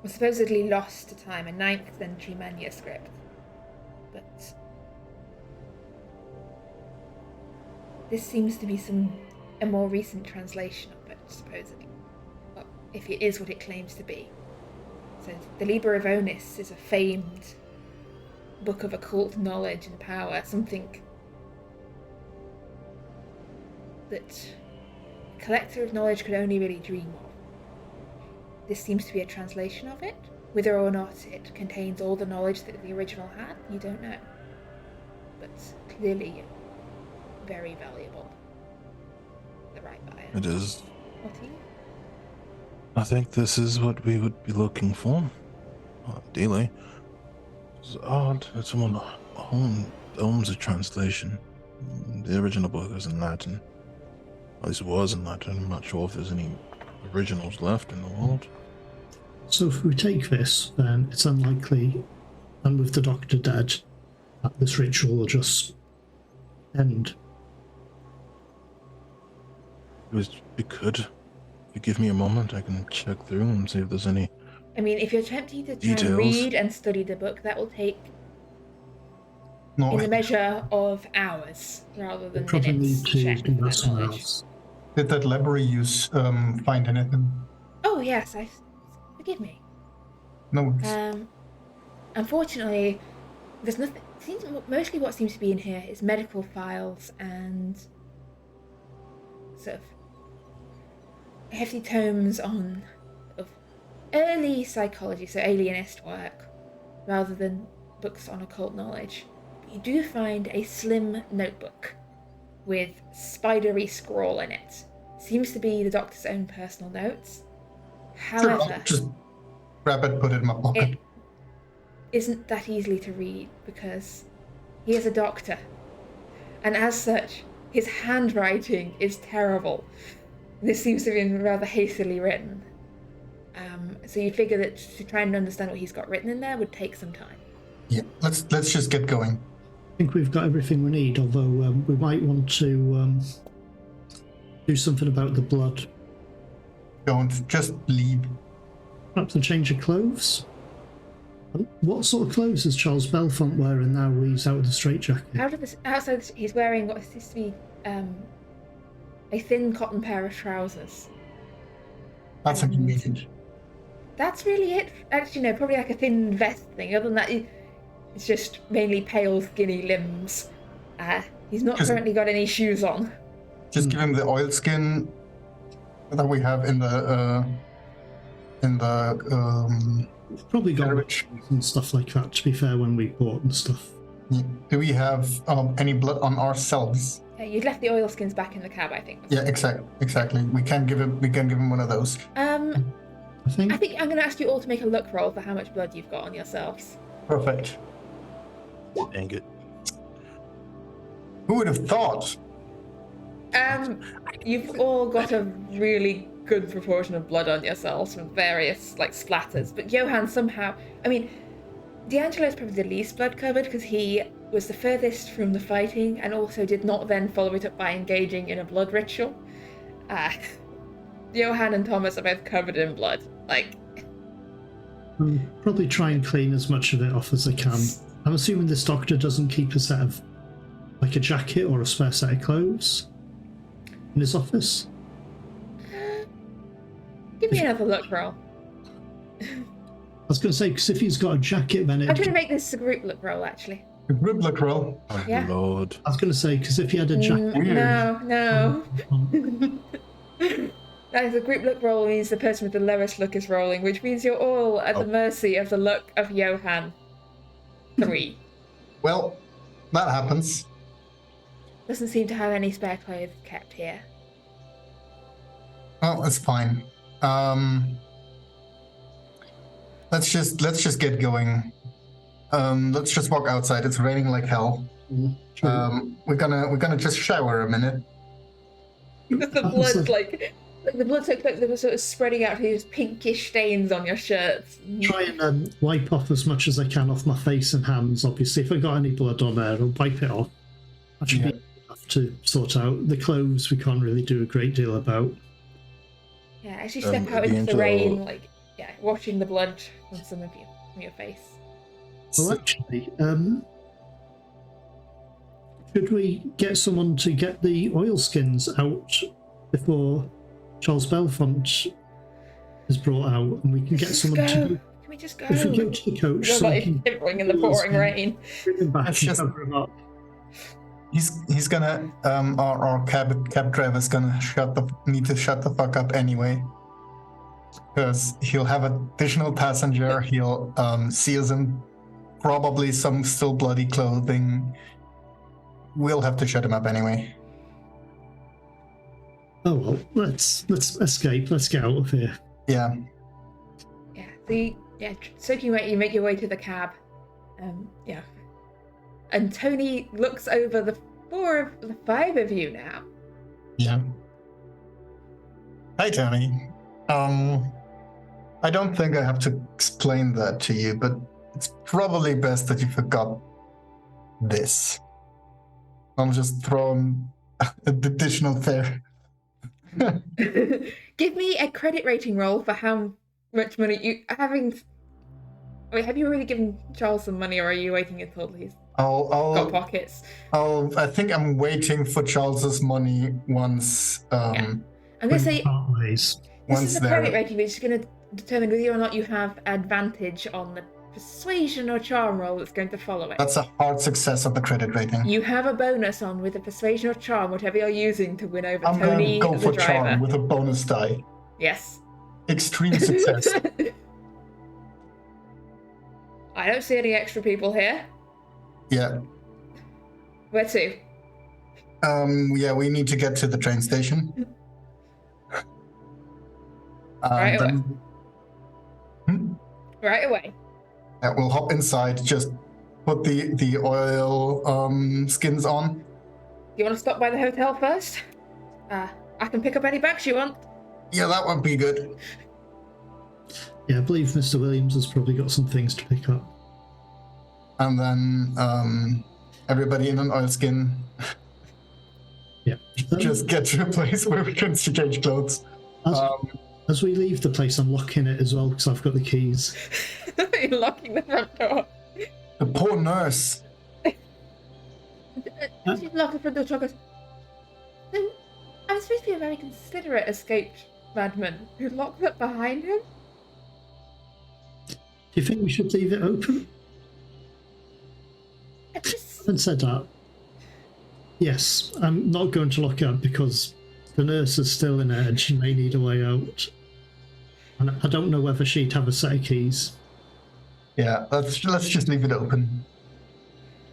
was supposedly lost to time, a 9th century manuscript. But this seems to be a more recent translation of it, supposedly. Well, if it is what it claims to be. So the Liber Evonis is a famed book of occult knowledge and power, something that a collector of knowledge could only really dream of. This seems to be a translation of it. Whether or not it contains all the knowledge that the original had, you don't know. But clearly very valuable. The right buyer. It is. What are you? I think this is what we would be looking for. Ideally. It's odd that someone owns a translation. The original book is in Latin. At least it was in Latin. I'm not sure if there's any originals left in the world. so if we take this, then it's unlikely, and with the Doctor dead, that this ritual will just end. It could. If you give me a moment, I can check through and see if there's any. I mean, if you're attempting to try and Details. read and study the book, that will take No, in a measure of hours rather than We probably minutes need to to check do that that somewhere knowledge. else. did that library use find anything? Oh yes, forgive me. No. Unfortunately, there's nothing. Mostly what seems to be in here is medical files and sort of hefty tomes on of early psychology, so alienist work, rather than books on occult knowledge. But you do find a slim notebook with spidery scrawl in it. Seems to be the Doctor's own personal notes. Sure, However, I'll just grab it, put it in my pocket. it isn't that easily to read because he is a doctor, and as such, his handwriting is terrible. This seems to have been rather hastily written. So you figure that to try and understand what he's got written in there would take some time. Yeah, let's just get going. I think we've got everything we need, although we might want to do something about the blood. Don't just leave. Perhaps a change of clothes? What sort of clothes is Charles Belfont wearing now he's out of the straitjacket? Outside, he's wearing what seems to be a thin cotton pair of trousers. That's inconvenient. That's really it. Actually, no, probably like a thin vest thing. Other than that, it's just mainly pale, skinny limbs. He's not currently got any shoes on. Just give him the oilskin that we have in the in the We've probably got carriage. and stuff like that, to be fair, when we bought and stuff. Do we have any blood on ourselves? Yeah, you'd left the oilskins back in the cab, I think. Yeah, exactly. We can give him one of those. I think. I think I'm going to ask you all to make a luck roll for how much blood you've got on yourselves. Perfect. Dang it. Who would have thought? You've all got a really good proportion of blood on yourselves from various like splatters, but Johan somehow, I mean, Deangelo is probably the least blood covered because he was the furthest from the fighting and also did not then follow it up by engaging in a blood ritual. Johan and Thomas are both covered in blood. Like, I'll probably try and clean as much of it off as I can. I'm assuming this doctor doesn't keep a set of, like a jacket or a spare set of clothes in his office. give me another luck roll. I was going to say, because if he's got a jacket, then I'm going to make this a group luck roll, actually. A group luck roll. Oh, Yeah. Lord. I was going to say, because if he had a jacket... Weird. No. That is a group luck roll means the person with the lowest luck is rolling, which means you're all at the mercy of the luck of Johan. 3. Well, that happens. Doesn't seem to have any spare clothes kept here. Oh, it's fine. Let's just get going. Let's just walk outside. It's raining like hell. We're gonna just shower a minute. The blood, like the blood looks like they were sort of spreading out these pinkish stains on your shirts. Try and wipe off as much as I can off my face and hands, obviously. If I got any blood on there, I'll wipe it off. That should be enough to sort out. The clothes we can't really do a great deal about. Yeah, as you step out into the Deangelo- rain, like, yeah, washing the blood from some of you, from your face. Well, actually, should we get someone to get the oilskins out before Charles Belfont is brought out, and we can get Just someone go. to... Can we just go? If we go to the coach, You're someone like can shivering in the pouring rain. bring him back That's and just- cover him up. He's gonna our cab driver's gonna need to shut the fuck up anyway. Because he'll have additional passenger, he'll see us in probably some still bloody clothing. We'll have to shut him up anyway. Oh well, let's escape. Let's get out of here. Yeah. Yeah, soaking wet, you make your way to the cab. Yeah. And Tony looks over the 5 of you now. Yeah. Hi, Tony. I don't think I have to explain that to you, but it's probably best that you forgot this. I'll just throw him an additional fare. Give me a credit rating roll for how much money you Wait, have you already given Charles some money, or are you waiting until he's got I'll pockets? I think I'm waiting for Charles's money once. I'm gonna say Pathways. this once is a they're- credit rating, which is gonna determine whether or not you have advantage on the persuasion or charm roll that's going to follow it. That's a hard success of the credit rating. You have a bonus on with a persuasion or charm, whatever you're using to win over I'm Tony, gonna go the for driver. charm with a bonus die. Yes. Extreme success. I don't see any extra people here. Yeah. Where to? Yeah, we need to get to the train station. Right away. then- Right away. Yeah, we'll hop inside, just put the oil skins on. You want to stop by the hotel first? I can pick up any bags you want. Yeah, that would be good. Yeah, I believe Mr. Williams has probably got some things to pick up. And then everybody in an oilskin Yeah. just get to a place where we can change clothes. As we leave the place, I'm locking it as well because I've got the keys. You're locking the front door. The poor nurse. She's locked the front door. So I'm supposed to be a very considerate escaped madman who locked up behind him. Do you think we should leave it open? I just... Having said that, yes, I'm not going to lock it up because the nurse is still in there and she may need a way out. And I don't know whether she'd have a set of keys. Yeah, let's just leave it open.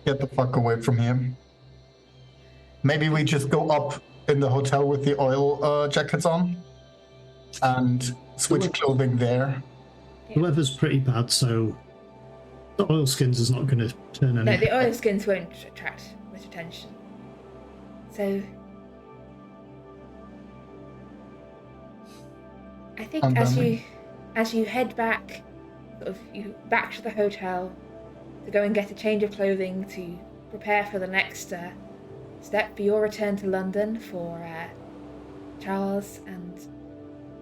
Get the fuck away from here. Maybe we just go up in the hotel with the oil jackets on and switch clothing there. The weather's pretty bad, so the oilskins is not going to turn any. No, the oilskins won't attract much attention. So I think as you head back, back to the hotel to go and get a change of clothing to prepare for the next step for your return to London for Charles and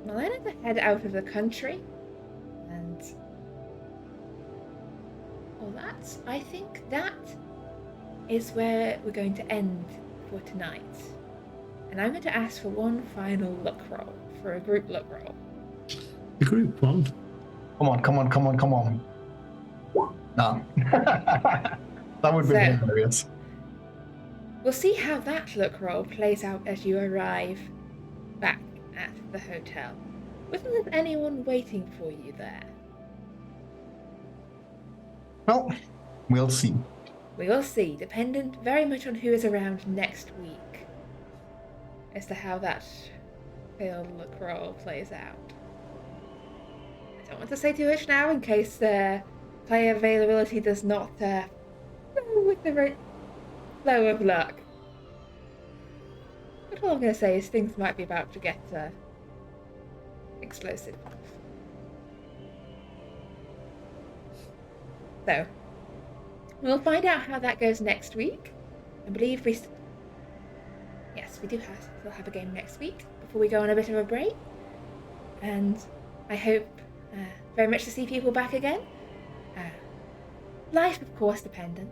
Milena to head out of the country and all that. I think that is where we're going to end for tonight. And I'm going to ask for one final luck roll, for a group luck roll. The group one? Come on. No. That would be hilarious. We'll see how that luck roll plays out as you arrive back at the hotel. Wasn't there anyone waiting for you there? Well, we'll see. We will see, dependent very much on who is around next week, as to how that failed luck roll plays out. I don't want to say too much now in case player availability does not go with the right flow of luck. But all I'm going to say is things might be about to get explosive. So, we'll find out how that goes next week. I believe we do still have a game next week before we go on a bit of a break. And I hope very much to see people back again. Life, of course, dependent.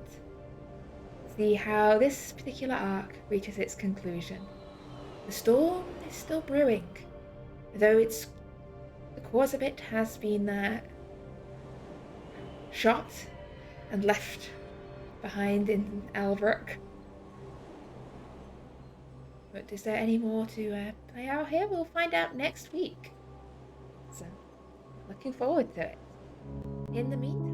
See how this particular arc reaches its conclusion. The storm is still brewing, though the cause of it has been shot and left behind in Albrooke. But is there any more to play out here? We'll find out next week. So, looking forward to it. In the meantime,